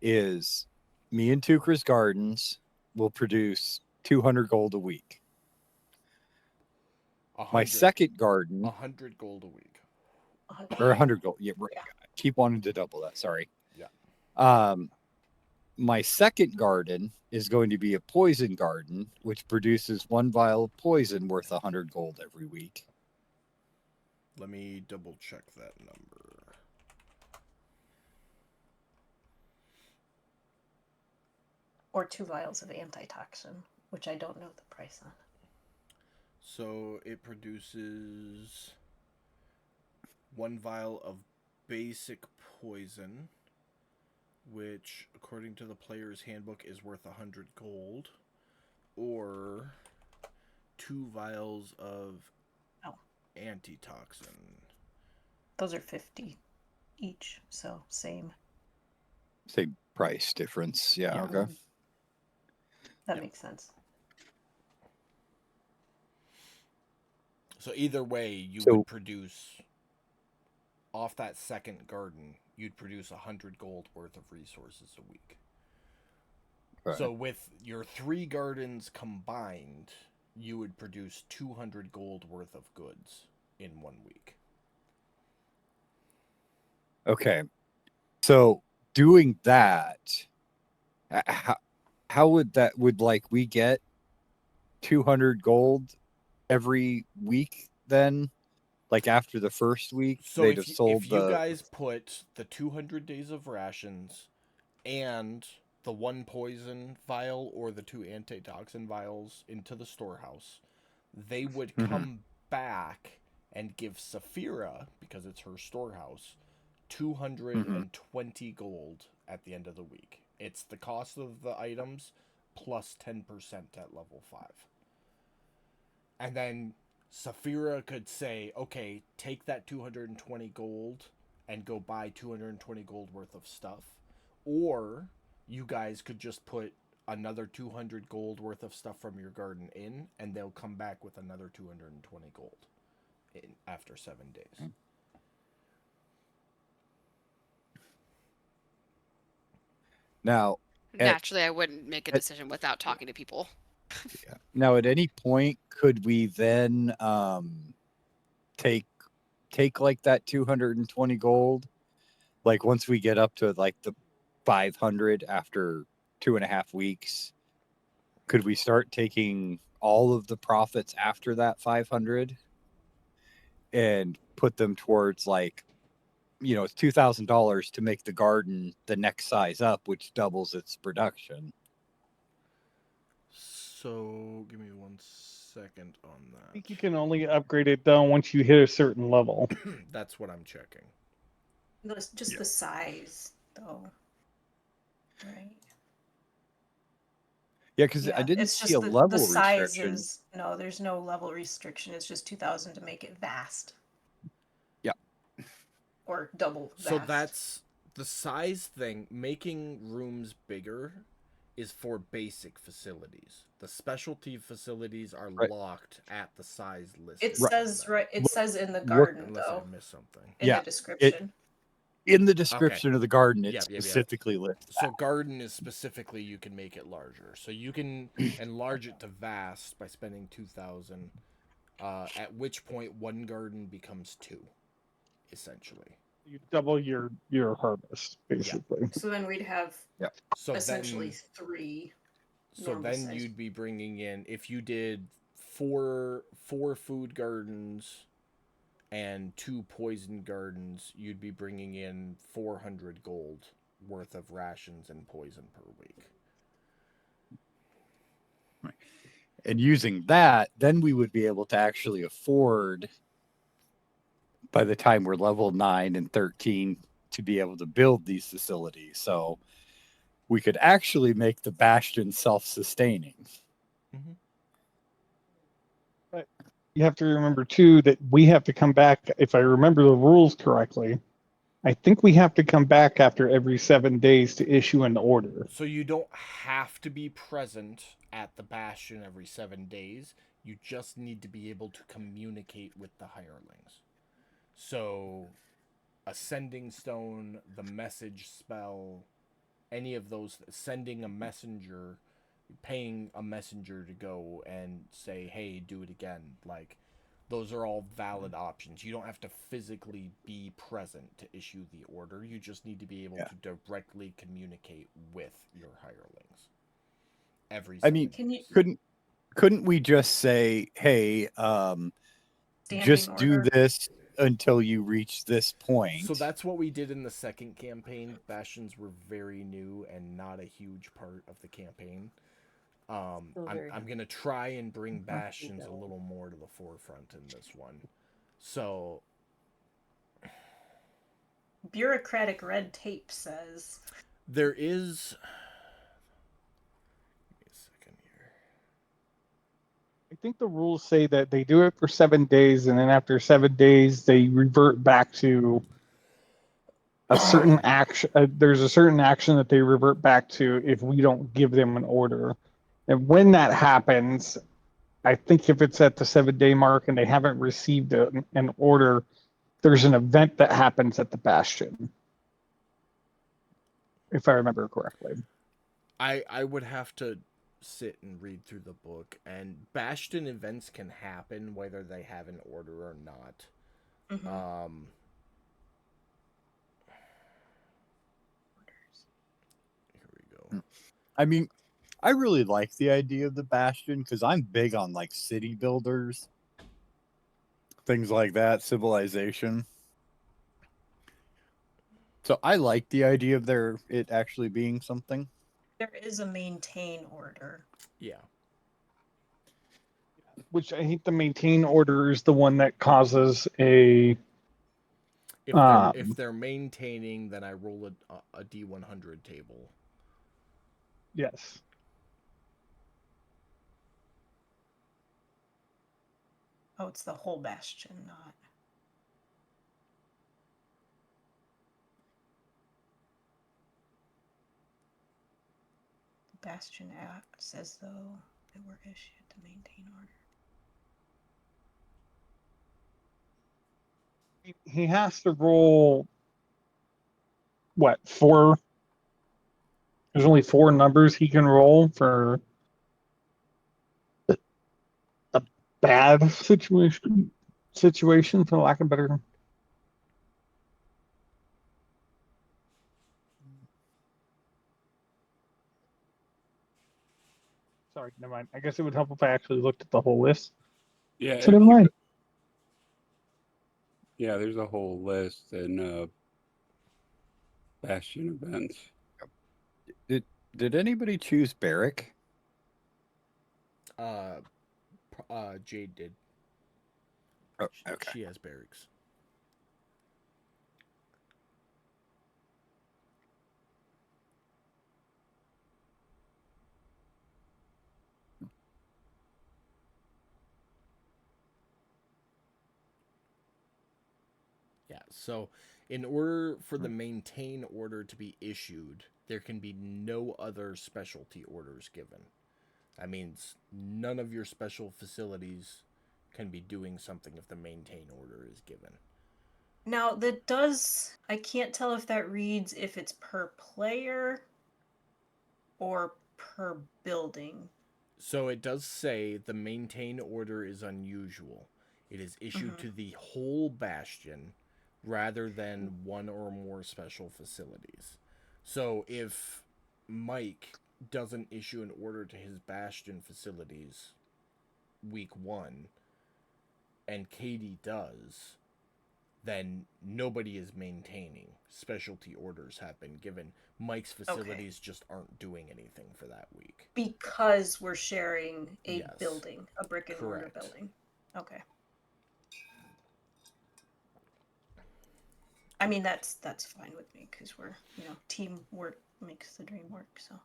is me and Tukra's Gardens will produce 200 gold a week. My 100, second garden, 100 gold a week. or 100 gold. Yeah, right. Yeah. I keep wanting to double that. Sorry. Yeah. My second garden is going to be a poison garden, which produces 1 vial of poison worth 100 gold every week. Let me double check that number. Or 2 vials of antitoxin, which I don't know the price on. So it produces 1 vial of basic poison, which, according to the player's handbook, is worth 100 gold, or 2 vials of antitoxin. Those are 50 each, so same. Same price difference. Yeah. Yeah. Okay. That Yep. makes sense. So either way, you So- would produce, off that second garden, you'd produce 100 gold worth of resources a week. Right. So with your 3 gardens combined, you would produce 200 gold worth of goods in 1 week. Okay. So doing that, how would that, would we get 200 gold every week then? Like after the first week, So they'd have sold if you the. guys put the 200 days of rations and the 1 poison vial or the 2 antitoxin vials into the storehouse, they would Mhm. come back and give Saphira, because it's her storehouse, 220 gold at the end of the week. It's the cost of the items plus 10% at level 5. And then Saphira could say, okay, take that 220 gold and go buy 220 gold worth of stuff. Or you guys could just put another 200 gold worth of stuff from your garden in, and they'll come back with another 220 gold after 7 days. Now, Naturally, I wouldn't make a at- decision without talking to people. now, at any point, could we then take like that 220 gold? Like once we get up to like the 500 after 2.5 weeks, could we start taking all of the profits after that 500 and put them towards, like, it's $2,000 to make the garden the next size up, which doubles its production? So give me 1 second on I think that. you can only upgrade it though once you hit a certain level. That's what I'm checking. Just the size, though. Right. Yeah, because I didn't it's see just a level the size restriction. is no, there's no level restriction. It's just 2,000 to make it vast. Yeah. Or double vast. So that's the size thing. Making rooms bigger is for basic facilities. The specialty facilities are Right. locked at the size list. It says It says in the garden Unless though, I missed something. in Yeah, the description. In the description of the garden, it Yep. specifically lists So that. garden is specifically you can make it larger. So you can enlarge it to vast by spending 2,000. At which point 1 garden becomes 2, essentially. You double your harvest, basically. So then we'd have So essentially then 3. So normal then size. you'd be bringing in, if you did four food gardens and 2 poison gardens, you'd be bringing in 400 gold worth of rations and poison per week. And using that, then we would be able to actually afford, by the time we're level 9 and 13, to be able to build these facilities. So we could actually make the Bastion self-sustaining. You have to remember too that we have to come back. If I remember the rules correctly, I think we have to come back after every 7 days to issue an order. So you don't have to be present at the Bastion every 7 days. You just need to be able to communicate with the hirelings. So, Ascending Stone, the message spell, any of those, sending a messenger, paying a messenger to go and say, hey, do it again. Like, those are all valid options. You don't have to physically be present to issue the order. You just need to be able to directly communicate with your hirelings. I mean, Can you couldn't we just say, hey, just do order? this until you reach this point? So that's what we did in the second campaign. Bastions were very new and not a huge part of the campaign. I'm gonna try and bring Bastions a little more to the forefront in this one. So Bureaucratic red tape says there is. Give me a second here. I think the rules say that they do it for 7 days, and then after 7 days, they revert back to a certain action. There's a certain action that they revert back to if we don't give them an order. And when that happens, I think if it's at the 7-day mark and they haven't received an order, there's an event that happens at the Bastion. If I remember correctly. I would have to sit and read through the book, and Bastion events can happen whether they have an order or not. Here we go. I mean, I really like the idea of the Bastion because I'm big on like city builders, things like that, civilization. So I like the idea of it actually being something. there is a maintain order. Yeah. Which I think the maintain order is the one that causes a. If they're maintaining, then I roll a D100 table. Yes. Oh, it's the whole Bastion, not. The Bastion Act says, though, they were issued to maintain order. He has to roll. What, 4? There's only 4 numbers he can roll for a bad situation, for lack of better. Sorry, never mind. I guess it would help if I actually looked at the whole list. Yeah, So never mind. Yeah, there's a whole list and Bastion events. Did anybody choose Barrick? Jade did. Oh, okay. She has barracks. Yeah, so in order for the maintain order to be issued, there can be no other specialty orders given. That means none of your special facilities can be doing something if the maintain order is given. Now, that does. I can't tell if that reads if it's per player or per building. So it does say the maintain order is unusual. It is issued to the whole Bastion rather than one or more special facilities. So if Mike doesn't issue an order to his Bastion facilities week 1 and Katie does, then nobody is maintaining. Specialty orders have been given. Mike's facilities just aren't doing anything for that week. Because we're sharing a Yes. building, a brick and mortar Correct. building. Okay. I mean, that's fine with me because we're, teamwork makes the dream work. So.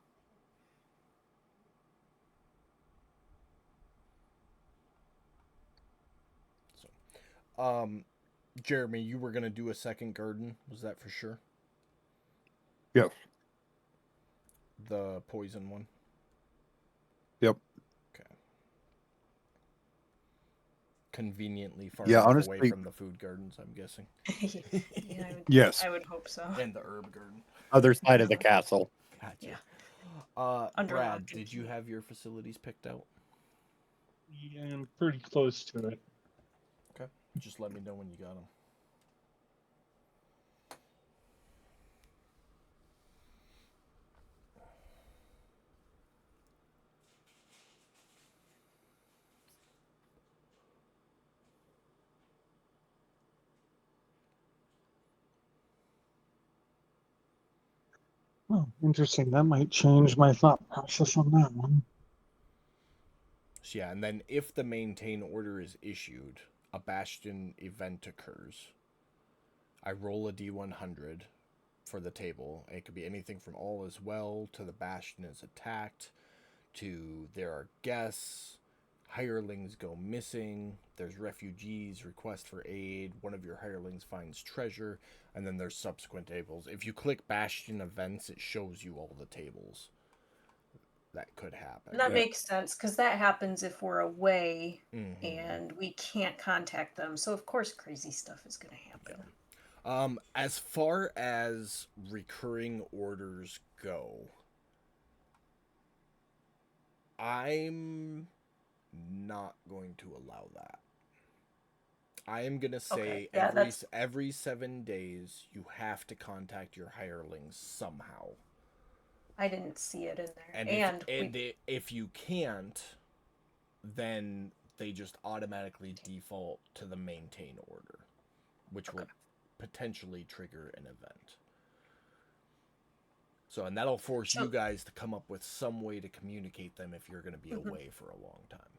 Jeremy, you were gonna do a second garden. Was that for sure? Yep. The poison one. Yep. Okay. Conveniently far Yeah, enough away honestly- from the food gardens, I'm guessing, Yeah, Yes. I would hope so. and the herb garden. Other side of the castle. Gotcha. Yeah. Brad, Under lock and did you key. have your facilities picked out? Yeah, I'm pretty close to it. Okay. Just let me know when you got them. Oh, interesting. That might change my thought process on that one. So yeah, and then if the maintain order is issued, a bastion event occurs. I roll a d100 for the table. It could be anything from all is well to the bastion is attacked to there are guests, hirelings go missing, there's refugees, request for aid, one of your hirelings finds treasure, and then there's subsequent tables. If you click bastion events, it shows you all the tables that could happen. And that Yeah. makes sense because that happens if we're away Mhm. and we can't contact them. So of course crazy stuff is going to happen. As far as recurring orders go, I'm not going to allow that. I am gonna say Okay, yeah, that's- every 7 days you have to contact your hirelings somehow. I didn't see it in there. And And, if you can't, then they just automatically default to the maintain order, which will potentially trigger an event. So, and that'll force you guys to come up with some way to communicate them if you're going to be away for a long time.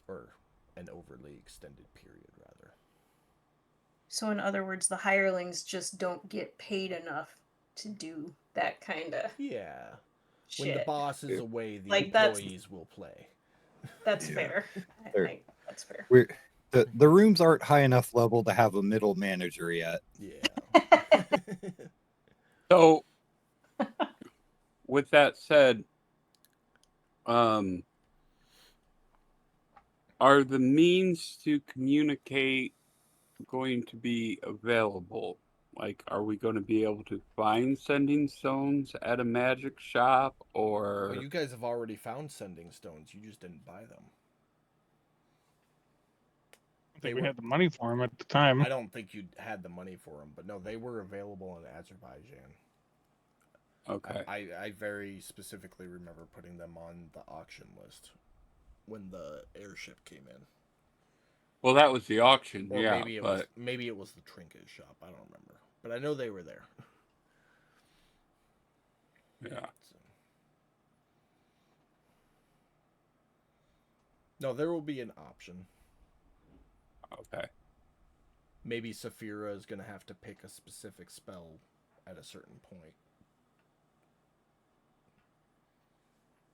Or an overly extended period, rather. so in other words, the hirelings just don't get paid enough to do that kind of Yeah. shit. When the boss is away, the Like, that's- employees will play. That's Yeah. fair. Fair. That's fair. The rooms aren't high enough level to have a middle manager yet. Yeah. So, with that said, are the means to communicate going to be available? Like, are we going to be able to find sending stones at a magic shop, or Well, you guys have already found sending stones. You just didn't buy them. I They think we were- had the money for him at the time. I don't think you had the money for them, but no, they were available in Azerbaijan. okay? I very specifically remember putting them on the auction list when the airship came in. Well, that was the auction, Or yeah. maybe it was the trinket shop. I don't remember, but I know they were there. Yeah. So. No, there will be an option. Okay. Maybe Saphira is going to have to pick a specific spell at a certain point.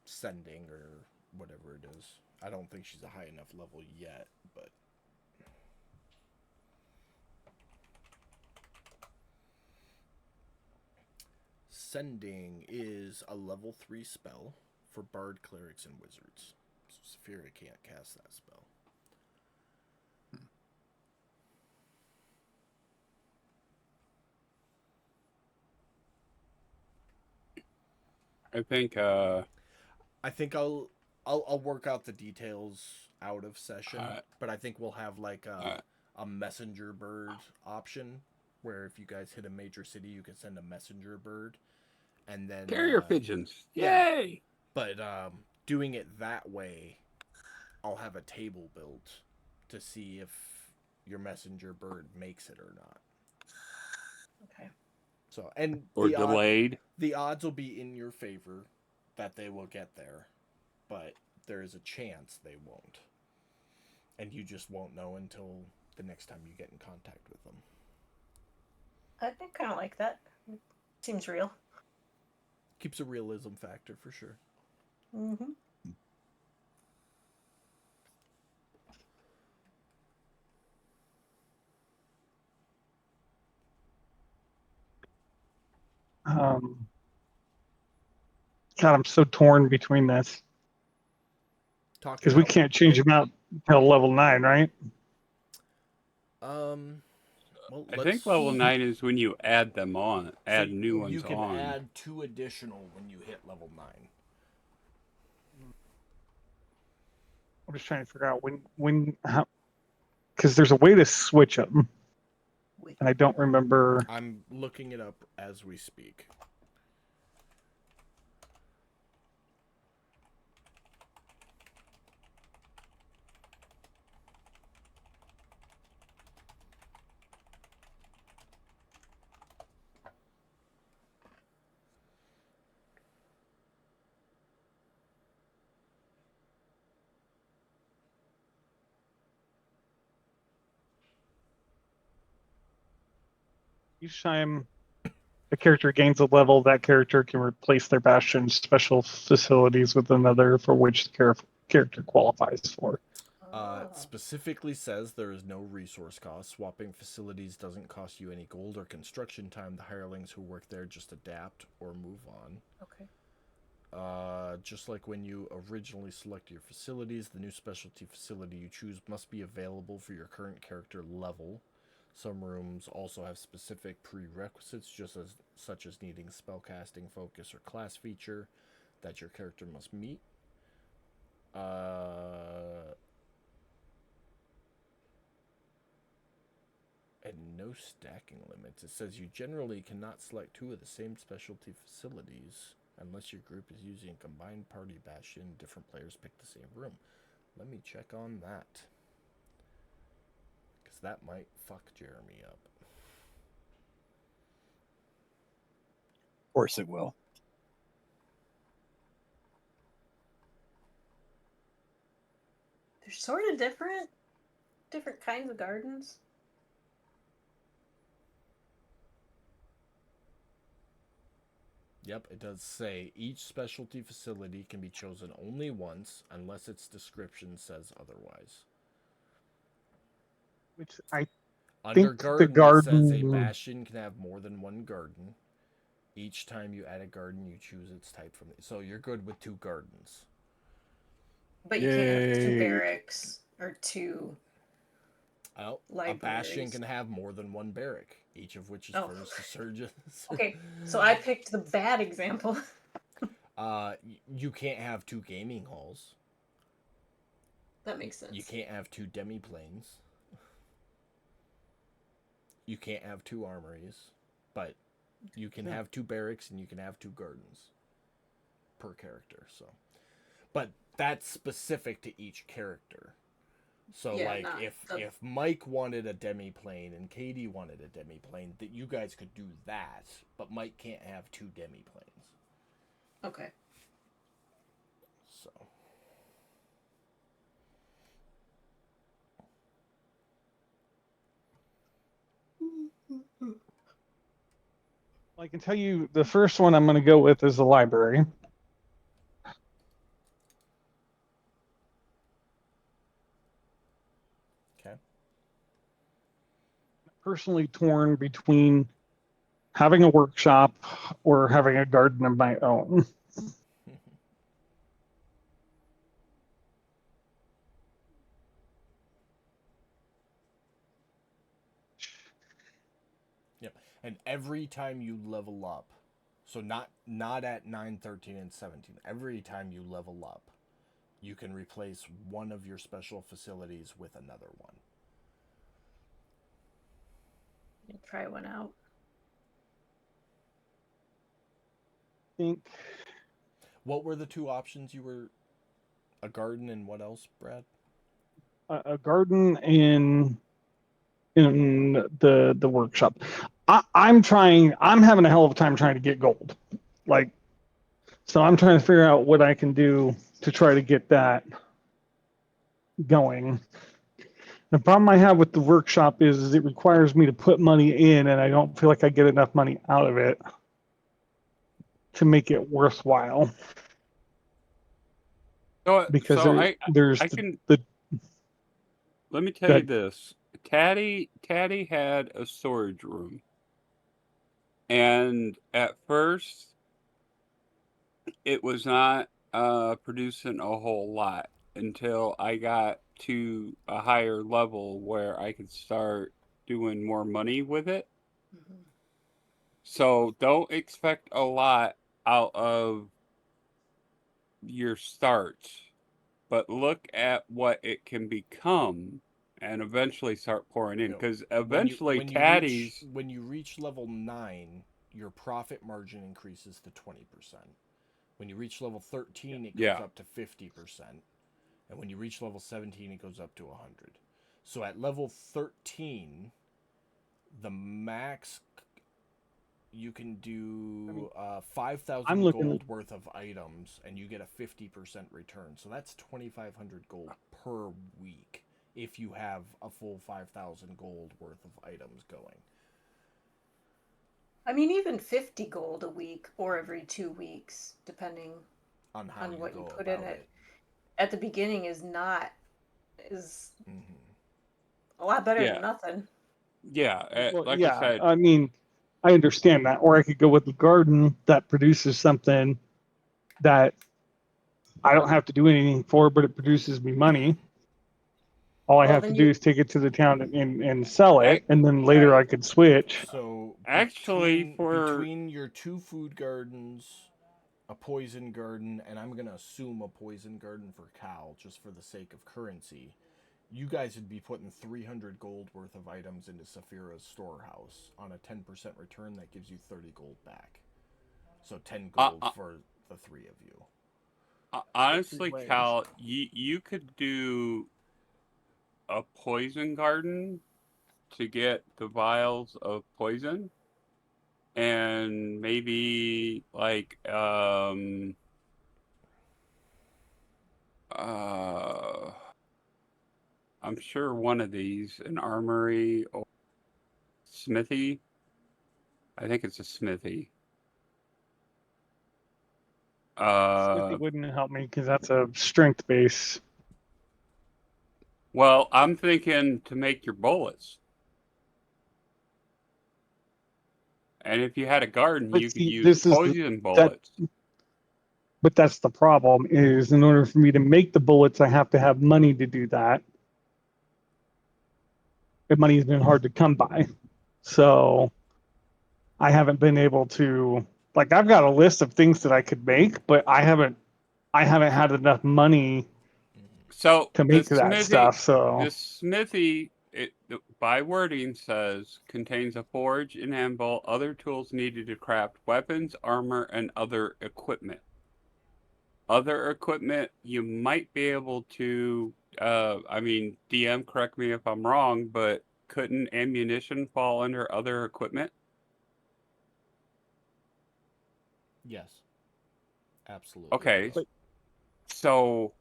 Sending or whatever it is. I don't think she's a high enough level yet, but... Sending is a level 3 spell for bard, clerics, and wizards. So Saphira can't cast that spell. I think I think I'll work out the details out of session, but I think we'll have like a messenger bird option where if you guys hit a major city, you can send a messenger bird, and then carrier pigeons. yeah. Yay! But doing it that way, I'll have a table built to see if your messenger bird makes it or not. Okay. So, and Or the delayed. the odds will be in your favor that they will get there, but there is a chance they won't. And you just won't know until the next time you get in contact with them. I think kind of like that. Seems real. Keeps a realism factor for sure. Mm-hmm. God, I'm so torn between this Talk because it we out. can't change him out until level 9, right? Well, I think level 9 is when you add them on, add new ones you can on. add 2 additional when you hit level 9. I'm just trying to figure out how, because there's a way to switch them, and I don't remember. I'm looking it up as we speak. Each time a character gains a level, that character can replace their bastion special facilities with another for which the character qualifies for. It specifically says there is no resource cost. Swapping facilities doesn't cost you any gold or construction time. The hirelings who work there just adapt or move on. Okay. Just like when you originally select your facilities, the new specialty facility you choose must be available for your current character level. Some rooms also have specific prerequisites, such as needing spellcasting, focus, or class feature that your character must meet. And no stacking limits. It says you generally cannot select 2 of the same specialty facilities unless your group is using a combined party bastion. Different players pick the same room. Let me check on that, because that might fuck Jeremy up. Of course it will. They're sort of different kinds of gardens. Yep, it does say each specialty facility can be chosen only once unless its description says otherwise. Which I Under think the garden, it says a garden. bastion can have more than one garden. Each time you add a garden, you choose its type from it. So you're good with 2 gardens. But you can't have 2 Yay. barracks or 2 Oh, a libraries. bastion can have more than 1 barrack, each of which is furnished to surgeons. Okay, so I picked the bad example. You can't have 2 gaming halls. That makes sense. You can't have 2 demiplanes. You can't have 2 armories, but you can have 2 barracks and you can have 2 gardens per character. So, but that's specific to each character. So Yeah, like if Mike wanted a demiplane and Katie wanted a demiplane, that you guys could do that, but Mike can't have 2 demiplanes. Okay. So I can tell you the first one I'm going to go with is the library. okay. Personally torn between having a workshop or having a garden of my own. Yep. And every time you level up, so not at 9, 13, and 17, every time you level up, you can replace one of your special facilities with another one. Try one out. I think What were the 2 options you were? A garden and what else, Brad? a garden in in the workshop. I'm having a hell of a time trying to get gold. Like, so I'm trying to figure out what I can do to try to get that going. The problem I have with the workshop is it requires me to put money in, and I don't feel like I get enough money out of it to make it worthwhile. Because there's I can the let me tell you this. Caddy had a storage room. And at first it was not producing a whole lot until I got to a higher level where I could start doing more money with it. Mhm. So don't expect a lot out of your start, but look at what it can become and eventually start pouring in. No. Because eventually caddies. When you reach level 9, your profit margin increases to 20%. When you reach level 13, it goes Yeah. up to 50%. And when you reach level 17, it goes up to 100. So at level 13, the max you can do 5,000 gold worth of items, and you get a 50% return. So that's 2,500 gold per week if you have a full 5,000 gold worth of items going. I mean, even 50 gold a week or every 2 weeks, depending on how on you what go you put about in it. At the beginning is a lot better Yeah. than nothing. Yeah, well, like I yeah. said, I mean, I understand that, or I could go with the garden that produces something that I don't have to do anything for, but it produces me money. All I Well, have to then do you is take it to the town and sell it, Ac- and then later I right. could switch. So actually, between your 2 food gardens, a poison garden, and I'm gonna assume a poison garden for Cal just for the sake of currency, you guys would be putting 300 gold worth of items into Saphira's storehouse on a 10% return. That gives you 30 gold back. So 10 gold for the 3 of you. honestly, Ways. Cal, you could do a poison garden to get the vials of poison, and maybe like I'm sure one of these, an armory or smithy. I think it's a smithy. It wouldn't help me because that's a strength base. Well, I'm thinking to make your bullets. And if you had a garden, But you could see, use this is poison that. bullets. But that's the problem. Is in order for me to make the bullets, I have to have money to do that. And money's been hard to come by, so I haven't been able to. Like, I've got a list of things that I could make, but I haven't had enough money So to make that stuff. So the smithy, by wording says contains a forge, an anvil, other tools needed to craft weapons, armor, and other equipment. Other equipment you might be able to. I mean, DM, correct me if I'm wrong, but couldn't ammunition fall under other equipment? Yes. Absolutely. Okay, Yes. so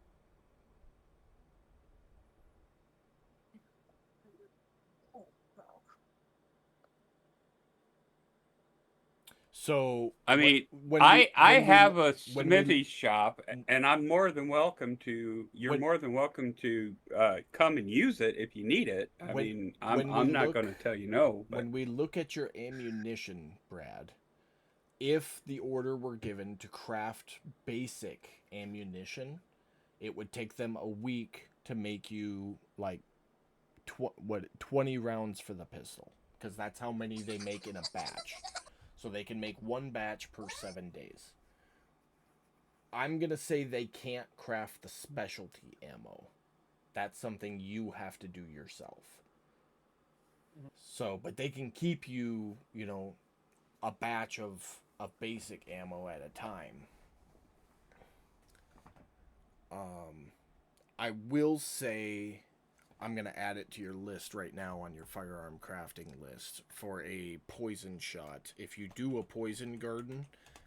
So I mean, when we I have a when we smithy shop, and I'm more than welcome to. You're when more than welcome to come and use it if you need it. I when mean, when we I'm not look going to tell you no, but when we look at your ammunition, Brad, if the order were given to craft basic ammunition, it would take them a week to make you like 20 rounds for the pistol, because that's how many they make in a batch. So they can make one batch per 7 days. I'm going to say they can't craft the specialty ammo. That's something you have to do yourself. So, but they can keep you, a batch of basic ammo at a time. I will say I'm gonna add it to your list right now on your firearm crafting list for a poison shot. If you do a poison garden,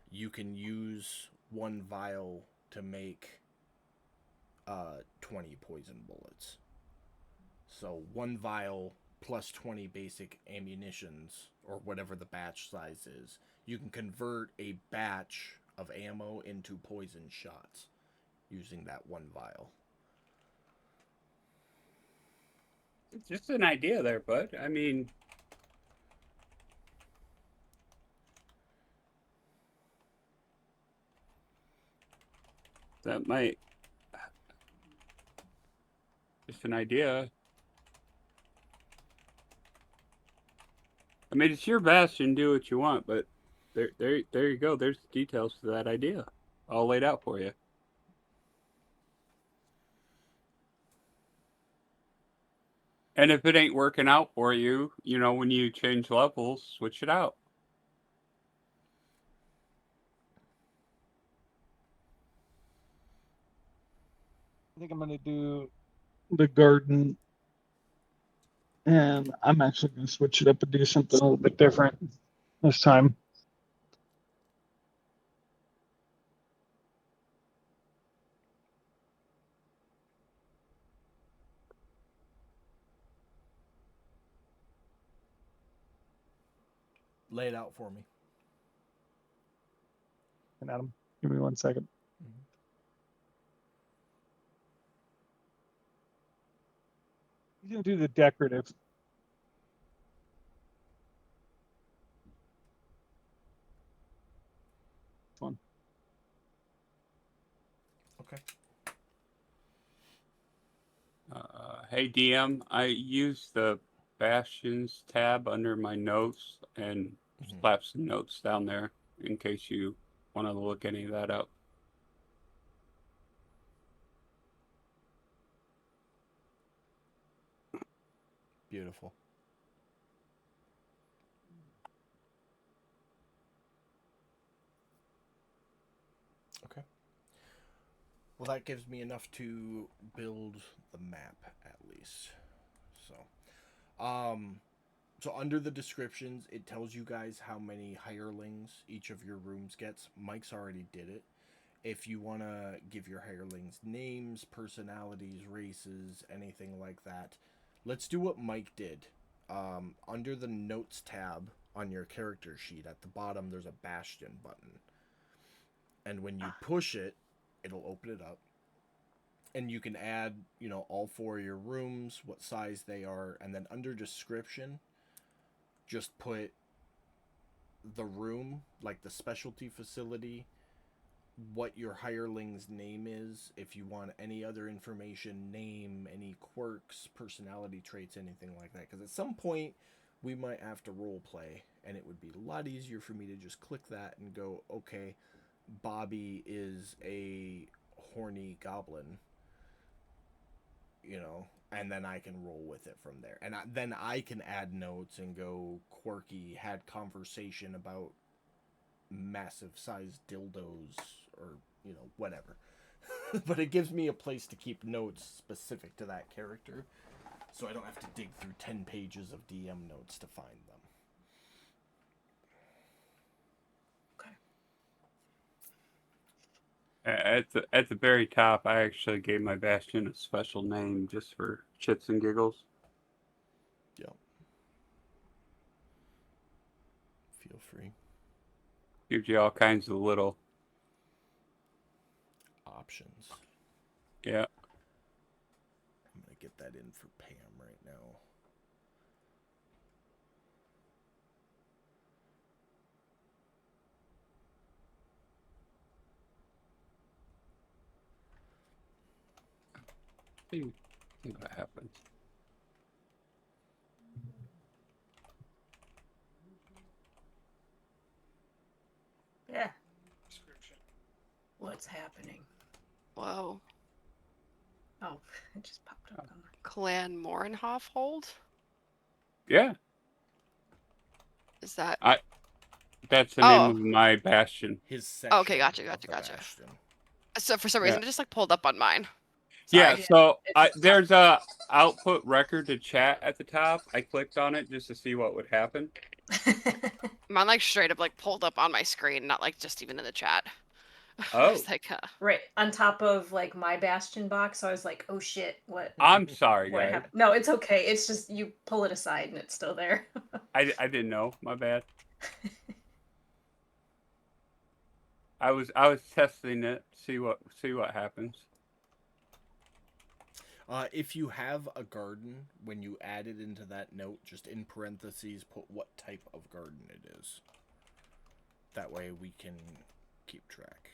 you can use 1 vial to make 20 poison bullets. So 1 vial plus 20 basic ammunitions, or whatever the batch size is. You can convert a batch of ammo into poison shots using that 1 vial. It's just an idea there, bud. I mean, that might. Just an idea. I mean, it's your bastion. Do what you want, but there you go. There's the details to that idea, all laid out for you. And if it ain't working out for you, you know, when you change levels, switch it out. I think I'm gonna do the garden, and I'm actually gonna switch it up and do something a little bit different this time. Lay it out for me. And Adam, give me 1 second. He's gonna do the decorative. One. Okay. Hey DM, I use the Bastions tab under my notes and slap some notes down there in case you want to look any of that up. Beautiful. Okay. Well, that gives me enough to build the map at least. So under the descriptions, it tells you guys how many hirelings each of your rooms gets. Mike's already did it. If you want to give your hirelings names, personalities, races, anything like that, let's do what Mike did. Under the notes tab on your character sheet at the bottom, there's a bastion button. And when you push it, it'll open it up. And you can add, you know, all 4 of your rooms, what size they are, and then under description, just put the room, like the specialty facility, what your hireling's name is, if you want any other information, name, any quirks, personality traits, anything like that. Because at some point, we might have to role play, and it would be a lot easier for me to just click that and go, okay, Bobby is a horny goblin, you know, and then I can roll with it from there. And then I can add notes and go quirky, had conversation about massive sized dildos or, you know, whatever. But it gives me a place to keep notes specific to that character, so I don't have to dig through 10 pages of DM notes to find them. At the very top, I actually gave my bastion a special name just for shits and giggles. Yep. Feel free. Gives you all kinds of little Options. Yeah. I'm gonna get that in for Pam right now. See what happens. Yeah. What's happening? Whoa. Oh, it just popped up on my. Clan Morenhof hold? Yeah, Is that? that's the name of my bastion. His section. Okay, gotcha. of the Bastion. So for some reason, it just like pulled up on mine. Yeah, Sorry. so It's just there's a output record to chat at the top. I clicked on it just to see what would happen. mine like straight up like pulled up on my screen, not like just even in the chat. I Oh, was like, Right on top of like my Bastion box, so I was like, "Oh shit, what I'm sorry, what guys. happened?" No, it's okay. It's just you pull it aside and it's still there. I didn't know. My bad. I was testing it. See what happens. If you have a garden, when you add it into that note, just in parentheses put what type of garden it is. That way we can keep track.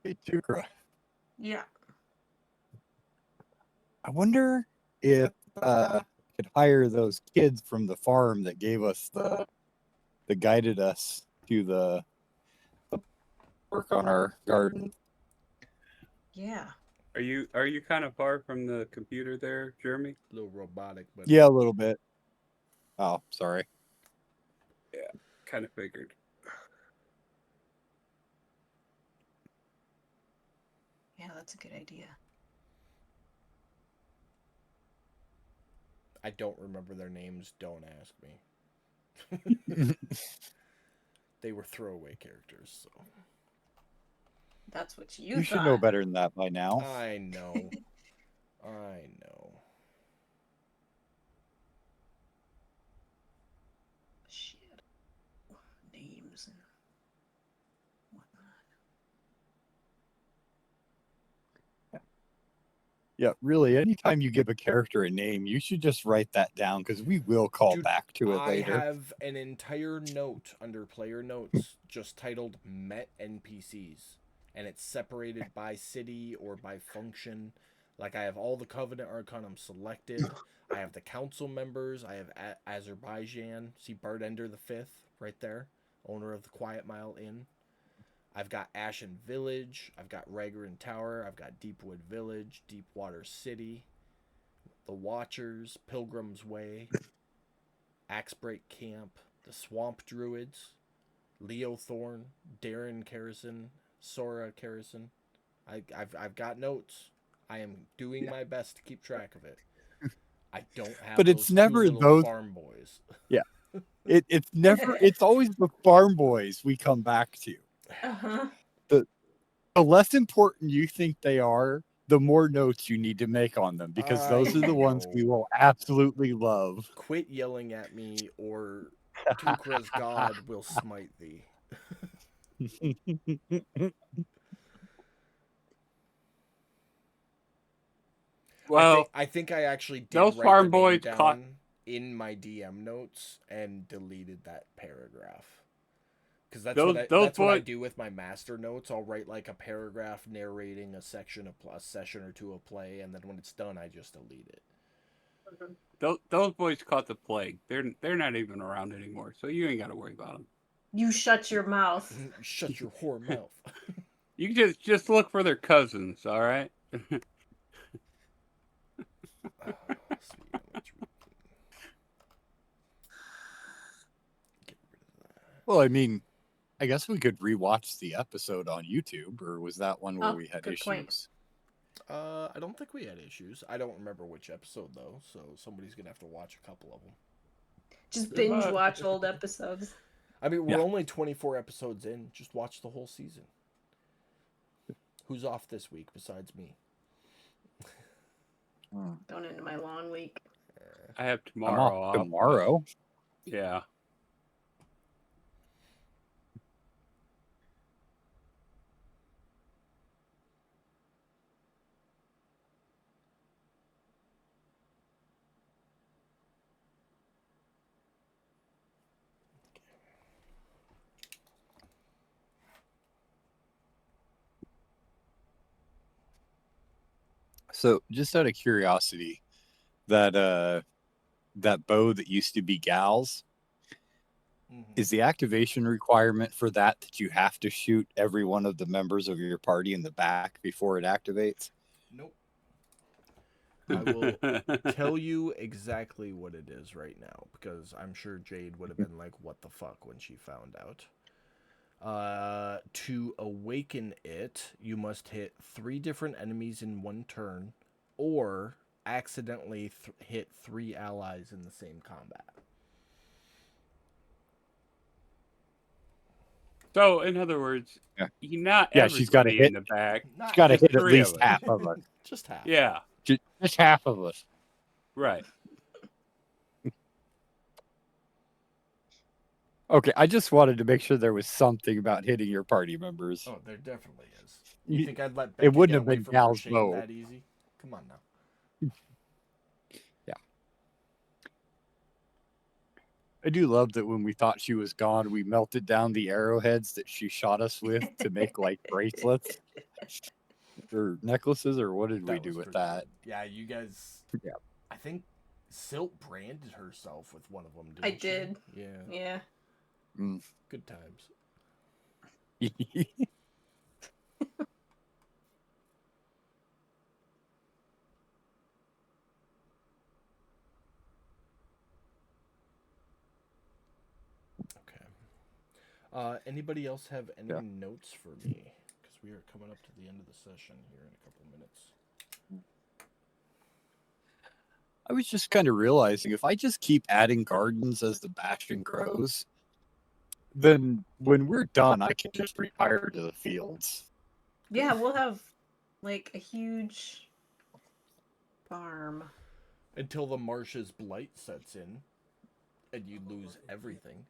Hey, Tukra. Yeah. I wonder if I could hire those kids from the farm that gave us that guided us to the work on our garden. Yeah. Are you kind of far from the computer there, Jeremy? A little robotic, but Yeah, a little bit. Oh, sorry. Kind of figured. Yeah, that's a good idea. I don't remember their names. Don't ask me. They were throwaway characters, so That's what you You should know thought. better than that by now. I know. I know. Shit. Names and whatnot. Yeah, really, anytime you give a character a name, you should just write that down because we will call Dude, back to it I later. have an entire note under player notes just titled Met NPCs, and it's separated by city or by function. Like I have all the Covenant Arcanum selected. I have the council members. I have Azerbaijan. See Bart Ender the Fifth right there, owner of the Quiet Mile Inn. I've got Ashen Village. I've got Ragran Tower. I've got Deepwood Village, Deepwater City, the Watchers, Pilgrim's Way, Axebreak Camp, the Swamp Druids, Leo Thorn, Darren Carrison, Sora Carrison. I've got notes. I am doing my best to keep track of it. I don't have But it's those two never little those- farm boys. It's never. It's always the farm boys we come back to. Uh-huh. The less important you think they are, the more notes you need to make on them because those are the ones we know. will absolutely love. Quit yelling at me, or Tukra's God will smite thee. Well, I think I actually did those write farm the name boys down caught- in my DM notes and deleted that paragraph. Because that's Those what I boys- do with my master notes. I'll write like a paragraph narrating a session or two of play, and then when it's done, I just delete it. those boys caught the plague. They're not even around anymore, so you ain't got to worry about them. You shut your mouth. Shut your whore mouth. You can just look for their cousins, all right? Oh, speaking of which, we can get rid of that. Well, I mean, I guess we could rewatch the episode on YouTube, or was that one where Oh, we had good issues? point. I don't think we had issues. I don't remember which episode though, so somebody's gonna have to watch a couple of them. Just Good binge luck. watch old episodes. I mean, we're Yeah. only 24 episodes in. Just watch the whole season. Who's off this week besides me? Going into my long week. I have I'm tomorrow off off. tomorrow. Yeah. So, just out of curiosity, that that bow that used to be Gal's, is the activation requirement for that you have to shoot every one of the members of your party in the back before it activates? Nope. I will tell you exactly what it is right now, because I'm sure Jade would have been like, what the fuck, when she found out. To awaken it, you must hit 3 different enemies in one turn, or accidentally hit 3 allies in the same combat. So, in other words, Yeah. not Yeah, she's gotta everybody in hit- the back. Not She's got to just hit at 3 of least us. half of us. Just half. Yeah, Just half of us. right. Okay, I just wanted to make sure there was something about hitting your party members. Oh, there definitely is. You You- think I'd let it Becca wouldn't get have away been from Gal's Shane bow. that easy? Come on now. I do love that when we thought she was gone, we melted down the arrowheads that she shot us with to make like bracelets or necklaces, or what did we That do was with pretty that? good. Yeah, you guys. Yeah. I think Silt branded herself with one of them. Didn't I she? did. Yeah. Yeah. Good times. Okay. Anybody else have any Yeah. notes for me? Because we are coming up to the end of the session here in a couple minutes. I was just kind of realizing if I just keep adding gardens as the bastion grows, then when we're done, I can just retire to the fields. Yeah, we'll have like a huge farm. Until the Marsh's blight sets in, and you lose everything.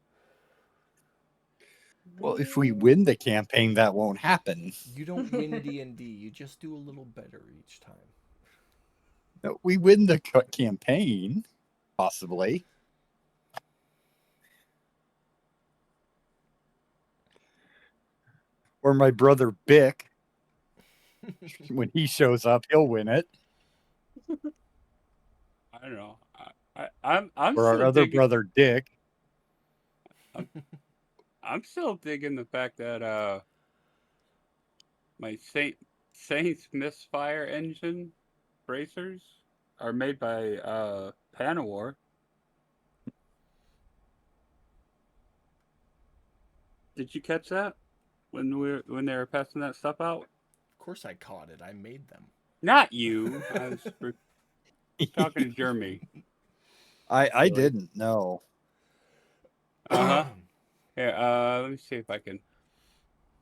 Well, if we win the campaign, that won't happen. You don't win D&D. You just do a little better each time. No, we win the campaign, possibly. Or my brother Bick, when he shows up, he'll win it. I don't know. I'm Or our still other digging, brother Dick. I'm still digging the fact that my Saint Smith's fire engine bracers are made by Panowar. Did you catch that when they were passing that stuff out? Of course I caught it. I made them. Not you. I was talking to Jeremy. I didn't know. Uh huh. Here, let me see if I can.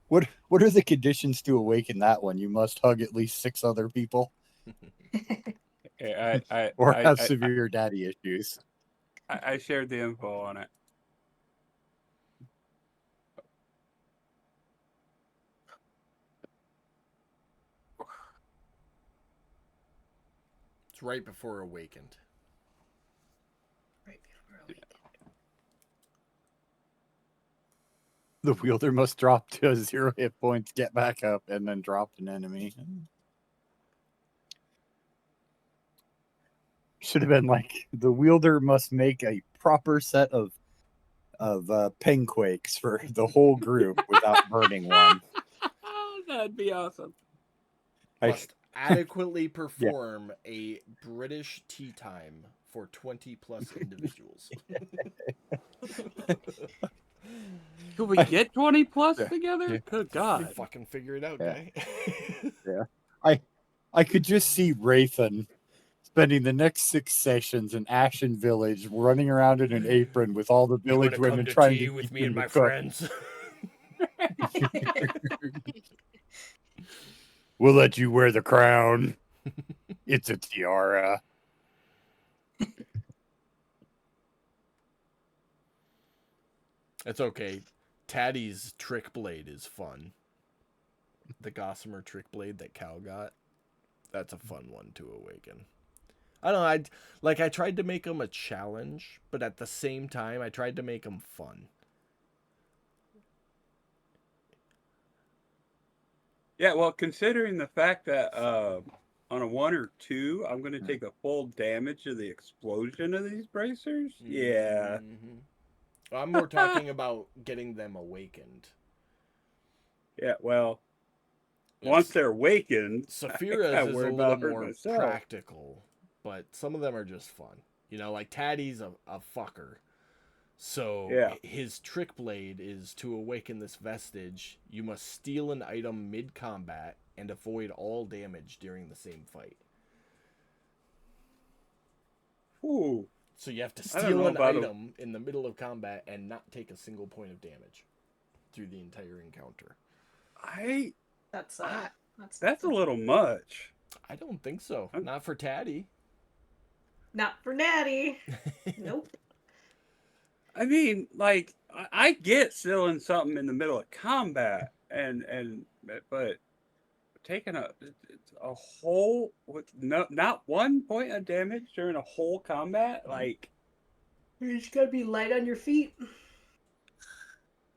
What are the conditions to awaken that one? You must hug at least 6 other people, or have severe daddy issues. I shared the info on it. It's right before Awakened. Right before we The wielder must drop to 0 hit points, get back up, and then drop an enemy. Should have been like the wielder must make a proper set of penquakes for the whole group without burning one. That'd be awesome. Must adequately perform a British tea time for 20 plus individuals. Could we get 20 plus Yeah. together? Yeah. Good You God. fucking figure it out, Yeah. guy. I could just see Wraithen spending the next 6 sessions in Ashen Village, running around in an apron with all the village women trying to with teach me him and to my cook. friends. We'll let you wear the crown. It's a tiara. It's okay. Taddy's trick blade is fun. The Gossamer trick blade that Cal got. That's a fun one to awaken. I don't know. I tried to make them a challenge, but at the same time, I tried to make them fun. Yeah, well, considering the fact that on a 1 or 2, I'm going to take the full damage of the explosion of these bracers. Yeah. Mhm. I'm more talking about getting them awakened. Yeah, well, once they're awakened, I Saphira's gotta is worry a little about her more myself. practical, but some of them are just fun. You know, like Taddy's a fucker. So Yeah. his trick blade is to awaken this vestige, you must steal an item mid-combat and avoid all damage during the same fight. Ooh, So you have to I don't steal know an about item in the middle of combat and not take a single point of damage through the entire encounter. That's that's a little much. I don't think so. Not for Taddy. not for Natty. Nope. I mean, like, I get stealing something in the middle of combat, but taking a whole with not 1 point of damage during a whole combat, like, You just gotta be light on your feet.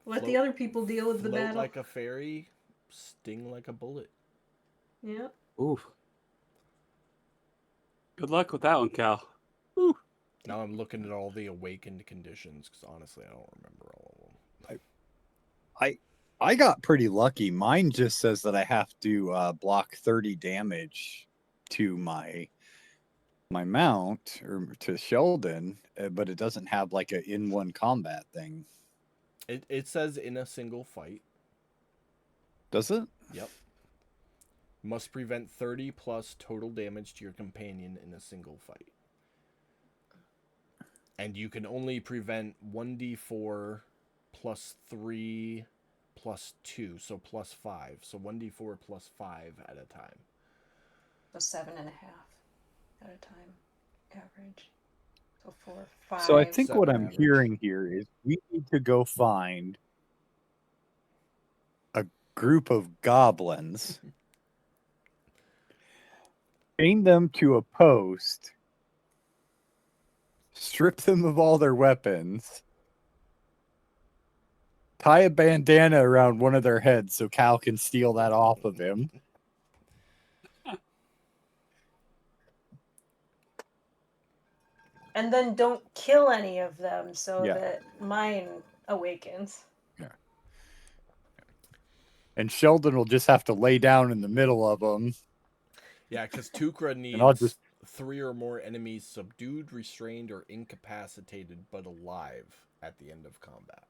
Let the Float- other people deal with the Float battle. like a fairy, sting like a bullet. Yeah. oof. Good luck with that one, Cal. Now I'm looking at all the awakened conditions because honestly, I don't remember all of them. I got pretty lucky. Mine just says that I have to block 30 damage to my mount or to Sheldon, but it doesn't have like a in one combat thing. It says in a single fight. Does it? Yep. Must prevent 30 plus total damage to your companion in a single fight. And you can only prevent 1d4 plus 3 plus 2, so plus 5. So 1d4 plus 5 at a time. So 7.5 at a time, average. So 4, 5. So I think what 7 I'm average. hearing here is we need to go find a group of goblins, chain them to a post, strip them of all their weapons, tie a bandana around one of their heads so Cal can steal that off of him. And then don't kill any of them so Yeah. that mine awakens. And Sheldon will just have to lay down in the middle of them. Yeah, because Tukra I'll needs just- 3 or more enemies subdued, restrained, or incapacitated but alive at the end of combat.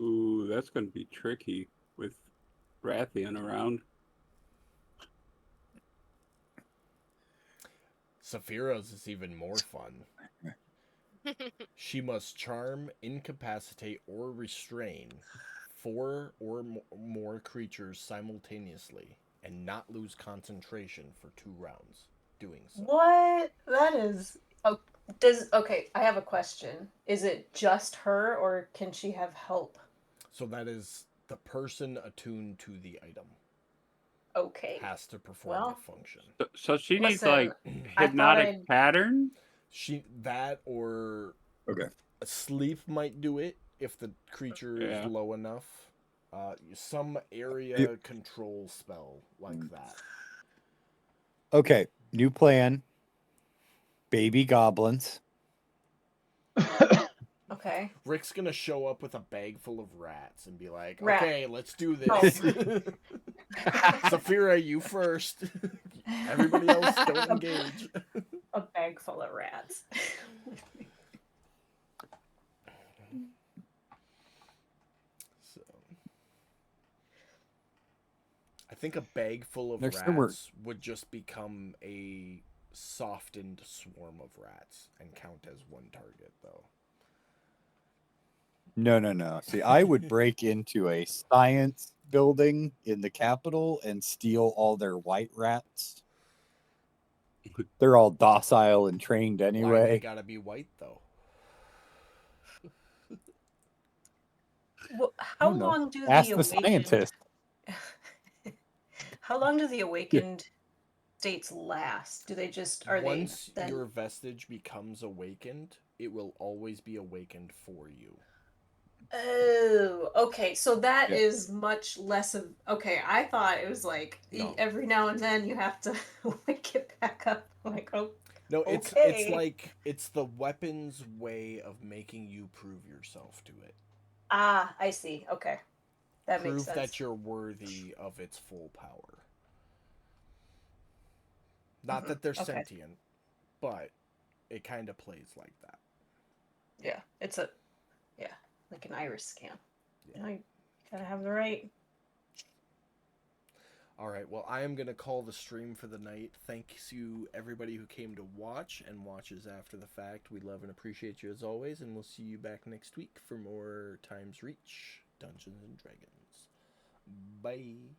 Ooh, that's going to be tricky with Rathian around. Saphira's is even more fun. She must charm, incapacitate, or restrain 4 or more creatures simultaneously and not lose concentration for 2 rounds doing so. What? That is. Oh, okay? I have a question. Is it just her, or can she have help? So that is the person attuned to the item Okay. has to perform Well, the function. So she needs, Listen, like, I thought hypnotic I'd- pattern? That or Okay. sleep might do it if the creature Yeah. is low enough. Some area control spell like that. Okay, new plan. Baby goblins. Okay. Rick's gonna show up with a bag full of rats and be like, Rat. "Okay, let's do this." Oh. Saphira, you first. Everybody else, don't engage. A bag full of rats. So, I think a bag full of Next word. rats would just become a softened swarm of rats and count as one target, though. No. See, I would break into a science building in the Capitol and steal all their white rats. They're all docile and trained Why they anyway. gotta be white though? Well, I how don't know. long do Ask the the awakened? scientist. How long do the awakened states last? Do they just are Once they then? your vestige becomes awakened, it will always be awakened for you. Oh, okay. So that Yeah. is much less of. Okay, I thought it was like No. every now and then you have to wake it back up. Like, oh, No, it's Okay. like it's the weapon's way of making you prove yourself to it. ah, I see. Okay, that makes Prove sense. that you're worthy of its full power. Not that they're Okay. sentient, but it kind of plays like that. Yeah, it's like an iris scan. Yeah. You gotta have the right. All right, well, I am going to call the stream for the night. Thanks you, everybody who came to watch and watches after the fact. We love and appreciate you as always, and we'll see you back next week for more Times Reach Dungeons and Dragons. Bye.